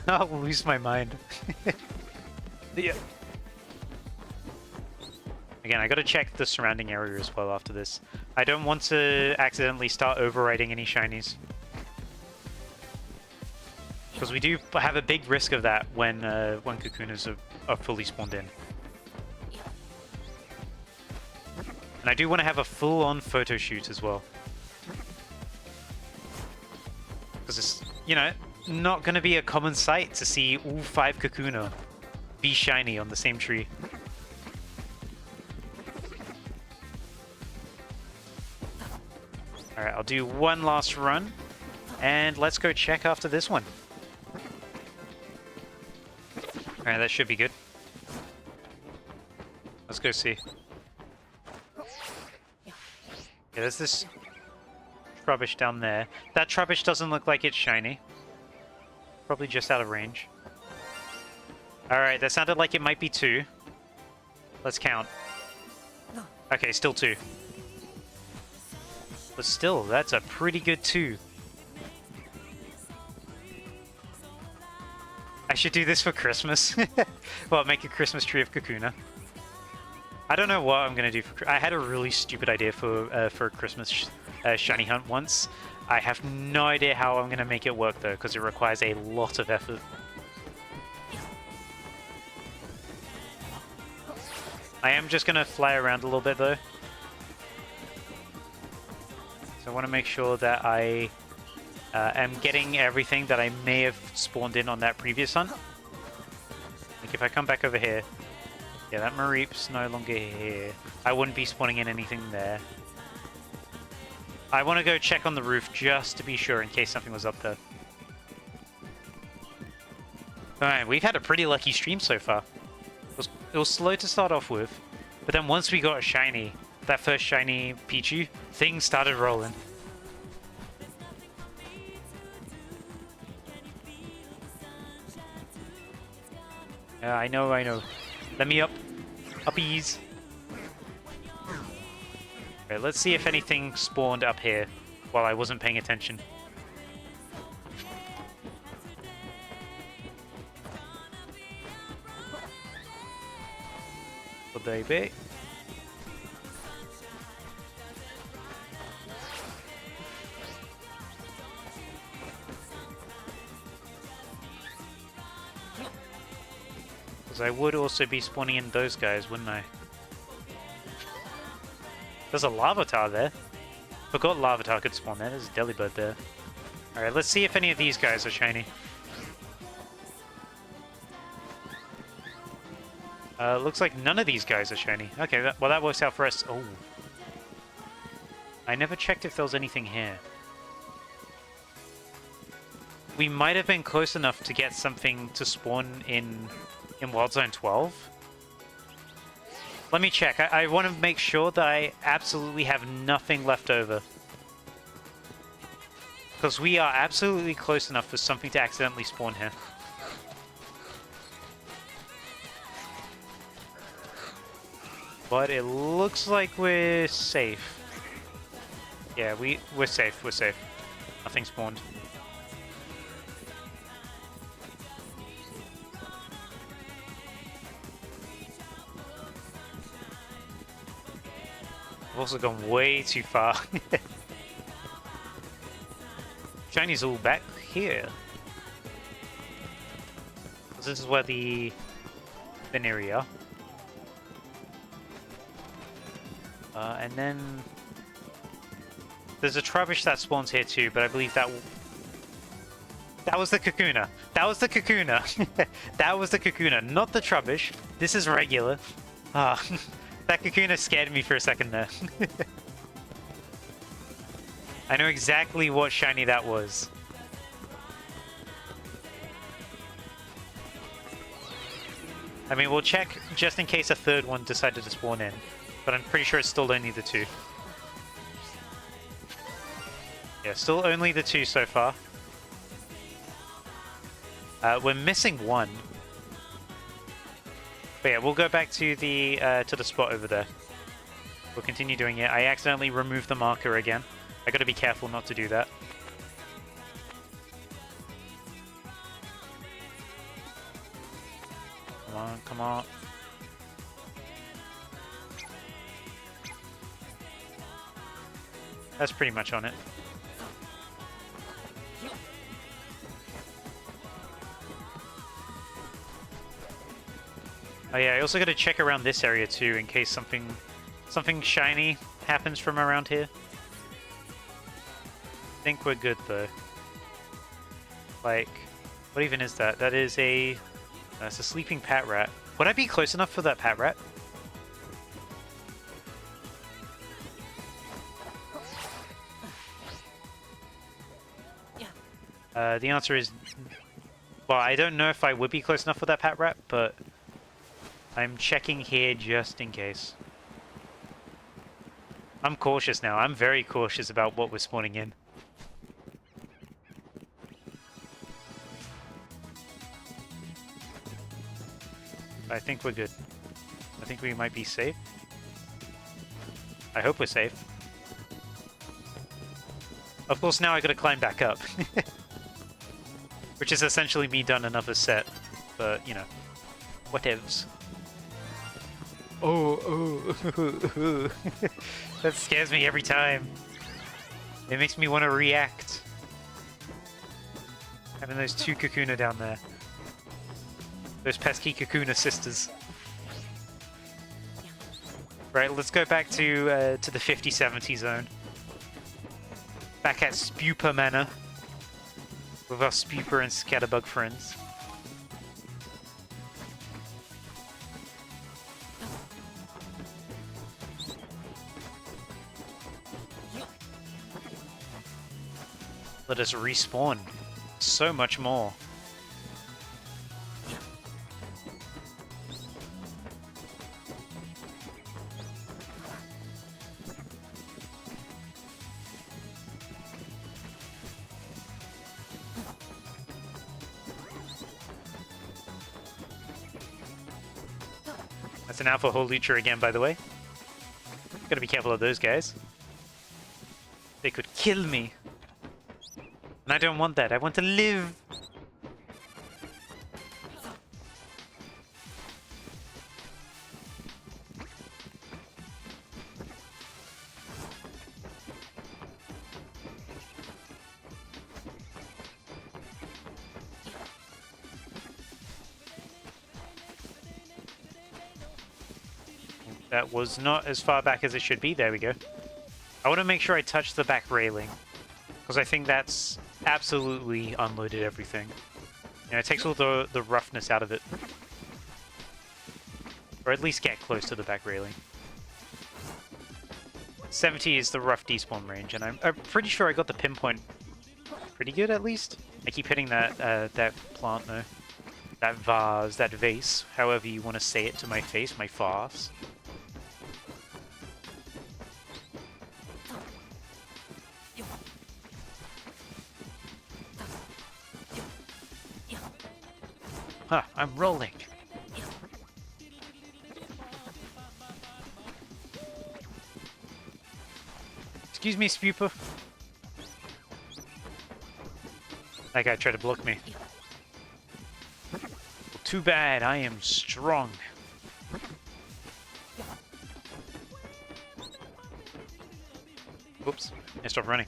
I'll lose my mind. Yeah. Again, I gotta check the surrounding area as well after this. I don't want to accidentally start overriding any shinies. Because we do have a big risk of that when Kakunas are fully spawned in. And I do want to have a full-on photo shoot as well. Because it's, you know, not going to be a common sight to see all 5 Kakuna be shiny on the same tree. Alright, I'll do one last run. And let's go check after this one. Alright, that should be good. Let's go see. Yeah, there's this Trubbish down there. That Trubbish doesn't look like it's shiny. Probably just out of range. Alright, that sounded like it might be 2. Let's count. Okay, still 2. But still, that's a pretty good 2. I should do this for Christmas. Well, make a Christmas tree of Kakuna. I don't know what I'm gonna do for. I had a really stupid idea for a Christmas shiny hunt once. I have no idea how I'm gonna make it work though, because it requires a lot of effort. I am just gonna fly around a little bit though. So I want to make sure that I am getting everything that I may have spawned in on that previous hunt. Like if I come back over here. Yeah, that Mareep's no longer here. I wouldn't be spawning in anything there. I want to go check on the roof just to be sure in case something was up there. Alright, we've had a pretty lucky stream so far. It was slow to start off with, but then once we got a shiny, that first shiny Pichu, things started rolling. Yeah, I know. Let me up. Uppies. Okay, let's see if anything spawned up here while I wasn't paying attention. Would they be? Because I would also be spawning in those guys, wouldn't I? There's a Larvitar there. Forgot Larvitar could spawn there. There's a Delibird there. Alright, let's see if any of these guys are shiny. Looks like none of these guys are shiny. Okay, well that works out for us. Oh. I never checked if there was anything here. We might have been close enough to get something to spawn in Wild Zone 12. Let me check. I want to make sure that I absolutely have nothing left over. Because we are absolutely close enough for something to accidentally spawn here. But it looks like we're safe. Yeah, we're safe. We're safe. Nothing spawned. also gone way too far. Shiny's all back here. This is where the Veneria. And then there's a Trubbish that spawns here too, but I believe that was the Kakuna. That was the Kakuna. That was the Kakuna, not the Trubbish. This is regular. Ah, that Kakuna scared me for a second there. I know exactly what shiny that was. I mean, we'll check just in case a third one decided to spawn in, but I'm pretty sure it's still only the two. Yeah, still only the two so far. We're missing one. But yeah, we'll go back to the spot over there. We'll continue doing it. I accidentally removed the marker again. I gotta be careful not to do that. Come on, come on. That's pretty much on it. Oh yeah, I also gotta check around this area too in case something shiny happens from around here. I think we're good though. Like, what even is that? That is a... That's a sleeping pat rat. Would I be close enough for that pat rat? The answer is... Well, I don't know if I would be close enough for that pat rat, but... I'm checking here just in case. I'm cautious now. I'm very cautious about what we're spawning in. I think we're good. I think we might be safe. I hope we're safe. Of course, now I gotta climb back up. Which is essentially me done another set. But, you know, whatevs. Oh. That scares me every time. It makes me want to react. Having those two Kakuna down there. Those pesky Kakuna sisters. Right, let's go back to the 50-70 zone. Back at Spupa Manor. With our Spupa and Scatterbug friends. Let us respawn. So much more. That's an Alpha Holucha again, by the way. Gotta be careful of those guys. They could kill me. And I don't want that. I want to live. That was not as far back as it should be. There we go. I want to make sure I touch the back railing, because I think that's absolutely unloaded everything. You know, it takes all the roughness out of it. Or at least get close to the back railing. 70 is the rough despawn range, and I'm pretty sure I got the pinpoint pretty good at least. I keep hitting that that plant though. That vase, that vase, however you want to say it to my face, my farce. Huh, I'm rolling. Excuse me, Spupa. That guy tried to block me. Well, too bad, I am strong. Oops, I stopped running.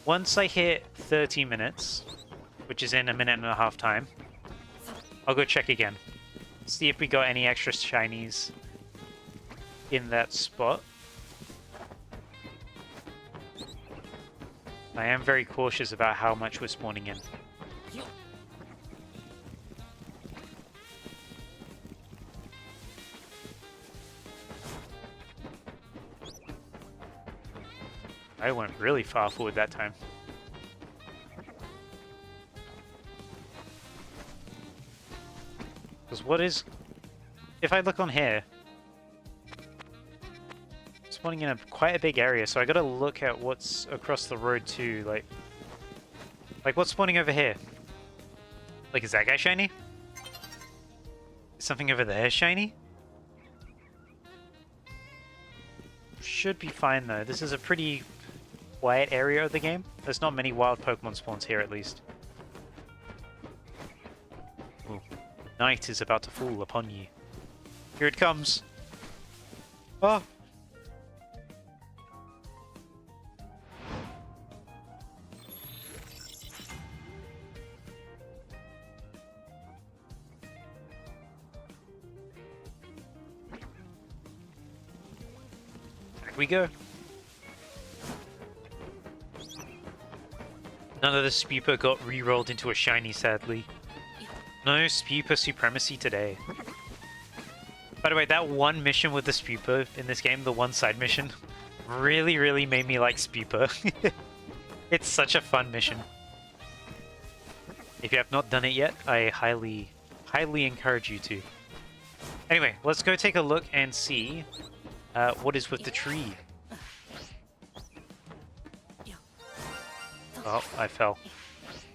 Once I hit 30 minutes, which is in a minute and a half time, I'll go check again. See if we got any extra shinies in that spot. I am very cautious about how much we're spawning in. I went really far forward that time. Because what is... If I look on here... Spawning in quite a big area, so I gotta look at what's across the road too, like what's spawning over here? Like, is that guy shiny? Is something over there shiny? Should be fine though. This is a pretty quiet area of the game. There's not many wild Pokemon spawns here at least. Ooh. Night is about to fall upon ye. Here it comes. Oh! Back we go. None of the Spupa got re-rolled into a shiny, sadly. No Spupa supremacy today. By the way, that one mission with the Spupa in this game, the one side mission, really made me like Spupa. It's such a fun mission. If you have not done it yet, I highly encourage you to. Anyway, let's go take a look and see what is with the tree. Oh, I fell.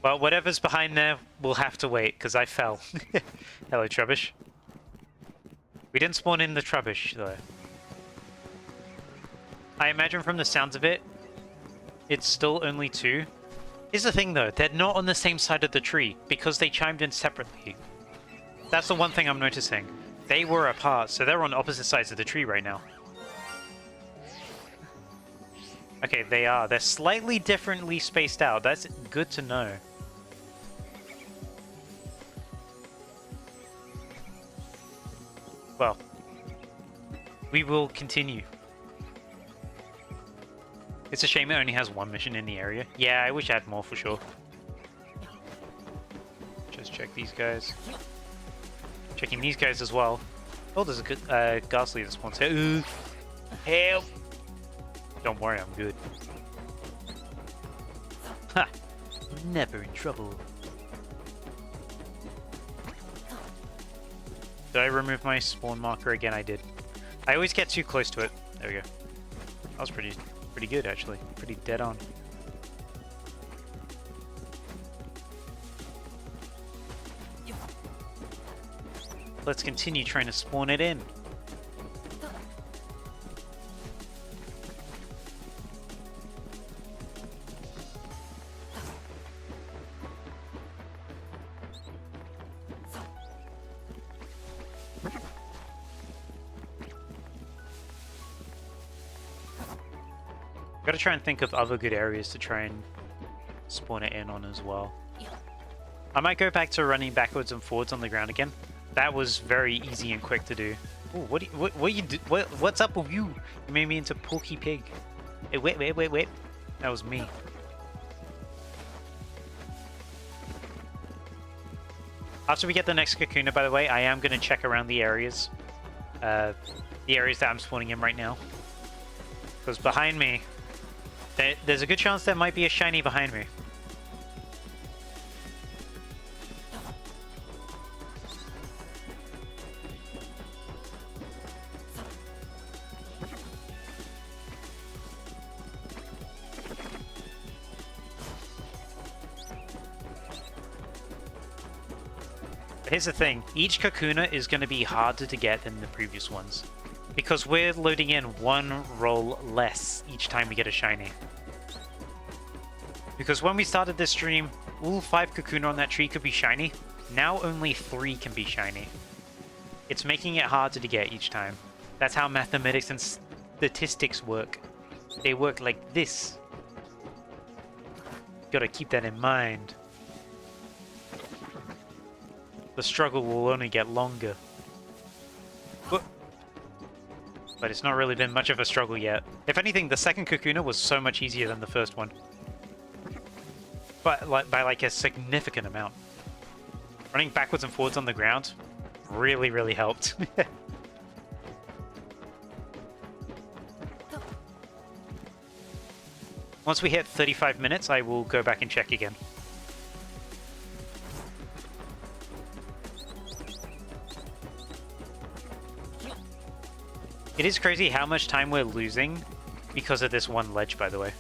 Well, whatever's behind there will have to wait, because I fell. Hello, Trubbish. We didn't spawn in the Trubbish, though. I imagine from the sounds of it, it's still only two. Here's the thing, though. They're not on the same side of the tree, because they chimed in separately. That's the one thing I'm noticing. They were apart, so they're on opposite sides of the tree right now. Okay, they are. They're slightly differently spaced out. That's good to know. Well, we will continue. It's a shame it only has one mission in the area. Yeah, I wish I had more for sure. Just check these guys. Checking these guys as well. Oh, there's a good Ghastly that spawns here. Ooh. Help! Don't worry, I'm good. Ha! Never in trouble. Did I remove my spawn marker again? I did. I always get too close to it. There we go. That was pretty good, actually. Pretty dead on. Let's continue trying to spawn it in. Gotta try and think of other good areas to try and spawn it in on as well. I might go back to running backwards and forwards on the ground again. That was very easy and quick to do. Ooh, what you do? What's up with you? You made me into Porky Pig. Hey, wait. That was me. After we get the next Kakuna, by the way, I am going to check around the areas. The areas that I'm spawning in right now. Because behind me, there's a good chance there might be a shiny behind me. Here's the thing, each Kakuna is going to be harder to get than the previous ones. Because we're loading in one roll less each time we get a shiny. Because when we started this stream, all 5 Kakuna on that tree could be shiny. Now only 3 can be shiny. It's making it harder to get each time. That's how mathematics and statistics work. They work like this. Gotta keep that in mind. The struggle will only get longer. But it's not really been much of a struggle yet. If anything, the second Kakuna was so much easier than the first one. But by like a significant amount. Running backwards and forwards on the ground really, really helped. Once we hit 35 minutes, I will go back and check again. It is crazy how much time we're losing because of this one ledge, by the way.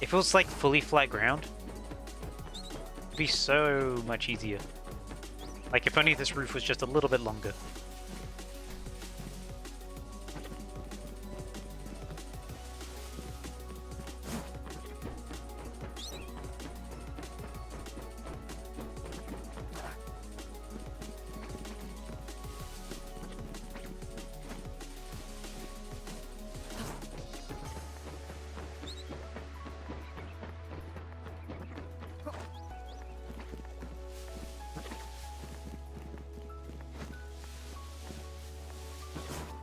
If it was like fully flat ground, it'd be so much easier. Like if only this roof was just a little bit longer.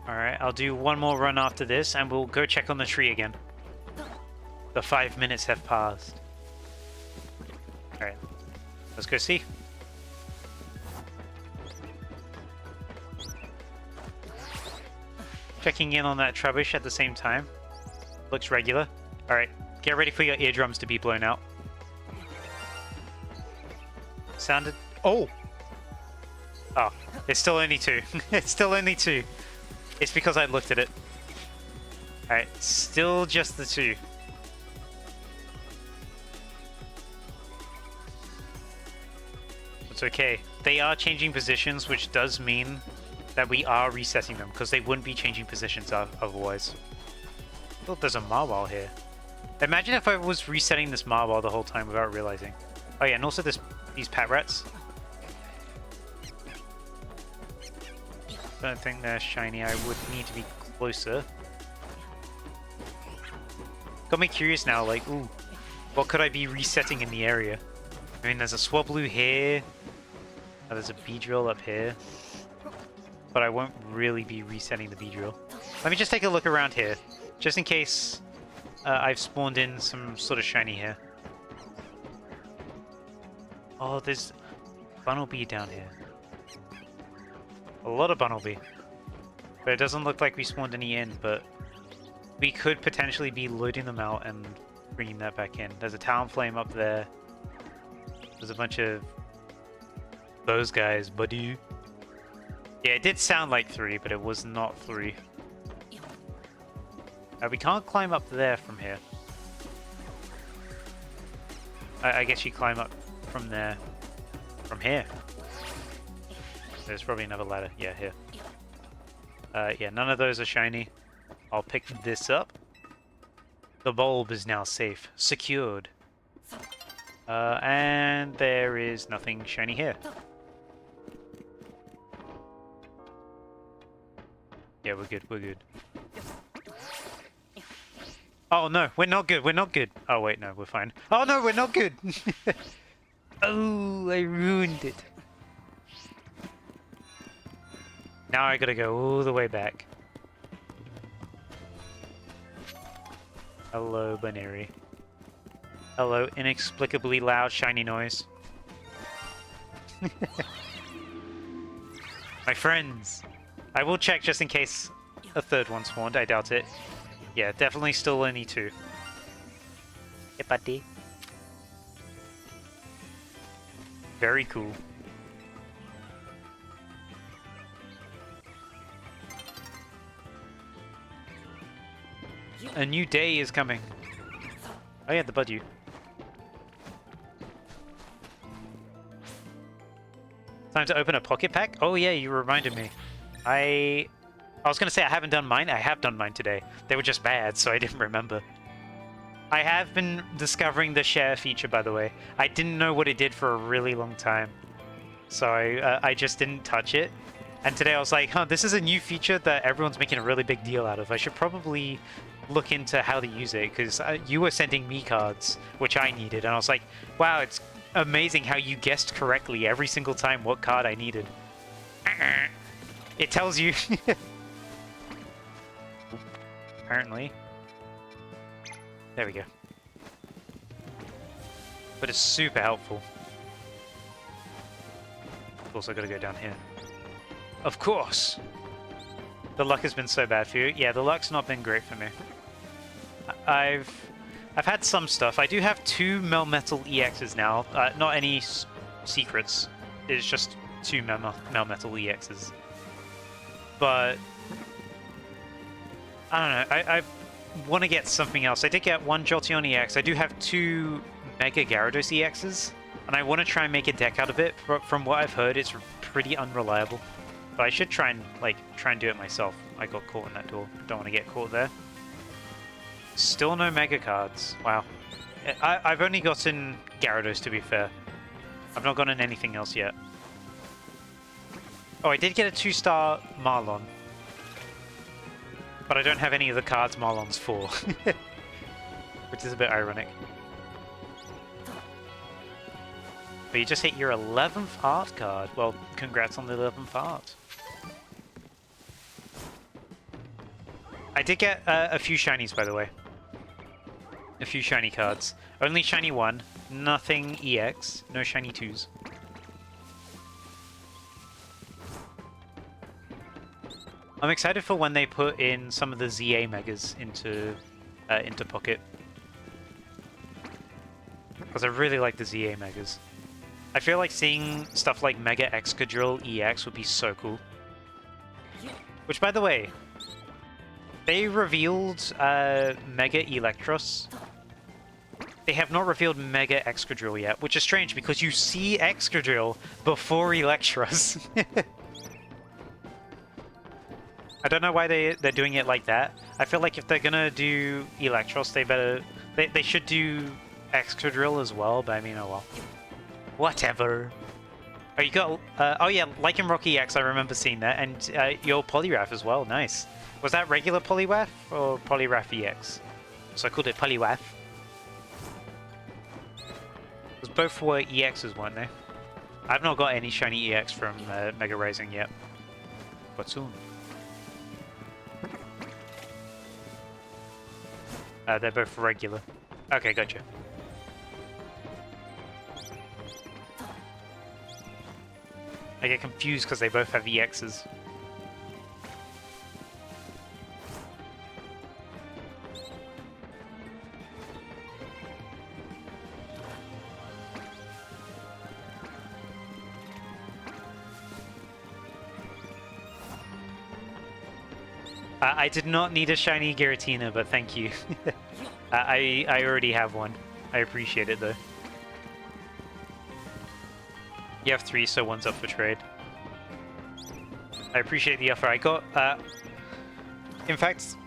Alright, I'll do one more run after this and we'll go check on the tree again. The 5 minutes have passed. Alright, let's go see. Checking in on that Trubbish at the same time. Looks regular. Alright, get ready for your eardrums to be blown out. Sounded... Oh! Oh, it's still only 2. It's still only 2. It's because I looked at it. Alright, still just the 2. It's okay. They are changing positions, which does mean that we are resetting them, because they wouldn't be changing positions otherwise. I thought there's a Marwal here. Imagine if I was resetting this Marwal the whole time without realizing. Oh yeah, and also these pat rats. Don't think they're shiny. I would need to be closer. Got me curious now, like, ooh, what could I be resetting in the area? I mean, there's a Swablu here. Oh, there's a Beedrill up here. But I won't really be resetting the Beedrill. Let me just take a look around here, just in case I've spawned in some sort of shiny here. Oh, there's Bunnelby down here. A lot of Bunnelby. But it doesn't look like we spawned any in, but we could potentially be loading them out and bringing that back in. There's a Talonflame up there. There's a bunch of those guys, buddy. Yeah, it did sound like 3, but it was not 3. We can't climb up there from here. I guess you climb up from there. From here. There's probably another ladder. Yeah, here. Yeah, none of those are shiny. I'll pick this up. The bulb is now safe. Secured. And there is nothing shiny here. Yeah, we're good, we're good. Oh no, we're not good, we're not good. Oh wait, no, we're fine. Oh no, we're not good! Oh, I ruined it. Now I gotta go all the way back. Hello, Baneri. Hello, inexplicably loud, shiny noise. My friends! I will check just in case a third one spawned, I doubt it. Yeah, definitely still only 2. Hey, buddy. Very cool. A new day is coming. Oh yeah, the Budu. Time to open a pocket pack? Oh yeah, you reminded me. I I was gonna say I haven't done mine. I have done mine today. They were just bad, so I didn't remember. I have been discovering the share feature, by the way. I didn't know what it did for a really long time, so I just didn't touch it. And today I was like, huh, this is a new feature that everyone's making a really big deal out of. I should probably look into how to use it, because you were sending me cards, which I needed, and I was like, wow, it's amazing how you guessed correctly every single time what card I needed. It tells you. Apparently. There we go. But it's super helpful. Also gotta go down here. Of course! The luck has been so bad for you. Yeah, the luck's not been great for me. I've had some stuff. I do have 2 Melmetal EXs now. Not any secrets. It's just 2 Melmetal EXs. But I don't know. I want to get something else. I did get 1 Jolteon EX. I do have 2 Mega Gyarados EXs, and I want to try and make a deck out of it. From what I've heard, it's pretty unreliable. But I should try and do it myself. I got caught in that door. Don't want to get caught there. Still no Mega cards. Wow. I've only gotten Gyarados, to be fair. I've not gotten anything else yet. Oh, I did get a 2-star Marlon. But I don't have any of the cards Marlon's for. Which is a bit ironic. But you just hit your 11th art card. Well, congrats on the 11th art. I did get a few shinies, by the way. A few shiny cards. Only shiny 1. Nothing EX. No shiny 2s. I'm excited for when they put in some of the ZA Megas into Pocket. Because I really like the ZA Megas. I feel like seeing stuff like Mega Excadrill EX would be so cool. Which, by the way, they revealed Mega Electros. They have not revealed Mega Excadrill yet, which is strange because you see Excadrill before Electros. I don't know why they're doing it like that. I feel like if they're gonna do Electros, they should do Excadrill as well, but I mean, oh well. Whatever. Oh, you got... oh yeah, Lycanroc EX, I remember seeing that, and your Poliwrath as well, nice. Was that regular Poliwrath or Poliwrath EX? So I called it Poliwrath. Because both were EXs, weren't they? I've not got any shiny EX from Mega Rising yet. But soon. They're both regular. Okay, gotcha. I get confused because they both have EXs. I did not need a shiny Giratina, but thank you. I already have one. I appreciate it though. You have 3, so 1's up for trade. I appreciate the offer. I got, in fact,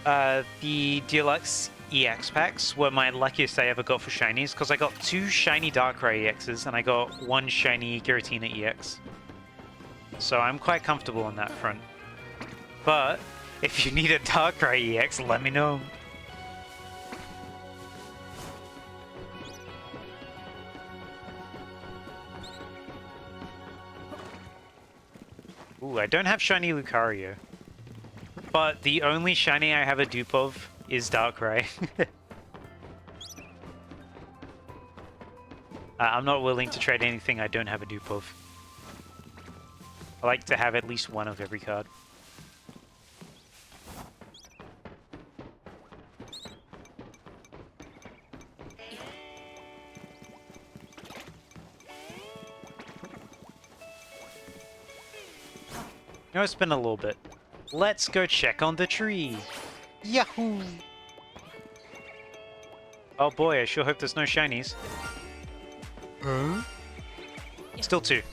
the Deluxe EX packs were my luckiest I ever got for shinies, because I got 2 shiny Darkrai EXs, and I got 1 shiny Giratina EX. So I'm quite comfortable on that front. But, if you need a Darkrai EX, let me know. Ooh, I don't have shiny Lucario. But the only shiny I have a dupe of is Darkrai. I'm not willing to trade anything I don't have a dupe of. I like to have at least one of every card. You know, it's been a little bit. Let's go check on the tree. Yahoo! Oh boy, I sure hope there's no shinies. Huh? Still 2.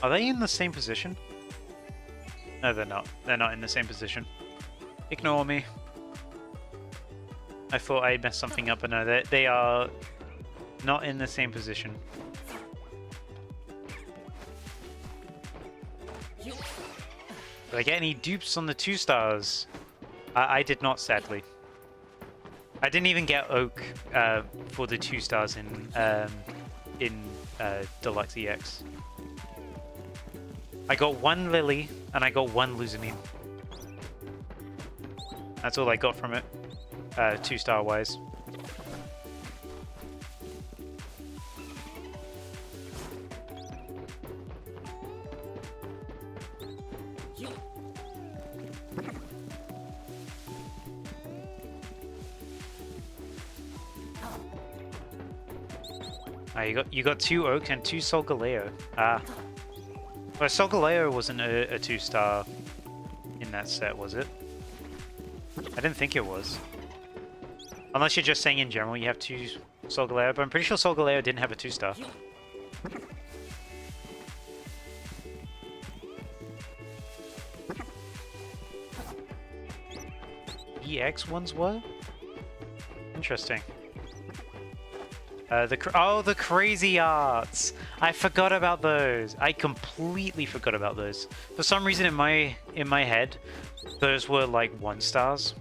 Are they in the same position? No, they're not. They're not in the same position. Ignore me. I thought I messed something up, but no, they are not in the same position. Did I get any dupes on the 2 stars? I did not, sadly. I didn't even get Oak for the 2 stars in Deluxe EX. I got 1 Lily and I got 1 Luzamine. That's all I got from it, 2-star wise. You got 2 Oak and 2 Solgaleo. Ah. Well, Solgaleo wasn't a 2-star in that set, was it? I didn't think it was. Unless you're just saying in general you have 2 Solgaleo, but I'm pretty sure Solgaleo didn't have a 2-star. EX ones were? Interesting. The crazy arts! I forgot about those. I completely forgot about those. For some reason in my head, those were like 1 stars.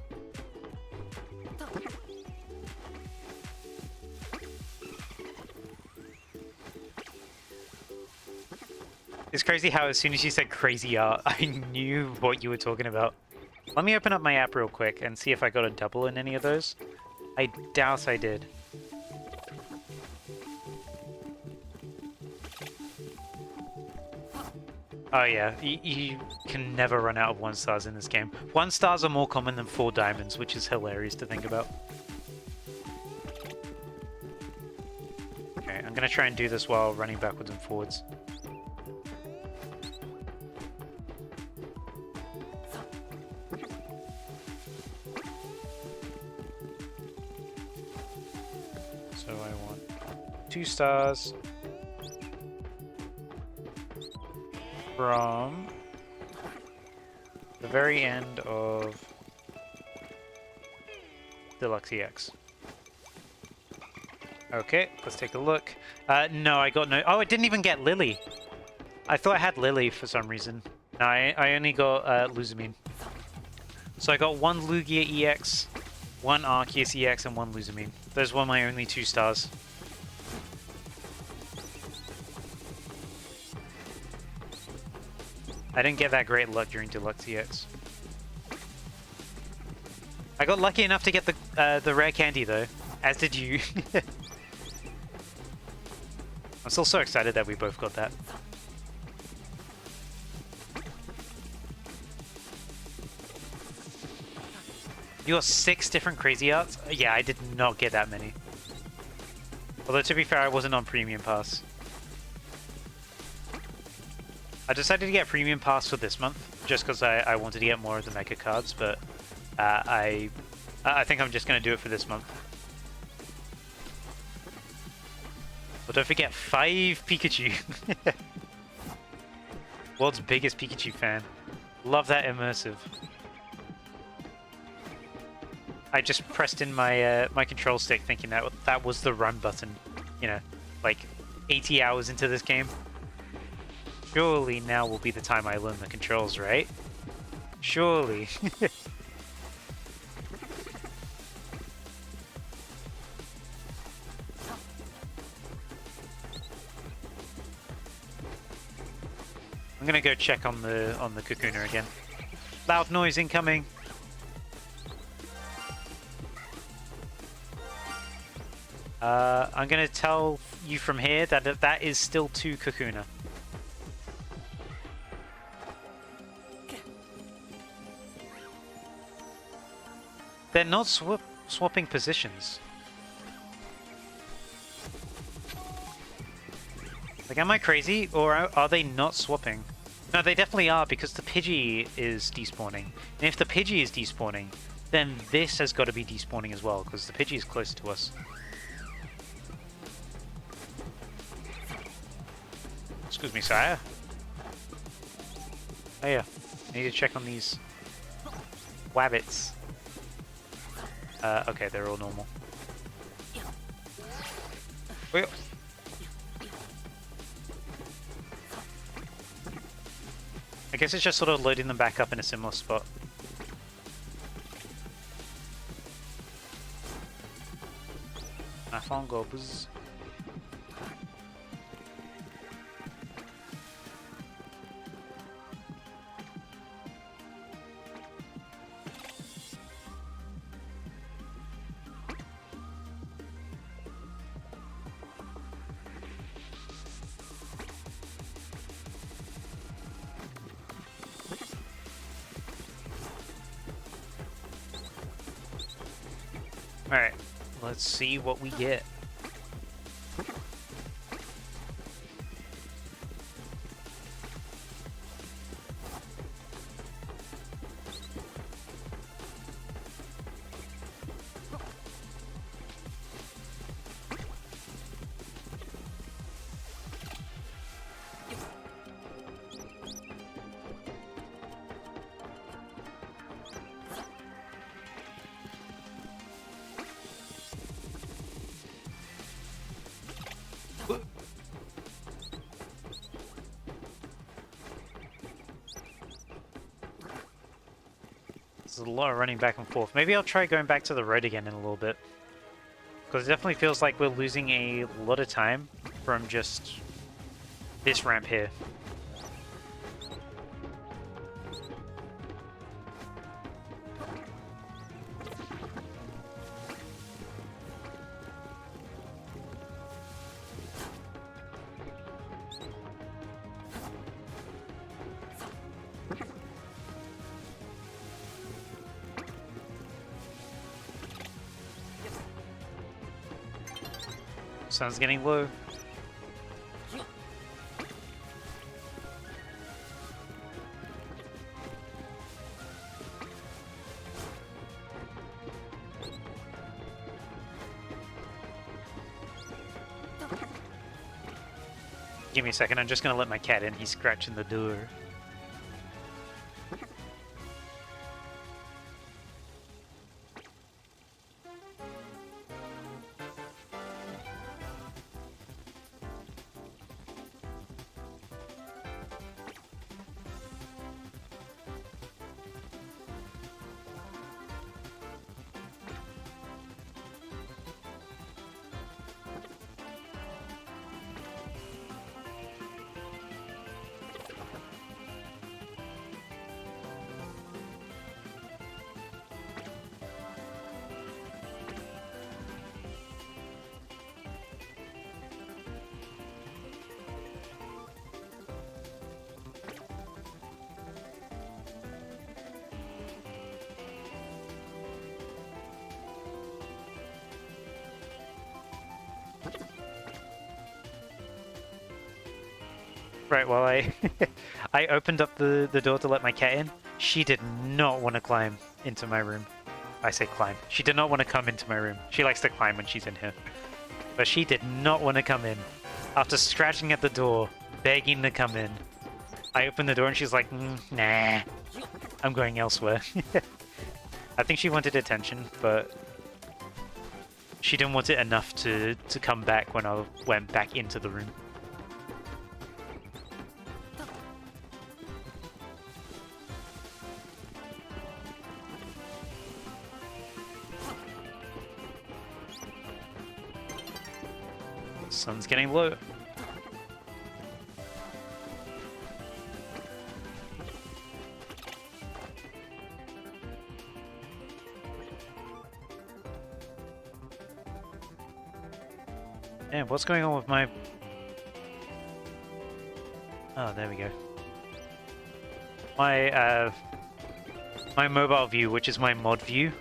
It's crazy how as soon as you said crazy art, I knew what you were talking about. Let me open up my app real quick and see if I got a double in any of those. I doubt I did. Oh yeah, you can never run out of 1 stars in this game. 1 stars are more common than 4 diamonds, which is hilarious to think about. Okay, I'm gonna try and do this while running backwards and forwards. So I want 2 stars. From the very end of Deluxe EX. Okay, let's take a look. No, I got no... Oh, I didn't even get Lily. I thought I had Lily for some reason. No, I only got Luzamine. So I got 1 Lugia EX, 1 Arceus EX, and 1 Luzamine. Those were my only 2 stars. I didn't get that great luck during Deluxe EX. I got lucky enough to get the rare candy though, as did you. I'm still so excited that we both got that. You got 6 different crazy arts? Yeah, I did not get that many. Although to be fair, I wasn't on Premium Pass. I decided to get Premium Pass for this month, just because I wanted to get more of the Mega cards, but I think I'm just going to do it for this month. But don't forget, 5 Pikachu! World's biggest Pikachu fan. Love that immersive. I just pressed in my my control stick thinking that was the run button, you know, like 80 hours into this game. Surely now will be the time I learn the controls, right? Surely. I'm gonna go check on the Kakuna again. Loud noise incoming. I'm gonna tell you from here that that is still 2 Kakuna. They're not swapping positions. Like, am I crazy, or are they not swapping? No, they definitely are, because the Pidgey is despawning. And if the Pidgey is despawning, then this has got to be despawning as well, because the Pidgey is closer to us. Excuse me, sire. Oh yeah, I need to check on these wabbits. Okay, they're all normal. Well, I guess it's just sort of loading them back up in a similar spot. I found gobbles. Alright, let's see what we get. There's a lot of running back and forth. Maybe I'll try going back to the road again in a little bit. Because it definitely feels like we're losing a lot of time from just this ramp here. Sun's getting low. Give me a second, I'm just gonna let my cat in. He's scratching the door. Right, well I opened up the door to let my cat in. She did not want to climb into my room. I say climb. She did not want to come into my room. She likes to climb when she's in here. But she did not want to come in. After scratching at the door, begging to come in, I opened the door and she's like, nah, I'm going elsewhere. I think she wanted attention, but she didn't want it enough to come back when I went back into the room. Sun's getting low. And what's going on with my... Oh, there we go. My mobile view, which is my mod view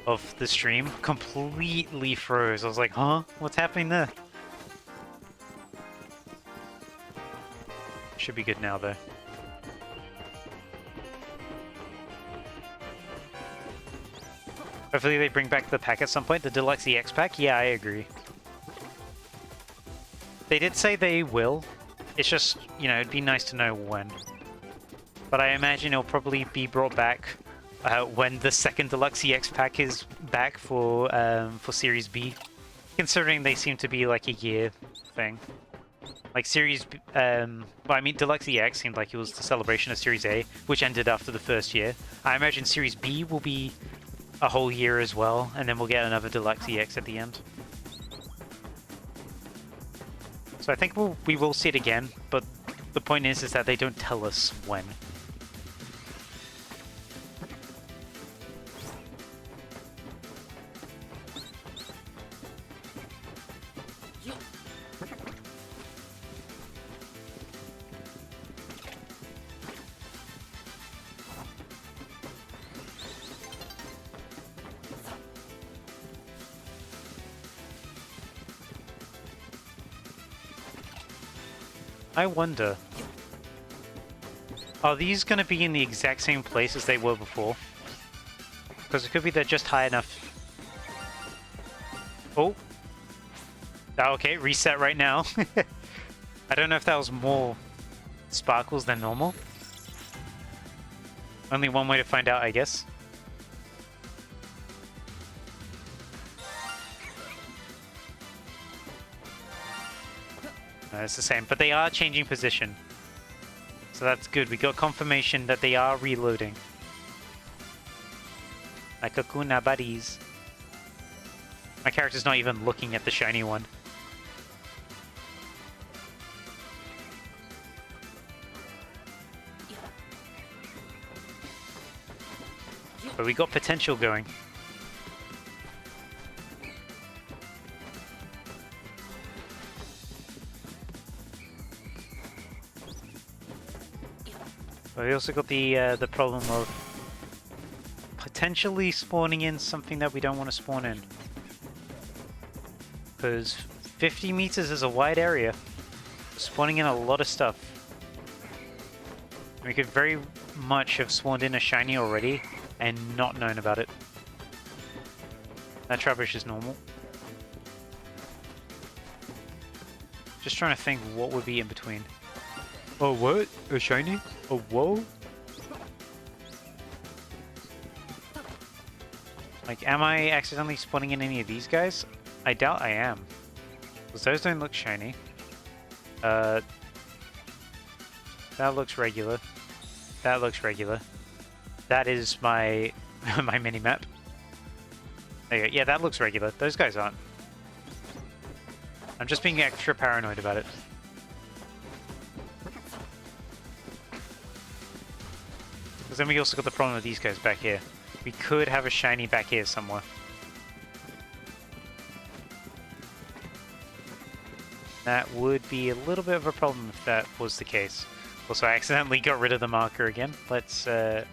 of the stream, completely froze. I was like, huh? What's happening there? Should be good now, though. Hopefully they bring back the pack at some point, the Deluxe EX pack. Yeah, I agree. They did say they will. It's just, you know, it'd be nice to know when. But I imagine it'll probably be brought back when the second Deluxe EX pack is back for Series B, considering they seem to be like a year thing. Like Series B, well, I mean Deluxe EX seemed like it was the celebration of Series A, which ended after the first year. I imagine Series B will be a whole year as well, and then we'll get another Deluxe EX at the end. So I think we will see it again, but the point is that they don't tell us when. I wonder, are these going to be in the exact same place as they were before? Because it could be they're just high enough. Oh. Okay, reset right now. I don't know if that was more sparkles than normal. Only one way to find out, I guess. No, it's the same, but they are changing position. So that's good. We got confirmation that they are reloading. My Kakuna buddies. My character's not even looking at the shiny one. But we got potential going. But we also got the problem of potentially spawning in something that we don't want to spawn in. Because 50 meters is a wide area. Spawning in a lot of stuff. We could very much have spawned in a shiny already and not known about it. That Trubbish is normal. Just trying to think what would be in between. Oh, what? A shiny? Oh, whoa? Like, am I accidentally spawning in any of these guys? I doubt I am. Because those don't look shiny. That looks regular. That looks regular. That is my my mini-map. There you go. Yeah, that looks regular. Those guys aren't. I'm just being extra paranoid about it. Because then we also got the problem with these guys back here. We could have a shiny back here somewhere. That would be a little bit of a problem if that was the case. Also, I accidentally got rid of the marker again. Let's bring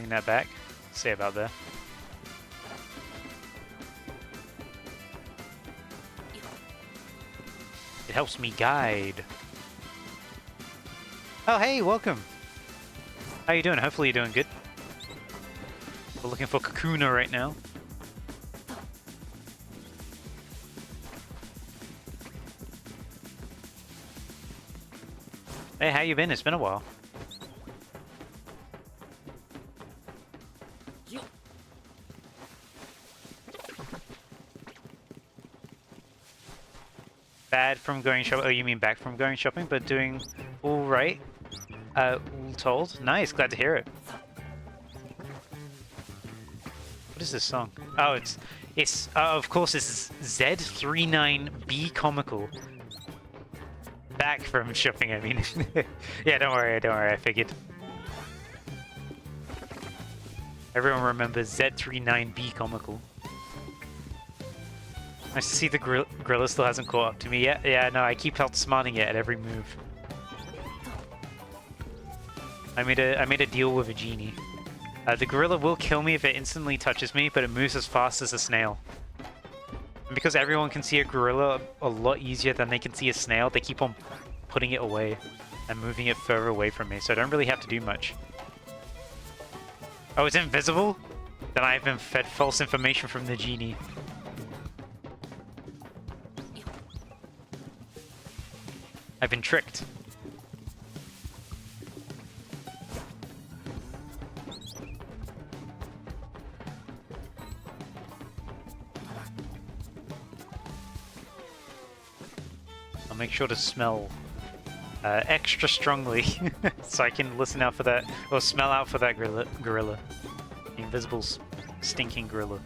that back. See about that. It helps me guide. Oh, hey, welcome. How you doing? Hopefully you're doing good. We're looking for Kakuna right now. Hey, how you been? It's been a while. Bad from going shopping. Oh, you mean back from going shopping, but doing all right. All told. Nice. Glad to hear it. What is this song? Oh, it's of course it's Z39B Comical. Back from shopping, I mean. Yeah, don't worry, I figured. Everyone remembers Z39B Comical. Nice to see the gorilla still hasn't caught up to me yet. Yeah, no, I keep outsmarting it at every move. I made a deal with a genie. The gorilla will kill me if it instantly touches me, but it moves as fast as a snail. And because everyone can see a gorilla a lot easier than they can see a snail, they keep on putting it away and moving it further away from me, so I don't really have to do much. Oh, it's invisible? Then I've been fed false information from the genie. I've been tricked. make sure to smell extra strongly so I can listen out for that, or smell out for that gorilla. The invisible stinking gorilla.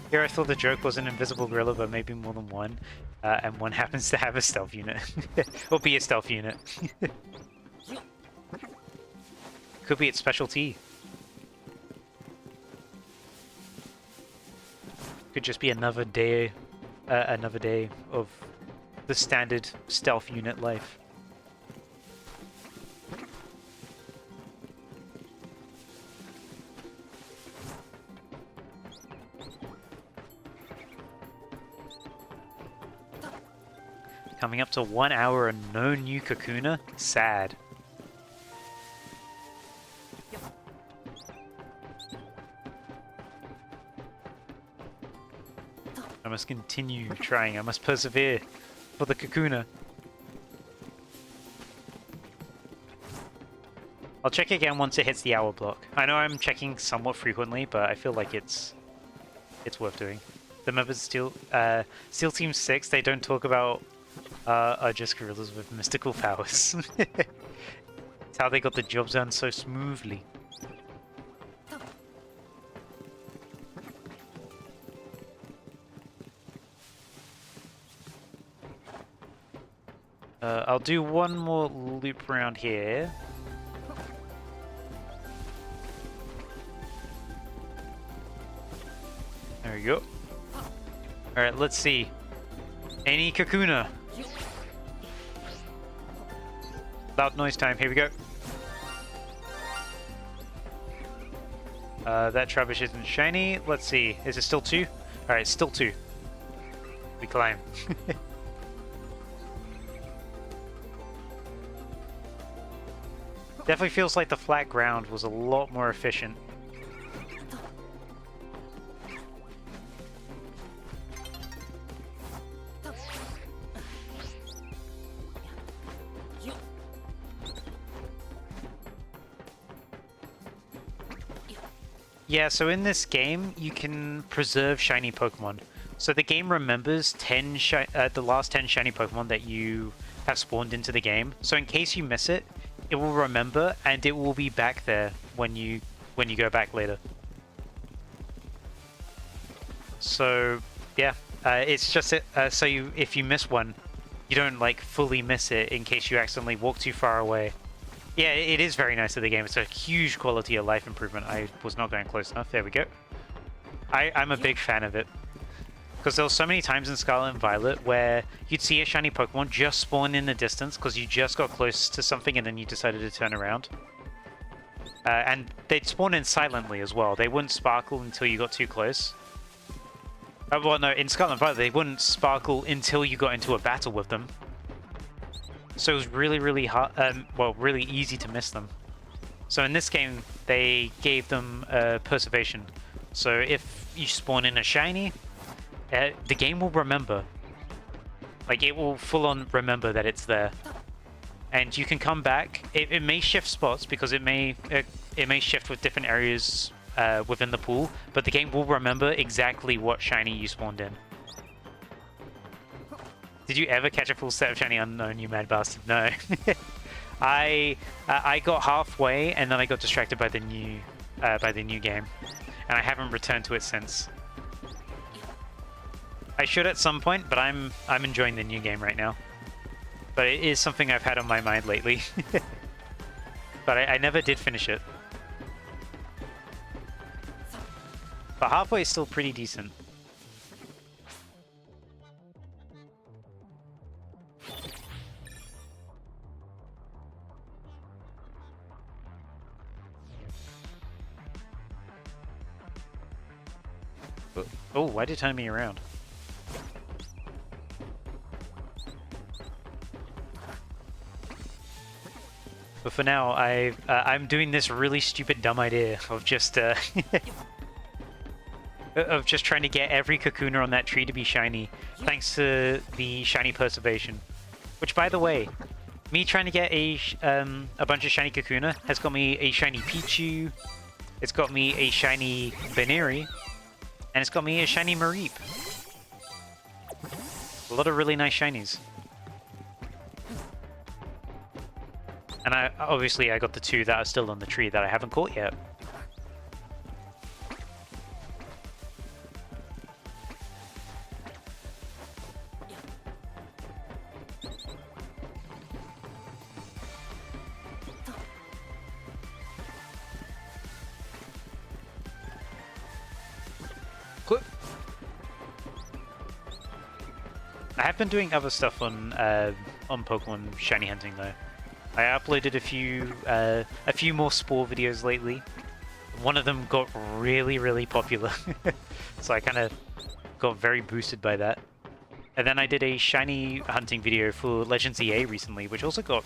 Here I thought the joke was an invisible gorilla, but maybe more than one, and one happens to have a stealth unit, or be a stealth unit. Could be its specialty. Could just be another day of the standard stealth unit life. Coming up to 1 hour and no new Kakuna? Sad. I must continue trying, I must persevere for the Kakuna. I'll check again once it hits the hour block. I know I'm checking somewhat frequently, but I feel like it's worth doing. The members Steel Team 6, they don't talk about are just gorillas with mystical powers. It's how they got the job done so smoothly. I'll do one more loop around here. There we go. Alright, let's see. Any Kakuna? Loud noise time, here we go. That Trubbish isn't shiny. Let's see, is it still 2? Alright, still 2. We climb. Definitely feels like the flat ground was a lot more efficient. Yeah, so in this game, you can preserve shiny Pokemon. So the game remembers the last 10 shiny Pokemon that you have spawned into the game. So in case you miss it, it will remember and it will be back there when you go back later. So yeah, it's just so if you miss one, you don't like fully miss it in case you accidentally walk too far away. Yeah, it is very nice of the game. It's a huge quality of life improvement. I was not going close enough. There we go. I'm a big fan of it. Because there were so many times in Scarlet and Violet where you'd see a shiny Pokemon just spawn in the distance because you just got close to something and then you decided to turn around. And they'd spawn in silently as well. They wouldn't sparkle until you got too close. Well, no, in Scarlet and Violet, they wouldn't sparkle until you got into a battle with them. So it was really, really hard, well, really easy to miss them. So in this game, they gave them preservation. So if you spawn in a shiny, the game will remember. Like, it will full-on remember that it's there. And you can come back. It may shift spots because it may shift with different areas within the pool, but the game will remember exactly what shiny you spawned in. Did you ever catch a full set of shiny unknown, you mad bastard? No. I got halfway and then I got distracted by the new game, and I haven't returned to it since. I should at some point, but I'm enjoying the new game right now. But it is something I've had on my mind lately. But I never did finish it. But halfway is still pretty decent. Oh, why did it turn me around? But for now, I'm doing this really stupid, dumb idea of just of just trying to get every Kakuna on that tree to be shiny, thanks to the shiny preservation. Which, by the way, me trying to get a bunch of shiny Kakuna has got me a shiny Pichu. It's got me a shiny Baneri. And it's got me a shiny Mareep. A lot of really nice shinies. And obviously I got the 2 that are still on the tree that I haven't caught yet. I have been doing other stuff on Pokemon shiny hunting though. I uploaded a few more Spore videos lately. One of them got really popular, so I kind of got very boosted by that. And then I did a shiny hunting video for Legends EA recently, which also got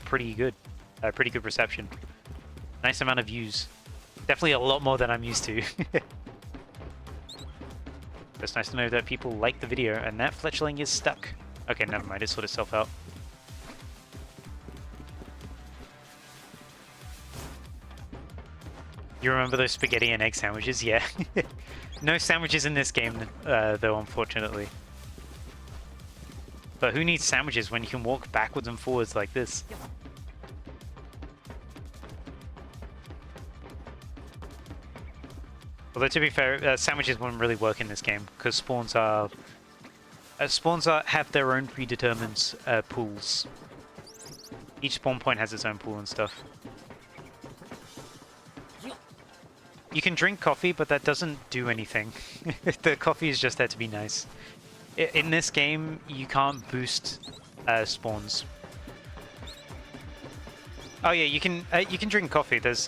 pretty good reception. Nice amount of views. Definitely a lot more than I'm used to. It's nice to know that people like the video, and that Fletchling is stuck. Okay, never mind, it sorted itself out. You remember those spaghetti and egg sandwiches? Yeah. No sandwiches in this game, though, unfortunately. But who needs sandwiches when you can walk backwards and forwards like this? Although to be fair, sandwiches wouldn't really work in this game because spawns have their own predetermined pools. Each spawn point has its own pool and stuff. You can drink coffee, but that doesn't do anything. The coffee is just there to be nice. In this game, you can't boost spawns. Oh yeah, you can drink coffee. There's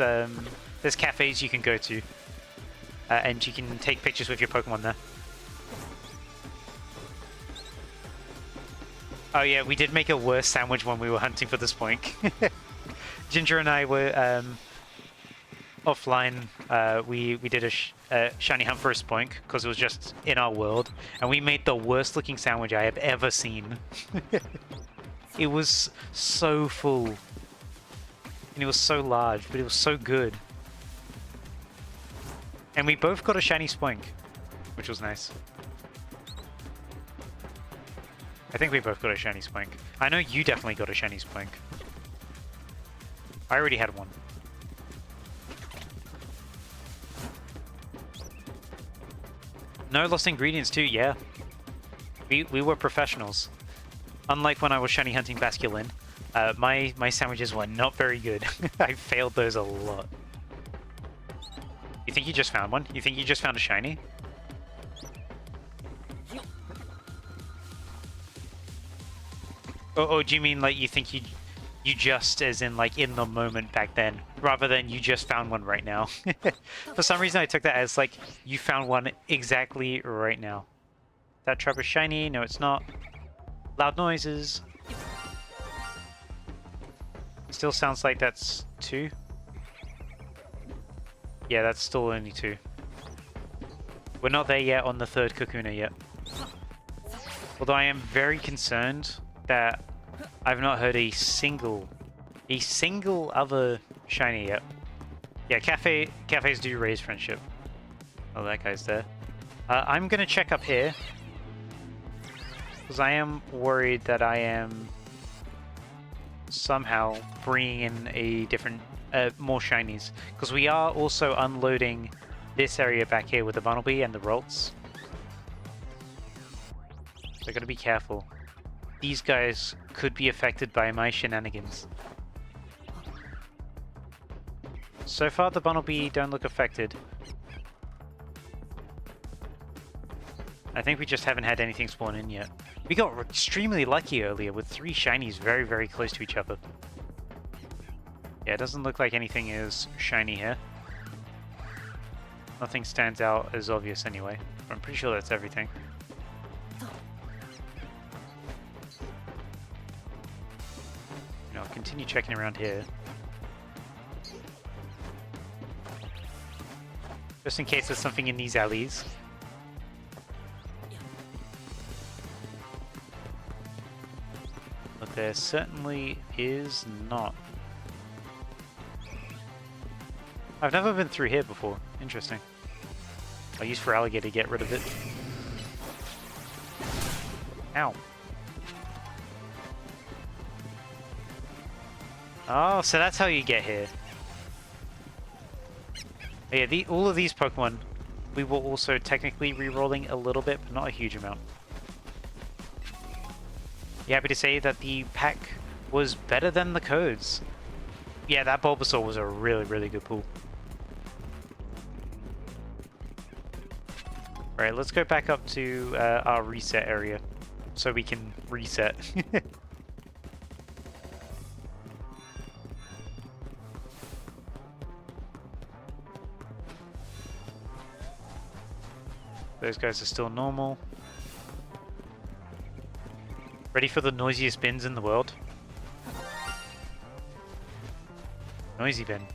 cafes you can go to. And you can take pictures with your Pokemon there. Oh yeah, we did make a worse sandwich when we were hunting for the Spoink. Ginger and I were offline. We did a shiny hunt for a Spoink because it was just in our world, and we made the worst looking sandwich I have ever seen. It was so full, and it was so large, but it was so good. And we both got a shiny Spoink, which was nice. I think we both got a shiny Spoink. I know you definitely got a shiny Spoink. I already had one. No lost ingredients too, yeah. We were professionals. Unlike when I was shiny hunting Basculin, my sandwiches were not very good. I failed those a lot. You think you just found one? You think you just found a shiny? Oh, do you mean like you think you just as in like in the moment back then, rather than you just found one right now? For some reason I took that as like you found one exactly right now. That trap is shiny? No, it's not. Loud noises. Still sounds like that's 2. Yeah, that's still only 2. We're not there yet on the 3rd Kakuna yet. Although I am very concerned that I've not heard a single other shiny yet. Yeah, cafes do raise friendship. Oh, that guy's there. I'm gonna check up here because I am worried that I am somehow bringing in a different, more shinies, because we are also unloading this area back here with the Bunnelby and the Rolts. So I gotta be careful. These guys could be affected by my shenanigans. So far the Bunnelby don't look affected. I think we just haven't had anything spawn in yet. We got extremely lucky earlier with 3 shinies very, very close to each other. Yeah, it doesn't look like anything is shiny here. Nothing stands out as obvious anyway. I'm pretty sure that's everything. I'll continue checking around here. Just in case there's something in these alleys. But there certainly is not. I've never been through here before. Interesting. I'll use for alligator to get rid of it. Ow. Oh, so that's how you get here. Yeah, all of these Pokemon, we were also technically re-rolling a little bit, but not a huge amount. You happy to say that the pack was better than the codes? Yeah, that Bulbasaur was a really, really good pull. Alright, let's go back up to our reset area so we can reset. Those guys are still normal. Ready for the noisiest bins in the world? Noisy bin.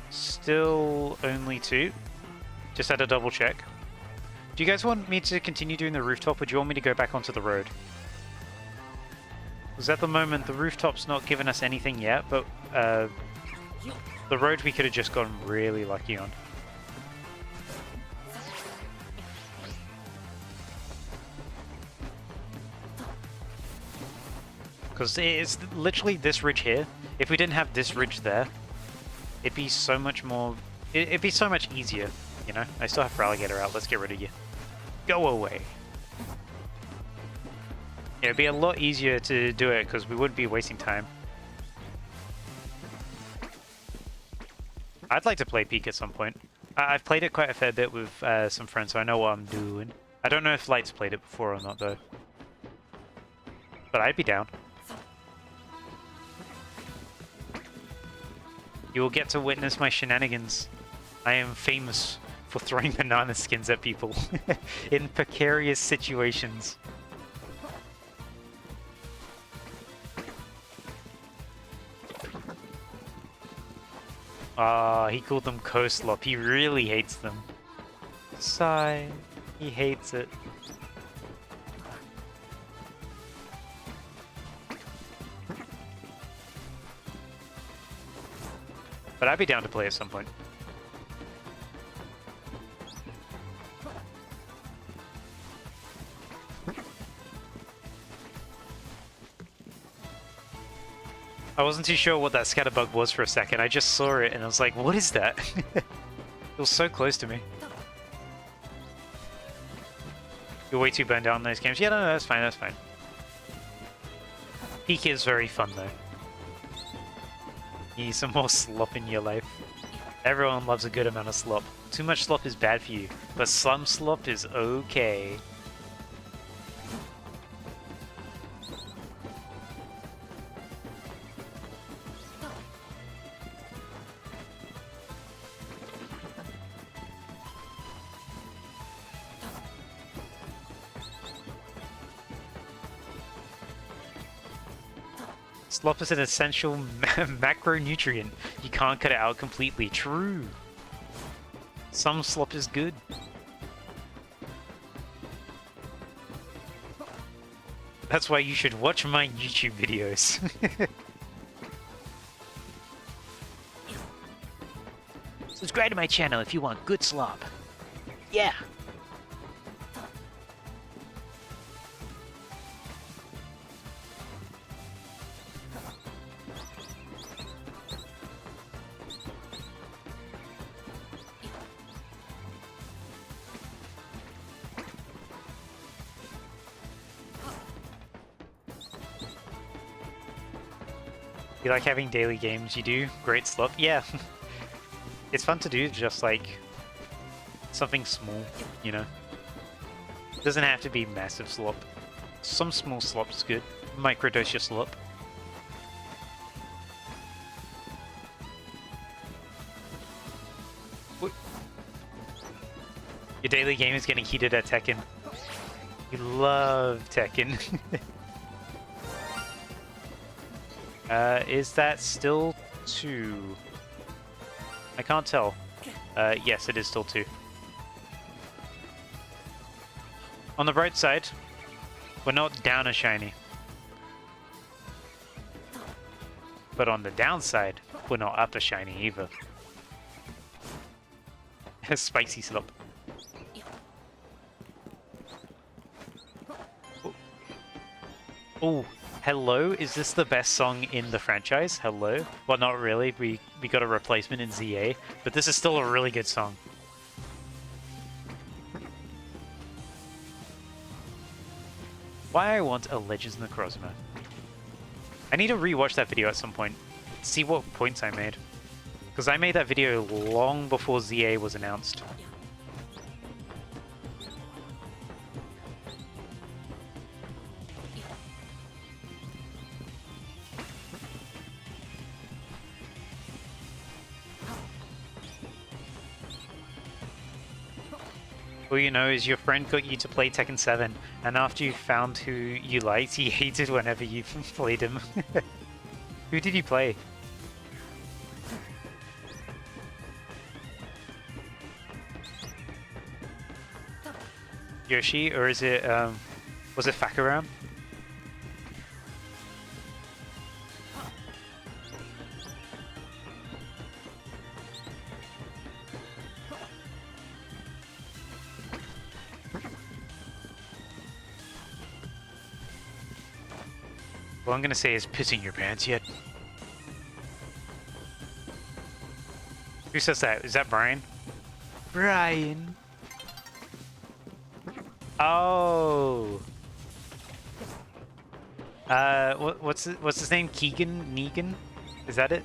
Still only 2. Just had a double check. Do you guys want me to continue doing the rooftop, or do you want me to go back onto the road? Because at the moment, the rooftop's not giving us anything yet, but the road we could have just gotten really lucky on. Because it's literally this ridge here. If we didn't have this ridge there, it'd be so much more... It'd be so much easier, you know? I still have Alligator out. Let's get rid of you. Go away. Yeah, it'd be a lot easier to do it because we wouldn't be wasting time. I'd like to play Peak at some point. I've played it quite a fair bit with some friends, so I know what I'm doing. I don't know if Light's played it before or not, though. But I'd be down. You will get to witness my shenanigans. I am famous for throwing banana skins at people in precarious situations. Ah, he called them Coastlop. He really hates them. Sigh. He hates it. But I'd be down to play at some point. I wasn't too sure what that scatterbug was for a second. I just saw it and I was like, what is that? It was so close to me. You're way too burned out in those games. Yeah, no, that's fine, that's fine. Peak is very fun though. You need some more slop in your life. Everyone loves a good amount of slop. Too much slop is bad for you, but some slop is okay. Slop is an essential macronutrient. You can't cut it out completely. True. Some slop is good. That's why you should watch my YouTube videos. Subscribe to my channel if you want good slop. Yeah! You like having daily games, you do? Great slop? Yeah. It's fun to do, just like something small, you know? It doesn't have to be massive slop. Some small slop is good. Microdose your slop. Your daily game is getting heated at Tekken. You love Tekken. Is that still 2? I can't tell. Yes, it is still 2. On the right side, we're not down a shiny. But on the downside, we're not up a shiny either. Spicy slop. Oh, hello? Is this the best song in the franchise? Hello? Well, not really. We got a replacement in ZA, but this is still a really good song. Why I want a Legends Necrozma. I need to rewatch that video at some point. See what points I made. Because I made that video long before ZA was announced. All you know is your friend got you to play Tekken 7, and after you found who you liked, he hated whenever you played him. Who did you play? Yoshi, or is it, was it Fakaram? All I'm gonna say is pissing your pants yet. Who says that? Is that Brian? Brian. Oh. What's his name? Keegan? Negan? Is that it?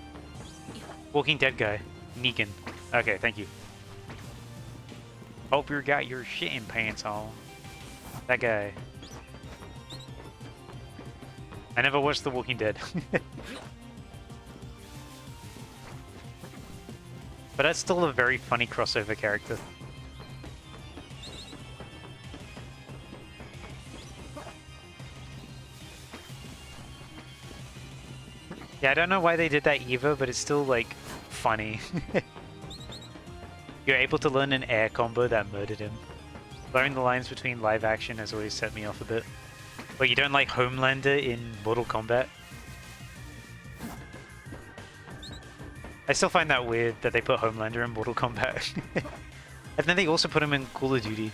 Walking Dead guy. Negan. Okay, thank you. Hope you got your shitting pants on. That guy. I never watched The Walking Dead. But that's still a very funny crossover character. Yeah, I don't know why they did that either, but it's still, like, funny. You're able to learn an air combo that murdered him. Blurring the lines between live action has always set me off a bit. But you don't like Homelander in Mortal Kombat? I still find that weird that they put Homelander in Mortal Kombat. And then they also put him in Call of Duty.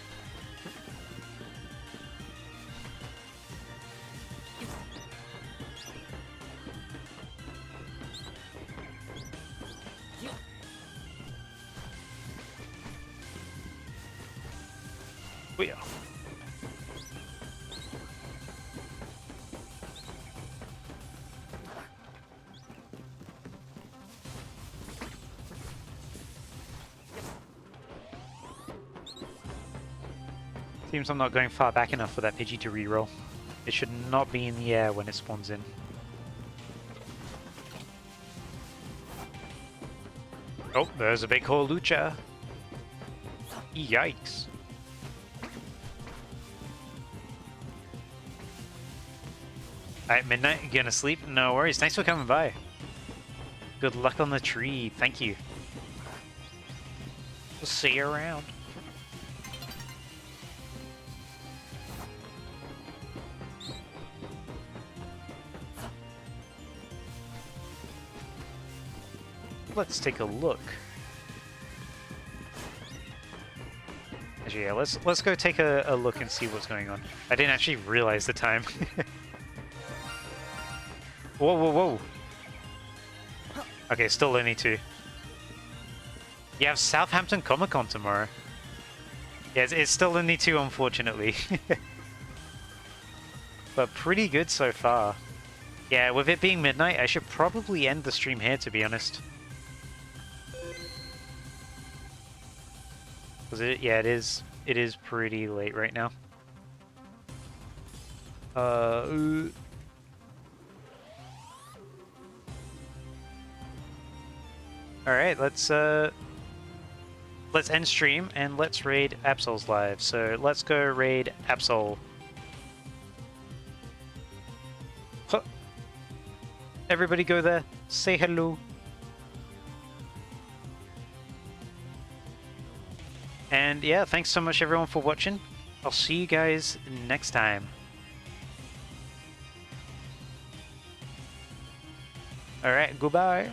Yeah. Seems I'm not going far back enough for that Pidgey to reroll. It should not be in the air when it spawns in. Oh, there's a big hole Lucha. Yikes. Alright, midnight, you gonna sleep? No worries, thanks for coming by. Good luck on the tree, thank you. We'll see you around. Let's take a look. Actually, yeah, let's go take a look and see what's going on. I didn't actually realize the time. Whoa, whoa, whoa. Okay, still only 2. You have Southampton Comic-Con tomorrow. Yeah, it's still only 2, unfortunately. But pretty good so far. Yeah, with it being midnight, I should probably end the stream here, to be honest. Yeah, it is pretty late right now. Alright, let's end stream and let's raid Absol's live. So let's go raid Absol. Huh. Everybody go there, say hello. And yeah, thanks so much everyone for watching. I'll see you guys next time. Alright, goodbye.